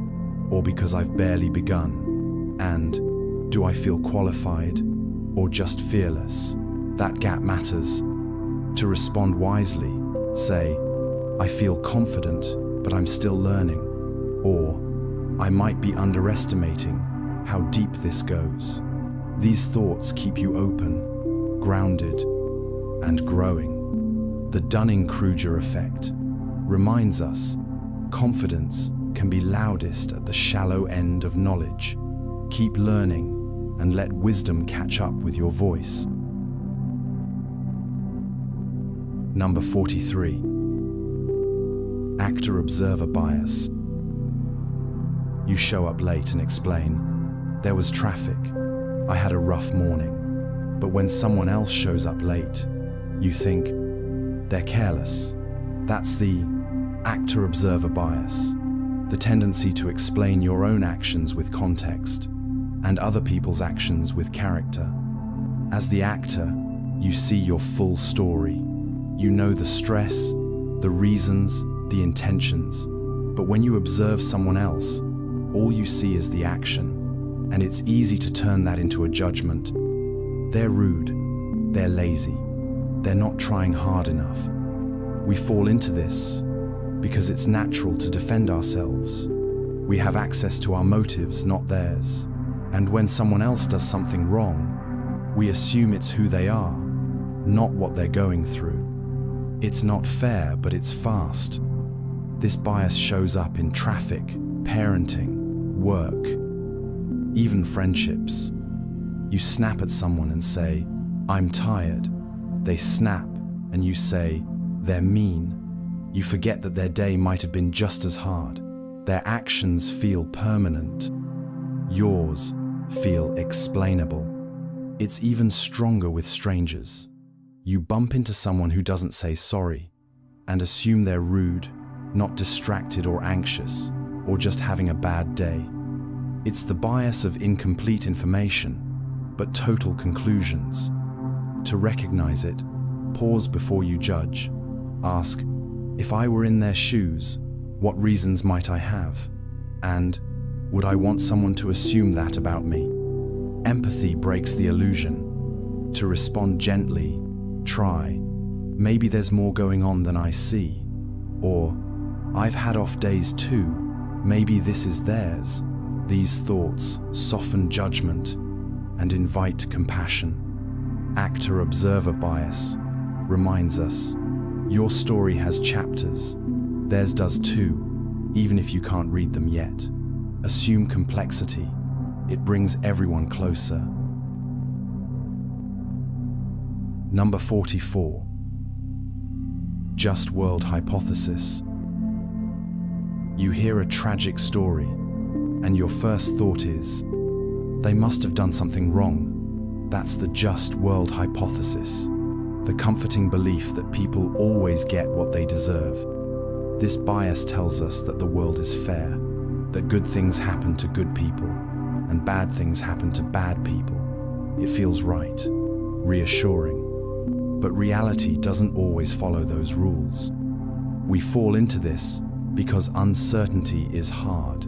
or because I've barely begun? And do I feel qualified or just fearless? That gap matters. To respond wisely, say, I feel confident, but I'm still learning. Or, I might be underestimating how deep this goes. These thoughts keep you open, grounded, and growing. The Dunning-Kruger effect reminds us confidence can be loudest at the shallow end of knowledge. Keep learning and let wisdom catch up with your voice. Number 43. Actor-observer bias. You show up late and explain, there was traffic, I had a rough morning. But when someone else shows up late, you think, they're careless. That's the actor-observer bias. the tendency to explain your own actions with context and other people's actions with character. As the actor, you see your full story. You know the stress, the reasons, the intentions. But when you observe someone else, all you see is the action, and it's easy to turn that into a judgment. They're rude, they're lazy, they're not trying hard enough. We fall into this because it's natural to defend ourselves. We have access to our motives, not theirs. And when someone else does something wrong, we assume it's who they are, not what they're going through. It's not fair, but it's fast. This bias shows up in traffic, parenting, work, even friendships. You snap at someone and say, "I'm tired." They snap and you say, "They're mean." You forget that their day might have been just as hard. Their actions feel permanent. Yours feel explainable. It's even stronger with strangers. You bump into someone who doesn't say sorry and assume they're rude, not distracted or anxious, or just having a bad day. It's the bias of incomplete information, but total conclusions. To recognize it, pause before you judge. Ask, if I were in their shoes, what reasons might I have? And would I want someone to assume that about me? Empathy breaks the illusion. To respond gently, try, "Maybe there's more going on than I see." Or, "I've had off days too, maybe this is theirs." These thoughts soften judgment and invite compassion. Actor-observer bias reminds us, your story has chapters, theirs does too, even if you can't read them yet. Assume complexity, it brings everyone closer. Number 44. Just world hypothesis. You hear a tragic story, and your first thought is, they must have done something wrong. That's the just world hypothesis, the comforting belief that people always get what they deserve. This bias tells us that the world is fair, that good things happen to good people, and bad things happen to bad people. It feels right, reassuring. But reality doesn't always follow those rules. We fall into this because uncertainty is hard.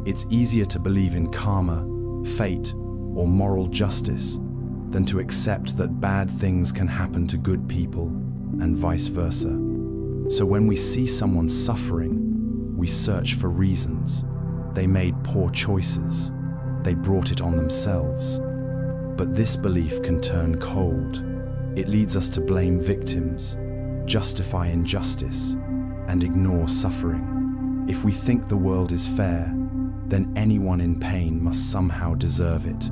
It's easier to believe in karma, fate, or moral justice than to accept that bad things can happen to good people and vice versa. So when we see someone suffering, we search for reasons. They made poor choices. They brought it on themselves. But this belief can turn cold. It leads us to blame victims, justify injustice, and ignore suffering. If we think the world is fair, then anyone in pain must somehow deserve it.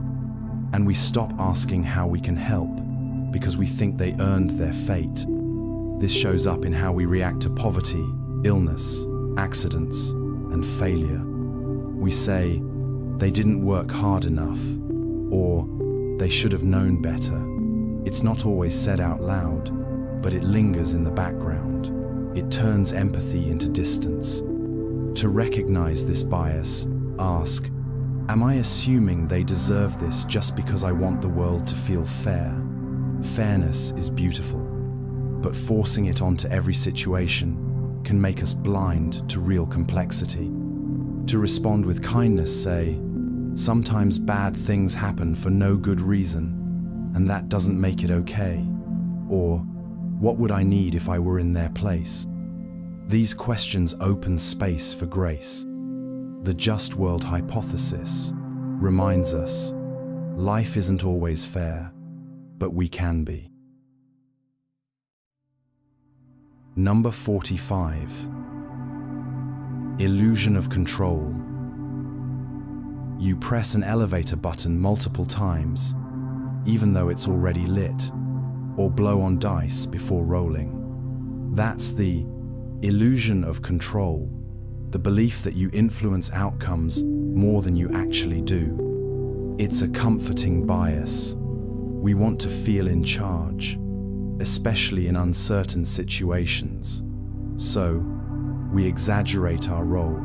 And we stop asking how we can help because we think they earned their fate. This shows up in how we react to poverty, illness, accidents, and failure. We say, they didn't work hard enough, or they should have known better. It's not always said out loud, but it lingers in the background. It turns empathy into distance. To recognize this bias, ask, am I assuming they deserve this just because I want the world to feel fair? Fairness is beautiful, but forcing it onto every situation can make us blind to real complexity. To respond with kindness, say, sometimes bad things happen for no good reason, and that doesn't make it okay. Or, what would I need if I were in their place? These questions open space for grace. The just world hypothesis reminds us, life isn't always fair, but we can be. Number 45. Illusion of control. You press an elevator button multiple times, even though it's already lit, or blow on dice before rolling. That's the illusion of control, the belief that you influence outcomes more than you actually do. It's a comforting bias. We want to feel in charge, especially in uncertain situations. So, we exaggerate our role.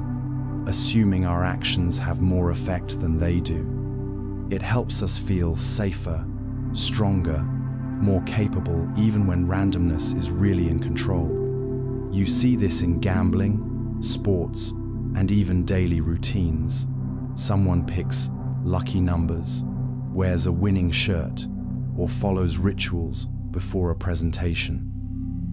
assuming our actions have more effect than they do. It helps us feel safer, stronger, more capable, even when randomness is really in control. You see this in gambling, sports, and even daily routines. Someone picks lucky numbers, wears a winning shirt, or follows rituals before a presentation.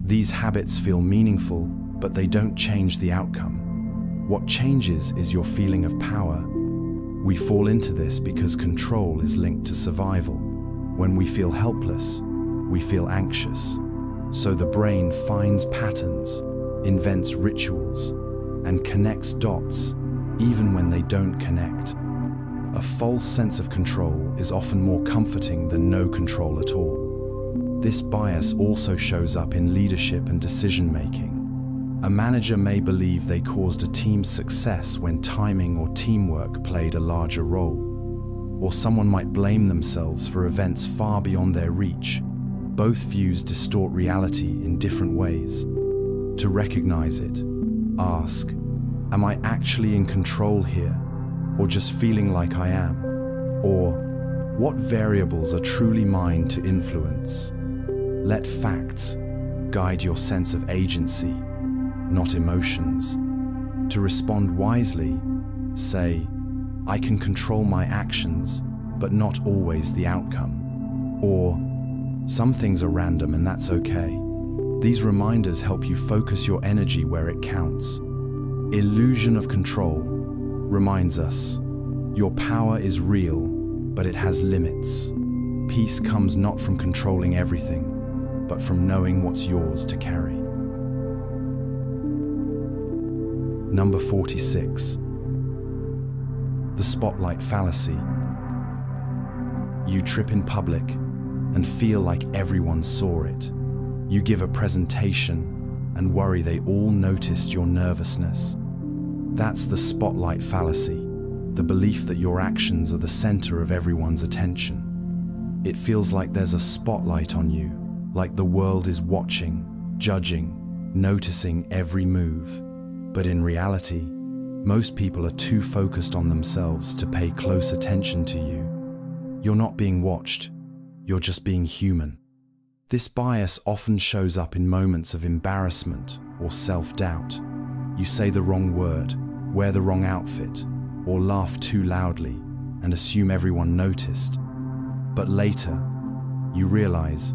These habits feel meaningful, but they don't change the outcome. What changes is your feeling of power. We fall into this because control is linked to survival. When we feel helpless, we feel anxious. So the brain finds patterns, invents rituals, and connects dots, even when they don't connect. A false sense of control is often more comforting than no control at all. This bias also shows up in leadership and decision-making. A manager may believe they caused a team's success when timing or teamwork played a larger role. Or someone might blame themselves for events far beyond their reach. Both views distort reality in different ways. To recognize it, ask, am I actually in control here, or just feeling like I am? Or, what variables are truly mine to influence? Let facts guide your sense of agency, not emotions. To respond wisely, say, I can control my actions, but not always the outcome. Or, some things are random and that's okay. These reminders help you focus your energy where it counts. Illusion of control reminds us, your power is real, but it has limits. Peace comes not from controlling everything, but from knowing what's yours to carry. Number 46. The spotlight fallacy. You trip in public and feel like everyone saw it. You give a presentation and worry they all noticed your nervousness. That's the spotlight fallacy, the belief that your actions are the center of everyone's attention. It feels like there's a spotlight on you, like the world is watching, judging, noticing every move. But in reality, most people are too focused on themselves to pay close attention to you. You're not being watched, you're just being human. This bias often shows up in moments of embarrassment or self-doubt. You say the wrong word, wear the wrong outfit, or laugh too loudly and assume everyone noticed. But later, you realize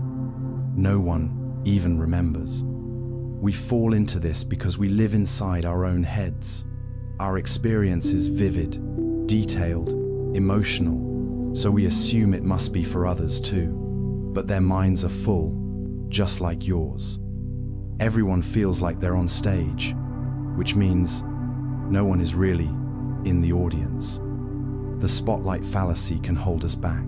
no one even remembers. We fall into this because we live inside our own heads. Our experience is vivid, detailed, emotional, so we assume it must be for others too. But their minds are full, just like yours. Everyone feels like they're on stage, which means no one is really in the audience. The spotlight fallacy can hold us back.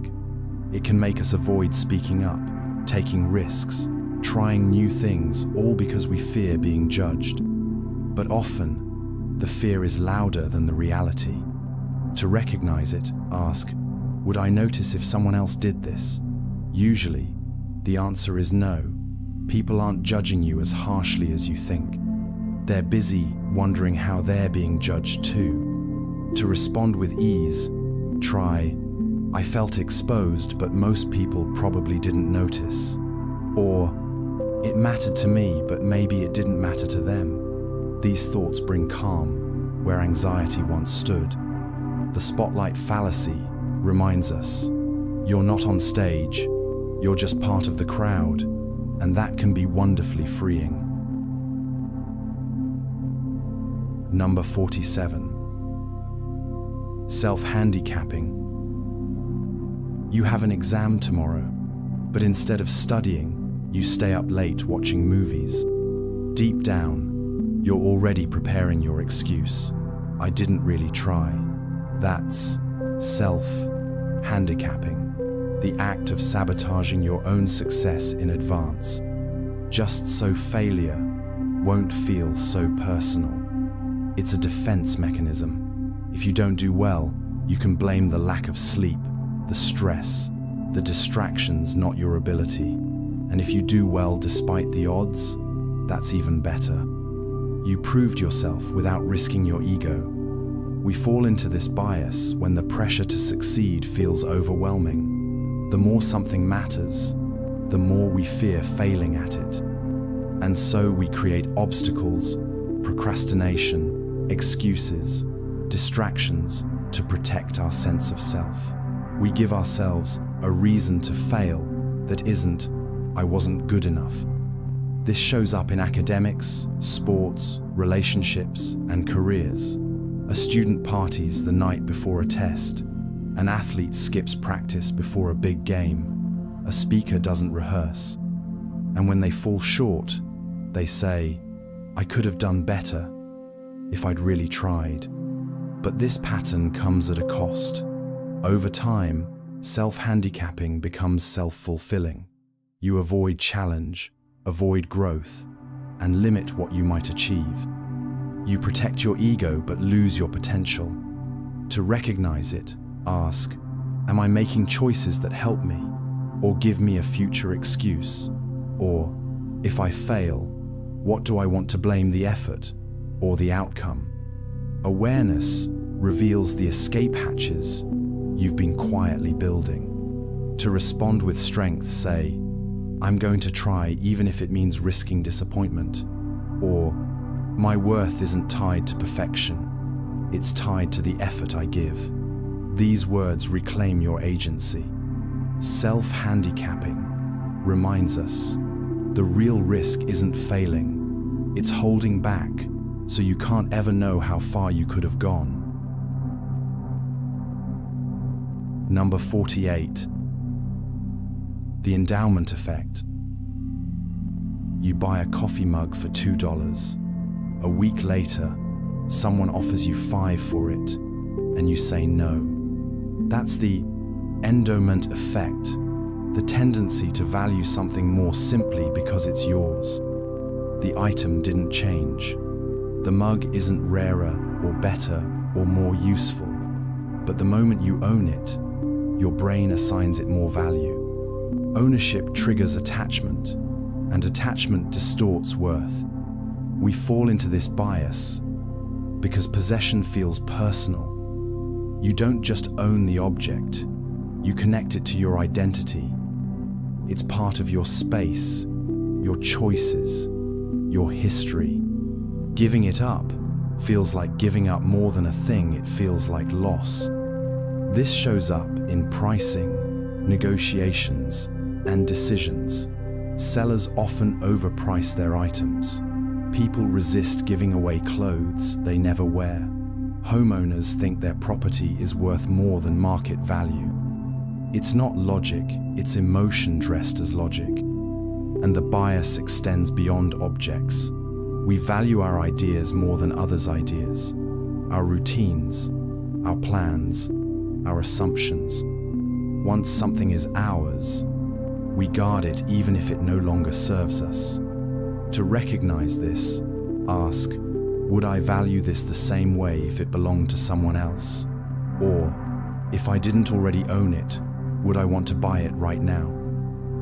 It can make us avoid speaking up, taking risks, trying new things, all because we fear being judged. But often, the fear is louder than the reality. To recognize it, ask, would I notice if someone else did this? Usually, the answer is no. People aren't judging you as harshly as you think. They're busy wondering how they're being judged too. To respond with ease, try, I felt exposed, but most people probably didn't notice. Or, it mattered to me, but maybe it didn't matter to them. These thoughts bring calm where anxiety once stood. The spotlight fallacy reminds us, you're not on stage, you're just part of the crowd, and that can be wonderfully freeing. Number 47. Self-handicapping. You have an exam tomorrow, but instead of studying, you stay up late watching movies. Deep down, you're already preparing your excuse. I didn't really try. That's self-handicapping. The act of sabotaging your own success in advance, just so failure won't feel so personal. It's a defense mechanism. If you don't do well, you can blame the lack of sleep, the stress, the distractions, not your ability. And if you do well despite the odds, that's even better. You proved yourself without risking your ego. We fall into this bias when the pressure to succeed feels overwhelming. The more something matters, the more we fear failing at it. And so we create obstacles, procrastination, excuses, distractions to protect our sense of self. We give ourselves a reason to fail that isn't, "I wasn't good enough." This shows up in academics, sports, relationships, and careers. A student parties the night before a test. An athlete skips practice before a big game. A speaker doesn't rehearse. And when they fall short, they say, "I could have done better if I'd really tried." But this pattern comes at a cost. Over time, self-handicapping becomes self-fulfilling. You avoid challenge, avoid growth, and limit what you might achieve. You protect your ego but lose your potential. To recognize it, ask, am I making choices that help me or give me a future excuse? Or, if I fail, what do I want to blame, the effort or the outcome? Awareness reveals the escape hatches you've been quietly building. To respond with strength, say, "I'm going to try even if it means risking disappointment." Or, "My worth isn't tied to perfection. It's tied to the effort I give." These words reclaim your agency. Self-handicapping reminds us the real risk isn't failing, it's holding back so you can't ever know how far you could have gone. Number 48. The endowment effect. You buy a coffee mug for $2. A week later, someone offers you $5 for it, and you say no. That's the endowment effect, the tendency to value something more simply because it's yours. The item didn't change. The mug isn't rarer or better or more useful, but the moment you own it, your brain assigns it more value. Ownership triggers attachment, and attachment distorts worth. We fall into this bias because possession feels personal. You don't just own the object, you connect it to your identity. It's part of your space, your choices, your history. Giving it up feels like giving up more than a thing, it feels like loss. This shows up in pricing, negotiations, and decisions. Sellers often overprice their items. People resist giving away clothes they never wear. Homeowners think their property is worth more than market value. It's not logic, it's emotion dressed as logic. And the bias extends beyond objects. We value our ideas more than others' ideas, our routines, our plans, our assumptions. Once something is ours, we guard it even if it no longer serves us. To recognize this, ask, would I value this the same way if it belonged to someone else? Or, if I didn't already own it, would I want to buy it right now?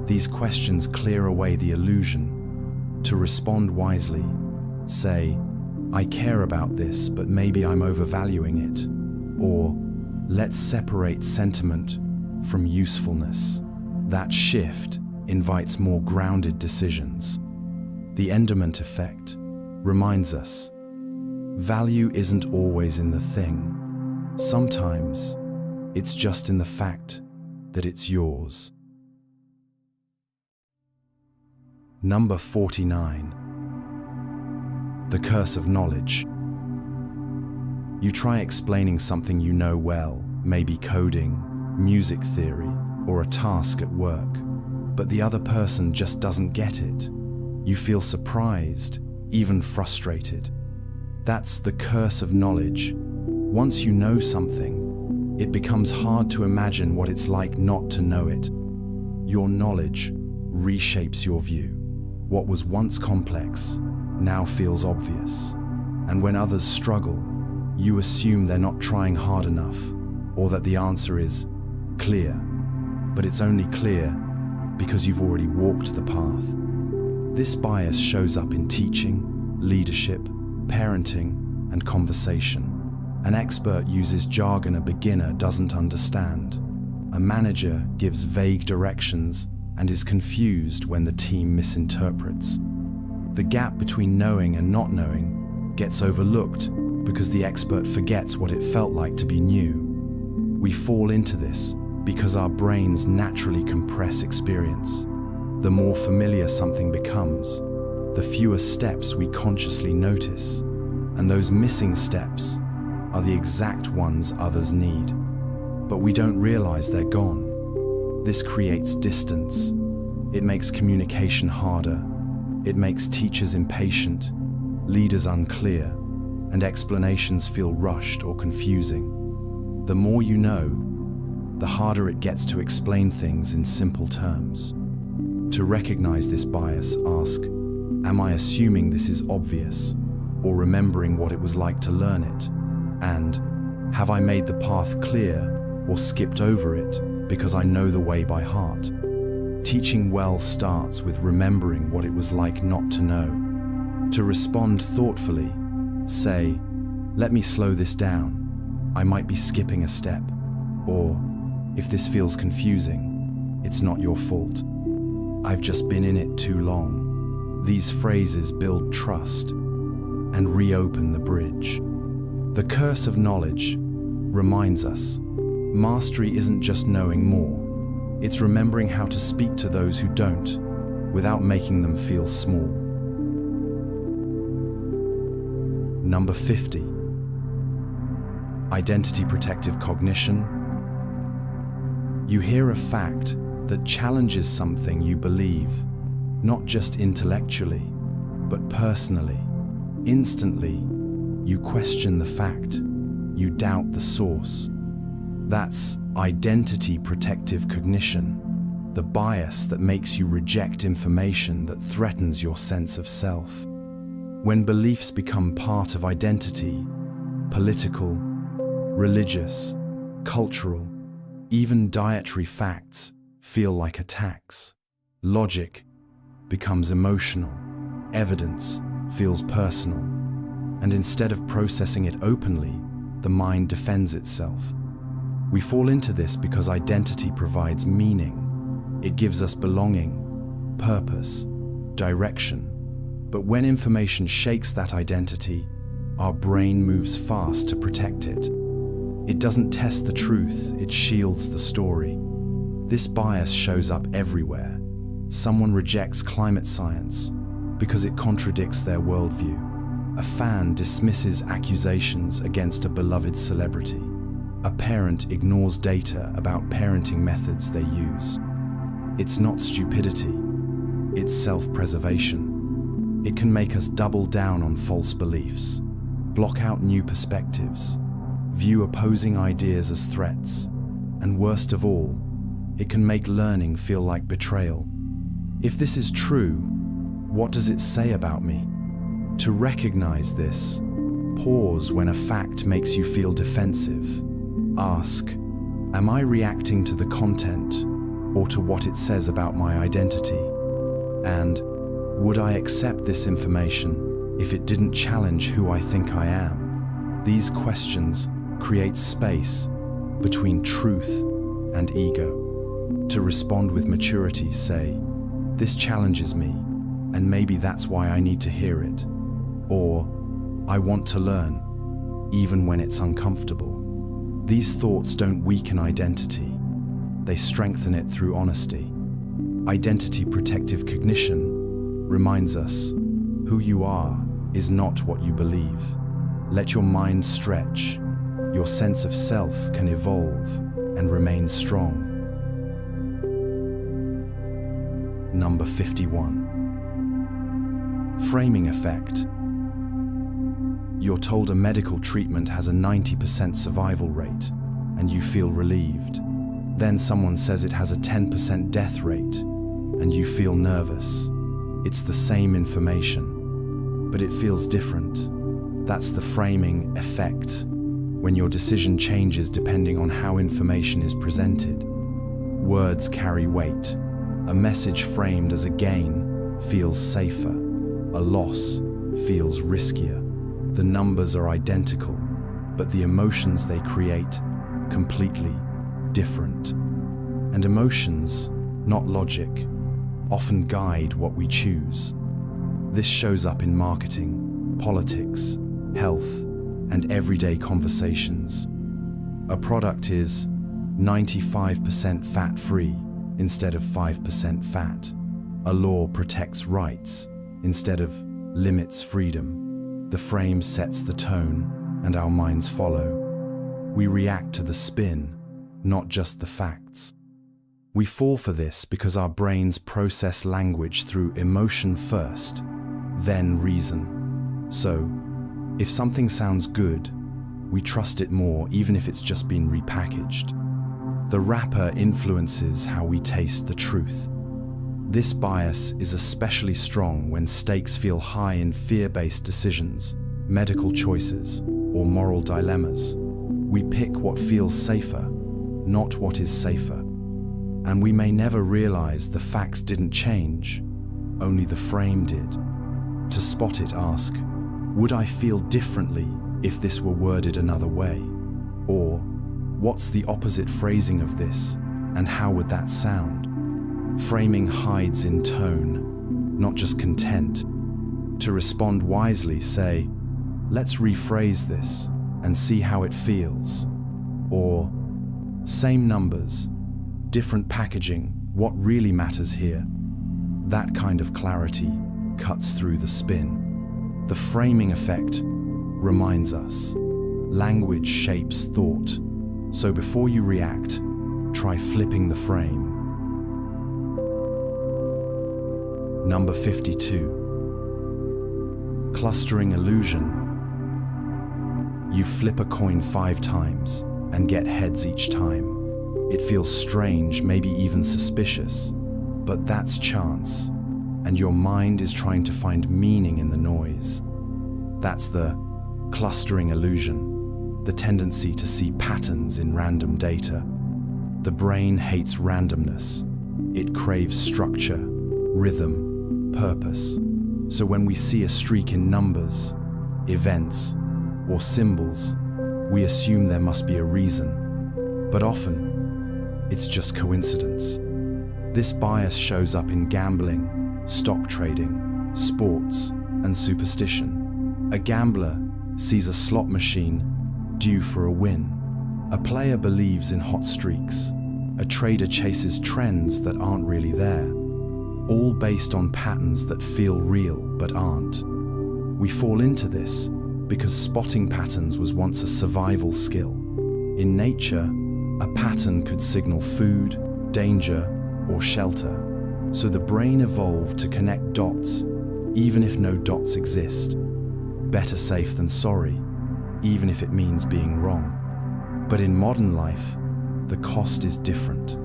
These questions clear away the illusion. To respond wisely, say, I care about this, but maybe I'm overvaluing it. Or, let's separate sentiment from usefulness. That shift invites more grounded decisions. The endowment effect reminds us, value isn't always in the thing. Sometimes it's just in the fact that it's yours. Number 49. The curse of knowledge. You try explaining something you know well, maybe coding, music theory, or a task at work, but the other person just doesn't get it. You feel surprised, even frustrated. That's the curse of knowledge. Once you know something, it becomes hard to imagine what it's like not to know it. Your knowledge reshapes your view. What was once complex now feels obvious. And when others struggle, you assume they're not trying hard enough, or that the answer is clear. But it's only clear because you've already walked the path. This bias shows up in teaching, leadership, parenting, and conversation. An expert uses jargon a beginner doesn't understand. A manager gives vague directions and is confused when the team misinterprets. The gap between knowing and not knowing gets overlooked because the expert forgets what it felt like to be new. We fall into this because our brains naturally compress experience. The more familiar something becomes, the fewer steps we consciously notice, and those missing steps are the exact ones others need. But we don't realize they're gone. This creates distance. It makes communication harder. It makes teachers impatient, leaders unclear, and explanations feel rushed or confusing. The more you know, the harder it gets to explain things in simple terms. To recognize this bias, ask, am I assuming this is obvious, or remembering what it was like to learn it? And, have I made the path clear, or skipped over it because I know the way by heart? Teaching well starts with remembering what it was like not to know. To respond thoughtfully, say, let me slow this down. I might be skipping a step. Or, if this feels confusing, it's not your fault. I've just been in it too long. These phrases build trust and reopen the bridge. The curse of knowledge reminds us, mastery isn't just knowing more, it's remembering how to speak to those who don't, without making them feel small. Number 50. Identity protective cognition. You hear a fact that challenges something you believe, not just intellectually, but personally. Instantly, you question the fact. You doubt the source. That's identity protective cognition, the bias that makes you reject information that threatens your sense of self. When beliefs become part of identity, political, religious, cultural, even dietary facts feel like attacks. Logic becomes emotional. Evidence feels personal. And instead of processing it openly, the mind defends itself. We fall into this because identity provides meaning. It gives us belonging, purpose, direction. But when information shakes that identity, our brain moves fast to protect it. It doesn't test the truth, it shields the story. This bias shows up everywhere. Someone rejects climate science because it contradicts their worldview. A fan dismisses accusations against a beloved celebrity. A parent ignores data about parenting methods they use. It's not stupidity, it's self-preservation. It can make us double down on false beliefs, block out new perspectives, view opposing ideas as threats, and worst of all, it can make learning feel like betrayal. If this is true, what does it say about me? To recognize this, pause when a fact makes you feel defensive. Ask, am I reacting to the content or to what it says about my identity? And would I accept this information if it didn't challenge who I think I am? These questions create space between truth and ego. To respond with maturity, say, this challenges me, and maybe that's why I need to hear it. Or, I want to learn, even when it's uncomfortable. These thoughts don't weaken identity, they strengthen it through honesty. Identity protective cognition reminds us, who you are is not what you believe. Let your mind stretch, your sense of self can evolve and remain strong. Number 51. Framing effect. You're told a medical treatment has a 90% survival rate, and you feel relieved. Then someone says it has a 10% death rate, and you feel nervous. It's the same information, but it feels different. That's the framing effect, when your decision changes depending on how information is presented. Words carry weight. A message framed as a gain feels safer. A loss feels riskier. The numbers are identical, but the emotions they create completely different. And emotions, not logic, often guide what we choose. This shows up in marketing, politics, health, and everyday conversations. A product is 95% fat-free instead of 5% fat. A law protects rights instead of limits freedom. The frame sets the tone, and our minds follow. We react to the spin, not just the facts. We fall for this because our brains process language through emotion first, then reason. So, if something sounds good, we trust it more even if it's just been repackaged. The wrapper influences how we taste the truth. This bias is especially strong when stakes feel high in fear-based decisions, medical choices, or moral dilemmas. We pick what feels safer, not what is safer. And we may never realize the facts didn't change, only the frame did. To spot it, ask, would I feel differently if this were worded another way? Or, what's the opposite phrasing of this, and how would that sound? Framing hides in tone, not just content. To respond wisely, say, let's rephrase this and see how it feels. Or, same numbers, different packaging, what really matters here? That kind of clarity cuts through the spin. The framing effect reminds us, language shapes thought. So before you react, try flipping the frame. Number 52. Clustering illusion. You flip a coin 5 times and get heads each time. It feels strange, maybe even suspicious, but that's chance, and your mind is trying to find meaning in the noise. That's the clustering illusion, the tendency to see patterns in random data. The brain hates randomness. It craves structure, rhythm, purpose. So when we see a streak in numbers, events, or symbols, we assume there must be a reason. But often, it's just coincidence. This bias shows up in gambling, stock trading, sports, and superstition. A gambler sees a slot machine due for a win. A player believes in hot streaks. A trader chases trends that aren't really there, all based on patterns that feel real but aren't. We fall into this because spotting patterns was once a survival skill. In nature, a pattern could signal food, danger, or shelter. So the brain evolved to connect dots, even if no dots exist. Better safe than sorry, even if it means being wrong. But in modern life, the cost is different.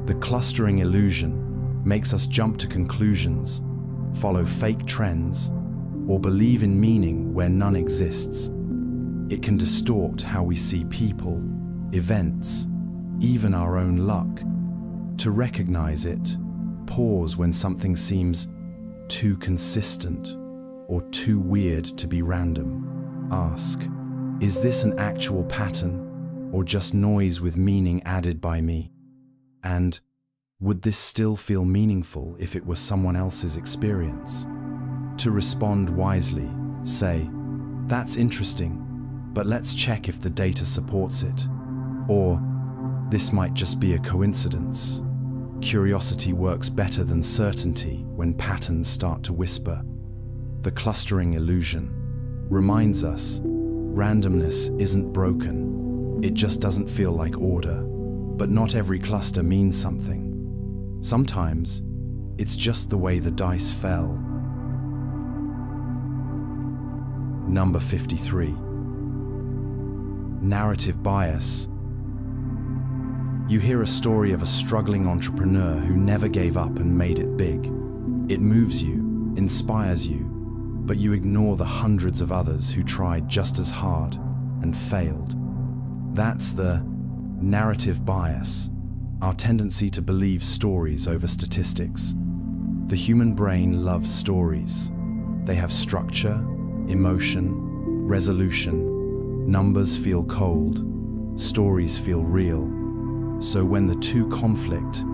The clustering illusion makes us jump to conclusions, follow fake trends, or believe in meaning where none exists. It can distort how we see people, events, even our own luck. To recognize it, pause when something seems too consistent or too weird to be random. Ask, is this an actual pattern or just noise with meaning added by me? And would this still feel meaningful if it were someone else's experience? To respond wisely, say, that's interesting, but let's check if the data supports it. Or, this might just be a coincidence. Curiosity works better than certainty when patterns start to whisper. The clustering illusion reminds us randomness isn't broken. It just doesn't feel like order. But not every cluster means something. Sometimes, it's just the way the dice fell. Number 53. Narrative bias. You hear a story of a struggling entrepreneur who never gave up and made it big. It moves you, inspires you, but you ignore the hundreds of others who tried just as hard and failed. That's the narrative bias, our tendency to believe stories over statistics. The human brain loves stories. They have structure, emotion, resolution, Numbers feel cold, stories feel real. So when the two conflict,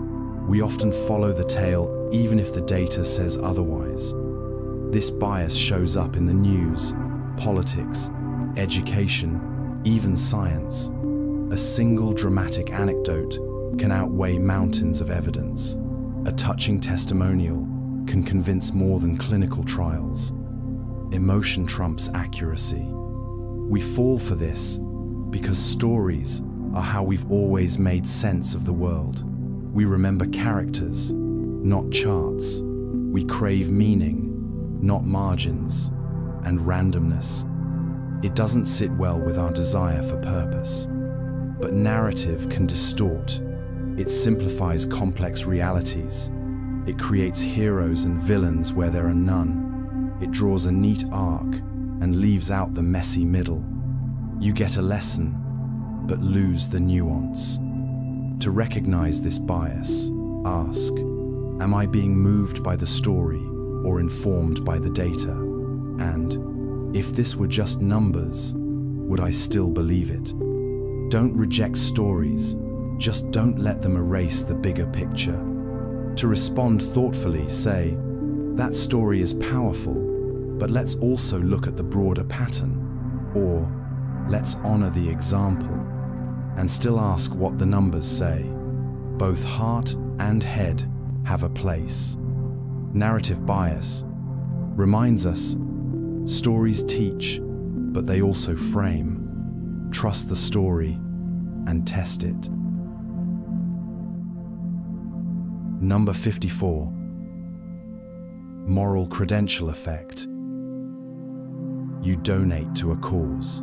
we often follow the tale even if the data says otherwise. This bias shows up in the news, politics, education, even science. A single dramatic anecdote can outweigh mountains of evidence. A touching testimonial can convince more than clinical trials. Emotion trumps accuracy. We fall for this because stories are how we've always made sense of the world. We remember characters, not charts. We crave meaning, not margins, and randomness. It doesn't sit well with our desire for purpose. But narrative can distort. It simplifies complex realities. It creates heroes and villains where there are none. It draws a neat arc and leaves out the messy middle. You get a lesson, but lose the nuance. To recognize this bias, ask, am I being moved by the story or informed by the data? And if this were just numbers, would I still believe it? Don't reject stories, just don't let them erase the bigger picture. To respond thoughtfully, say, that story is powerful, but let's also look at the broader pattern. Or, let's honor the example and still ask what the numbers say. Both heart and head have a place. Narrative bias reminds us, stories teach, but they also frame. Trust the story and test it. Number 54. Moral credential effect. You donate to a cause.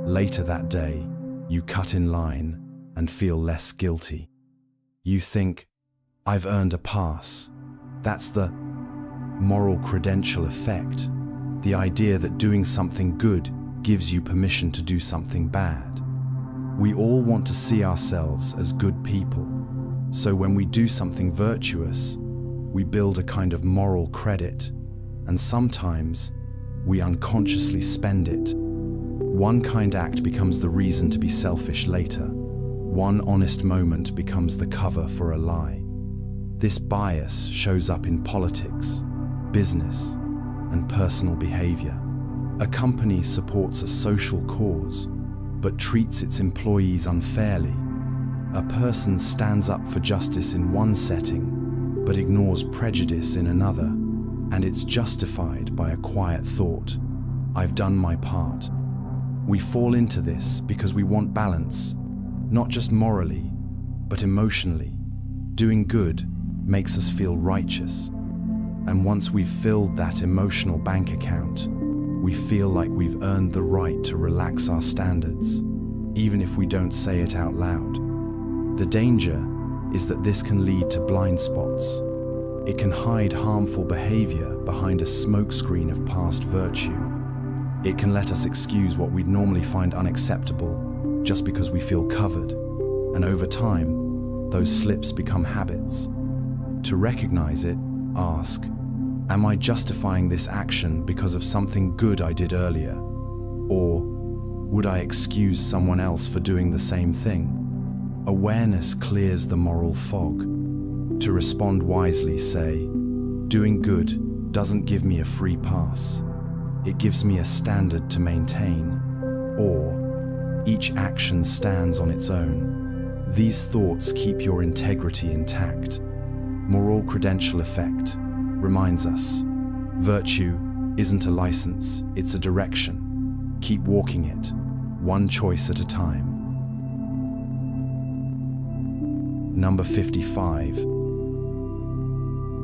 Later that day, you cut in line and feel less guilty. You think, I've earned a pass. That's the moral credential effect. The idea that doing something good gives you permission to do something bad. We all want to see ourselves as good people. So when we do something virtuous, we build a kind of moral credit, and sometimes we unconsciously spend it. One kind act becomes the reason to be selfish later. One honest moment becomes the cover for a lie. This bias shows up in politics, business, and personal behavior. A company supports a social cause, but treats its employees unfairly. A person stands up for justice in one setting, but ignores prejudice in another, and it's justified by a quiet thought, I've done my part. We fall into this because we want balance, not just morally, but emotionally. Doing good makes us feel righteous. And once we've filled that emotional bank account, we feel like we've earned the right to relax our standards, even if we don't say it out loud. The danger is that this can lead to blind spots. It can hide harmful behavior behind a smokescreen of past virtue. It can let us excuse what we'd normally find unacceptable just because we feel covered. And over time, those slips become habits. To recognize it, ask, am I justifying this action because of something good I did earlier? Or would I excuse someone else for doing the same thing? Awareness clears the moral fog. To respond wisely, say, doing good doesn't give me a free pass. It gives me a standard to maintain. Or, each action stands on its own. These thoughts keep your integrity intact. Moral credential effect reminds us, virtue isn't a license, it's a direction. Keep walking it, one choice at a time. Number 55.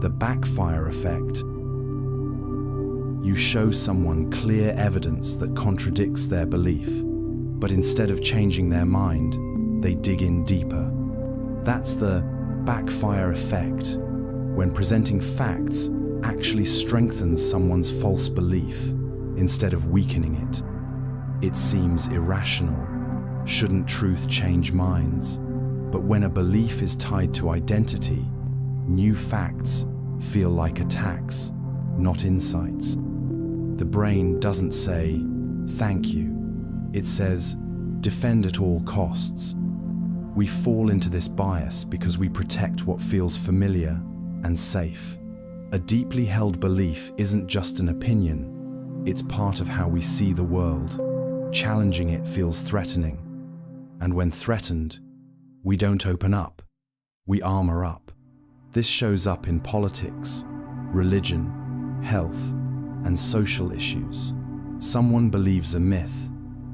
The backfire effect. You show someone clear evidence that contradicts their belief, but instead of changing their mind, they dig in deeper. That's the backfire effect, when presenting facts actually strengthens someone's false belief instead of weakening it. It seems irrational. Shouldn't truth change minds? But when a belief is tied to identity, new facts feel like attacks, not insights. The brain doesn't say, thank you. It says, defend at all costs. We fall into this bias because we protect what feels familiar and safe. A deeply held belief isn't just an opinion, it's part of how we see the world. Challenging it feels threatening. And when threatened, we don't open up, we armor up. This shows up in politics, religion, health, and social issues. Someone believes a myth,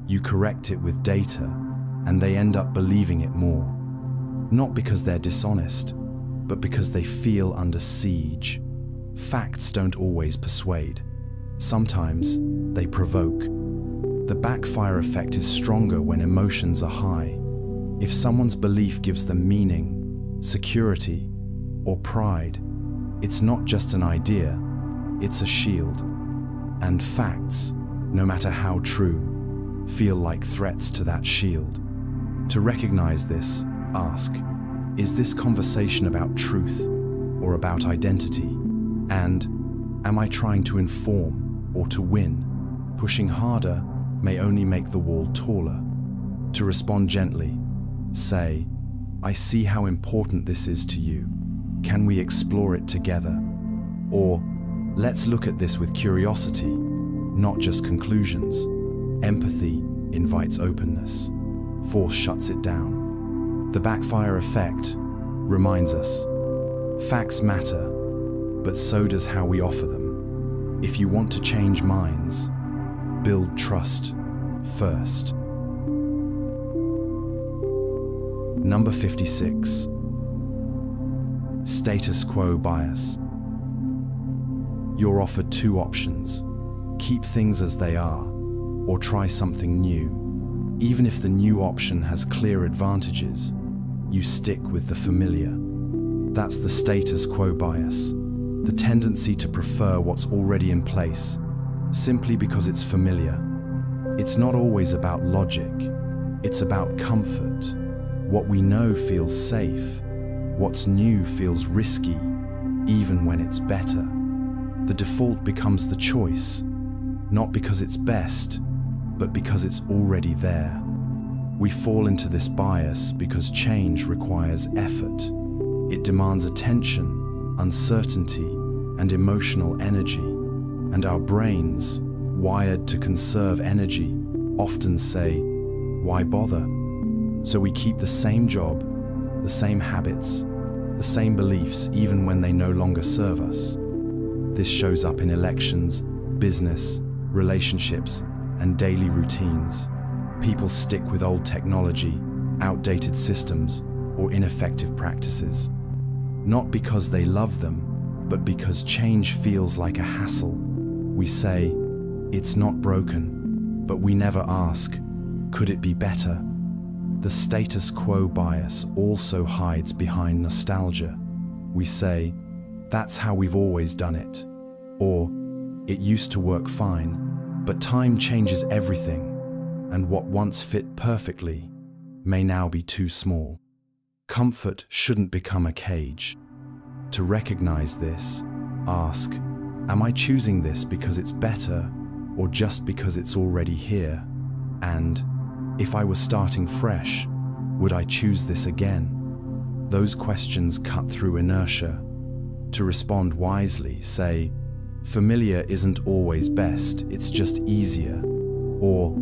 you correct it with data, and they end up believing it more. Not because they're dishonest, but because they feel under siege. Facts don't always persuade. Sometimes they provoke. The backfire effect is stronger when emotions are high. If someone's belief gives them meaning, security, or pride, it's not just an idea, it's a shield. And facts, no matter how true, feel like threats to that shield. To recognize this, ask, is this conversation about truth or about identity? And am I trying to inform or to win? Pushing harder may only make the wall taller. To respond gently, say, I see how important this is to you. Can we explore it together? Or, let's look at this with curiosity, not just conclusions. Empathy invites openness. Force shuts it down. The backfire effect reminds us, facts matter, but so does how we offer them. If you want to change minds, build trust first. Number 56. Status quo bias. You're offered two options. Keep things as they are, or try something new. Even if the new option has clear advantages, you stick with the familiar. That's the status quo bias, the tendency to prefer what's already in place, simply because it's familiar. It's not always about logic, it's about comfort. What we know feels safe, what's new feels risky, even when it's better. The default becomes the choice, not because it's best, but because it's already there. We fall into this bias because change requires effort. It demands attention, uncertainty, and emotional energy. And our brains, wired to conserve energy, often say, why bother? So we keep the same job, the same habits, the same beliefs even when they no longer serve us. This shows up in elections, business, relationships, and daily routines. People stick with old technology, outdated systems, or ineffective practices. Not because they love them, but because change feels like a hassle. We say, it's not broken, but we never ask, could it be better? The status quo bias also hides behind nostalgia. We say, that's how we've always done it. Or, it used to work fine, but time changes everything, and what once fit perfectly may now be too small. Comfort shouldn't become a cage. To recognize this, ask, am I choosing this because it's better or just because it's already here? And if I was starting fresh, would I choose this again? Those questions cut through inertia. To respond wisely, say, familiar isn't always best, it's just easier. Or,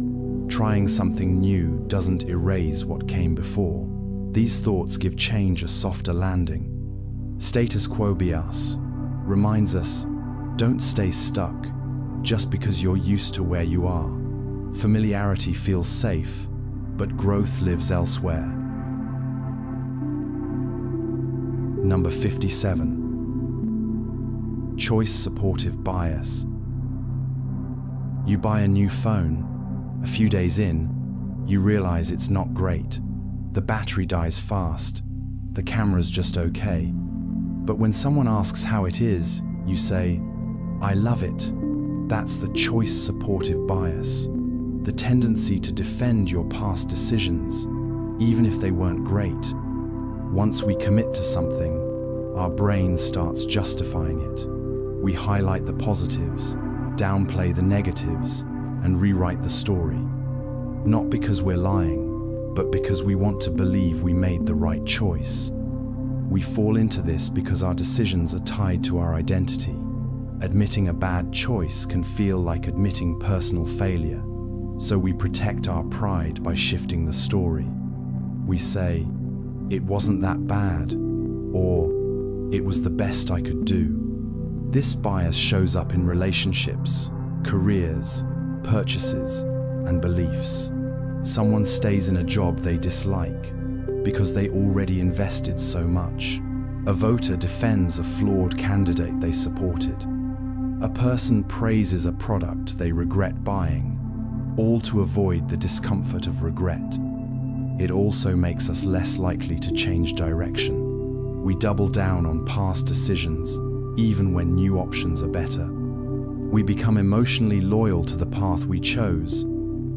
trying something new doesn't erase what came before. These thoughts give change a softer landing. Status quo bias reminds us, don't stay stuck just because you're used to where you are. Familiarity feels safe, but growth lives elsewhere. Number 57. Choice supportive bias. You buy a new phone. A few days in, you realize it's not great. The battery dies fast. The camera's just okay. But when someone asks how it is, you say, I love it. That's the choice supportive bias. The tendency to defend your past decisions, even if they weren't great. Once we commit to something, our brain starts justifying it. We highlight the positives, downplay the negatives, and rewrite the story. not because we're lying, but because we want to believe we made the right choice. We fall into this because our decisions are tied to our identity. Admitting a bad choice can feel like admitting personal failure, so we protect our pride by shifting the story. We say, "It wasn't that bad," or "It was the best I could do." This bias shows up in relationships, careers, purchases, and beliefs. Someone stays in a job they dislike because they already invested so much. A voter defends a flawed candidate they supported. A person praises a product they regret buying, all to avoid the discomfort of regret. It also makes us less likely to change direction. We double down on past decisions, even when new options are better. We become emotionally loyal to the path we chose,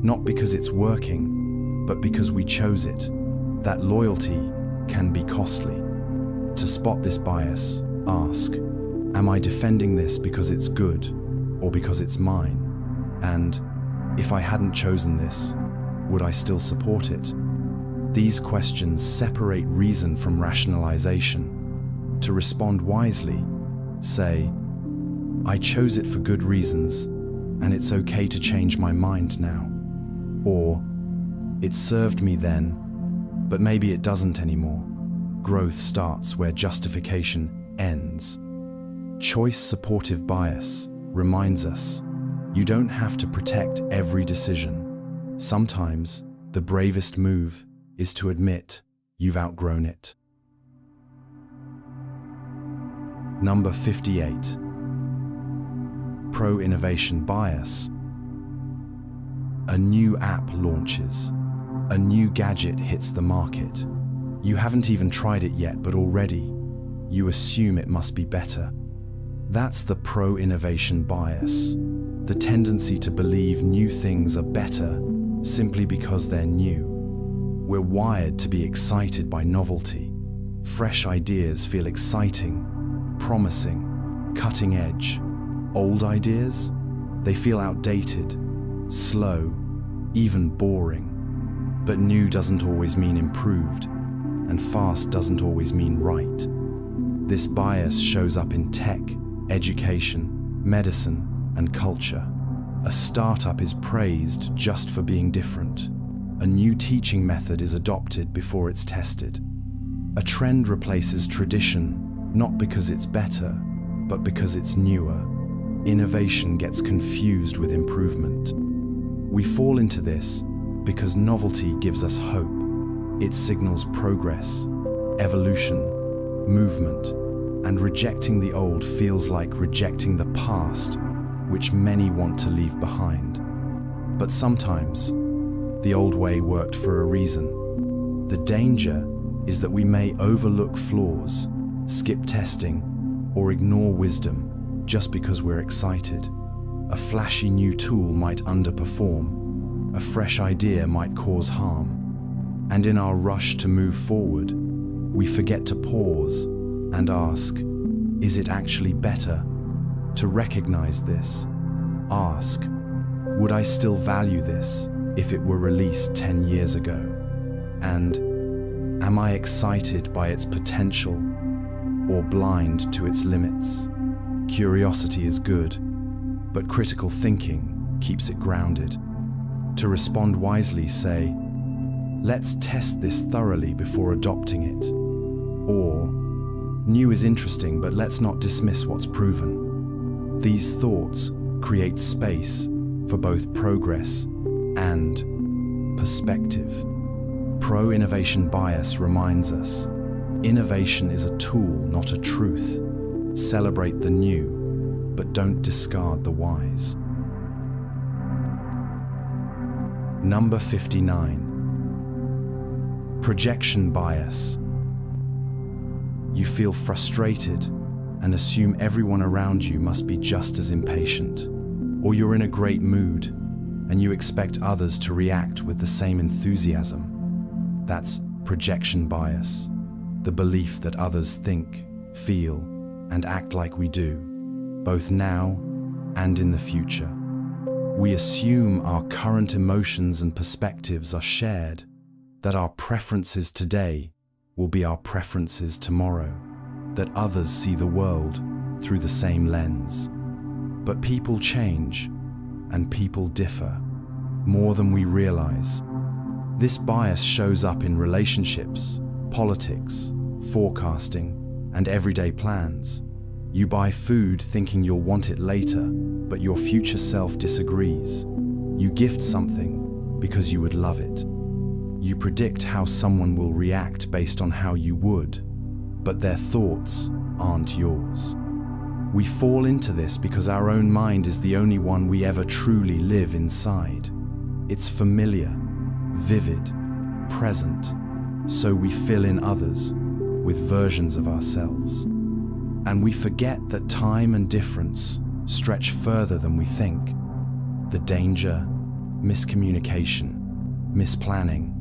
not because it's working, but because we chose it. That loyalty can be costly. To spot this bias, ask, am I defending this because it's good or because it's mine? And if I hadn't chosen this, would I still support it? These questions separate reason from rationalization. To respond wisely, say, I chose it for good reasons, and it's okay to change my mind now. Or, it served me then, but maybe it doesn't anymore. Growth starts where justification ends. Choice-supportive bias reminds us, you don't have to protect every decision. Sometimes, the bravest move is to admit you've outgrown it. Number 58. Pro-innovation bias. A new app launches. A new gadget hits the market. You haven't even tried it yet, but already you assume it must be better. That's the pro-innovation bias, the tendency to believe new things are better simply because they're new. We're wired to be excited by novelty. Fresh ideas feel exciting, promising, cutting edge. Old ideas? They feel outdated, slow, even boring. But new doesn't always mean improved, and fast doesn't always mean right. This bias shows up in tech, education, medicine, and culture. A startup is praised just for being different. A new teaching method is adopted before it's tested. A trend replaces tradition, not because it's better, but because it's newer. Innovation gets confused with improvement. We fall into this because novelty gives us hope. It signals progress, evolution, movement, and rejecting the old feels like rejecting the past, which many want to leave behind. But sometimes, the old way worked for a reason. The danger is that we may overlook flaws, skip testing, or ignore wisdom just because we're excited. A flashy new tool might underperform. A fresh idea might cause harm. And in our rush to move forward, we forget to pause and ask, is it actually better? To recognize this, ask, would I still value this if it were released 10 years ago? And am I excited by its potential or blind to its limits? Curiosity is good, but critical thinking keeps it grounded. To respond wisely, say, let's test this thoroughly before adopting it. Or, new is interesting, but let's not dismiss what's proven. These thoughts create space for both progress and perspective. Pro-innovation bias reminds us, innovation is a tool, not a truth. Celebrate the new, but don't discard the wise. Number 59. Projection bias. You feel frustrated and assume everyone around you must be just as impatient. Or you're in a great mood and you expect others to react with the same enthusiasm. That's projection bias, the belief that others think, feel, and act like we do, both now and in the future. We assume our current emotions and perspectives are shared, that our preferences today will be our preferences tomorrow, that others see the world through the same lens. But people change, and people differ, more than we realize. This bias shows up in relationships, politics, forecasting, and everyday plans. You buy food thinking you'll want it later, but your future self disagrees. You gift something because you would love it. You predict how someone will react based on how you would, but their thoughts aren't yours. We fall into this because our own mind is the only one we ever truly live inside. It's familiar, vivid, present, so we fill in others with versions of ourselves. And we forget that time and difference stretch further than we think. The danger, miscommunication, misplanning,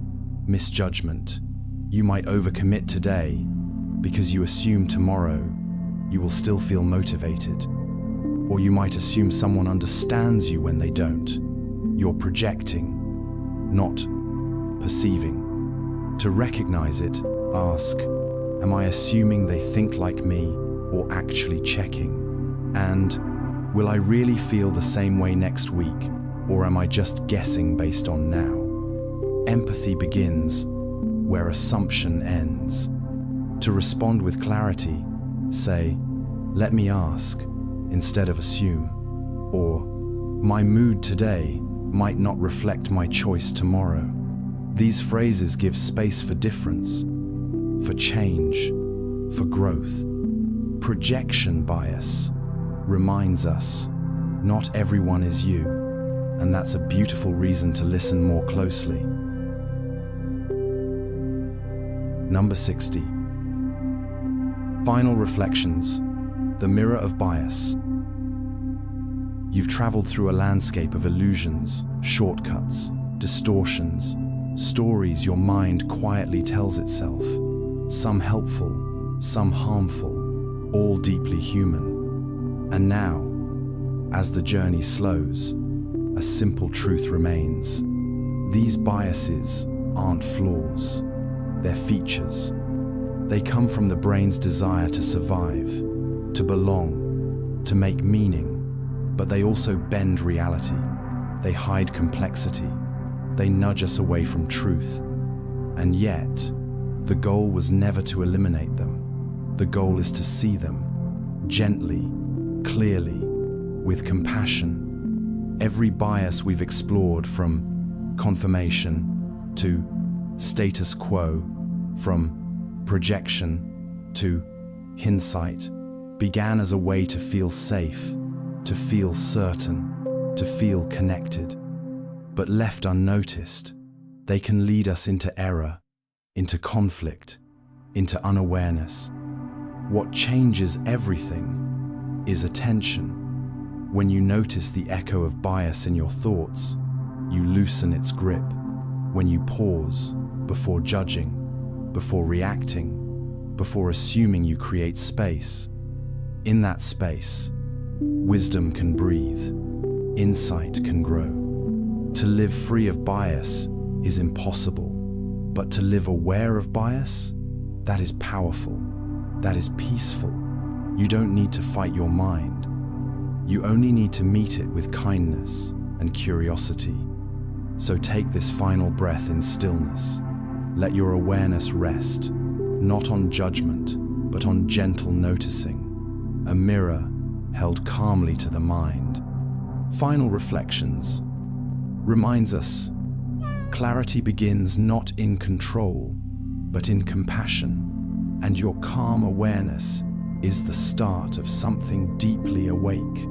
misjudgment. You might overcommit today because you assume tomorrow you will still feel motivated. Or you might assume someone understands you when they don't. You're projecting, not perceiving. To recognize it, ask, am I assuming they think like me or actually checking? And will I really feel the same way next week, or am I just guessing based on now? Empathy begins where assumption ends. To respond with clarity, say, let me ask, instead of assume. Or, my mood today might not reflect my choice tomorrow. These phrases give space for difference, for change, for growth. Projection bias reminds us not everyone is you, and that's a beautiful reason to listen more closely. Number 60. Final reflections, the mirror of bias. You've traveled through a landscape of illusions, shortcuts, distortions, stories your mind quietly tells itself, some helpful, some harmful, all deeply human. And now, as the journey slows, a simple truth remains. These biases aren't flaws, they're features. They come from the brain's desire to survive, to belong, to make meaning, but they also bend reality. They hide complexity. They nudge us away from truth. And yet, the goal was never to eliminate them. The goal is to see them, gently, clearly, with compassion. Every bias we've explored, from confirmation to status quo, from projection to hindsight, began as a way to feel safe, to feel certain, to feel connected. But left unnoticed, they can lead us into error, into conflict, into unawareness. What changes everything is attention. When you notice the echo of bias in your thoughts, you loosen its grip. When you pause before judging, before reacting, before assuming, you create space. In that space, wisdom can breathe, insight can grow. To live free of bias is impossible, but to live aware of bias, that is powerful, that is peaceful. You don't need to fight your mind. You only need to meet it with kindness and curiosity. So take this final breath in stillness. Let your awareness rest, not on judgment, but on gentle noticing, a mirror held calmly to the mind. Final reflections reminds us, clarity begins not in control, but in compassion, and your calm awareness is the start of something deeply awake.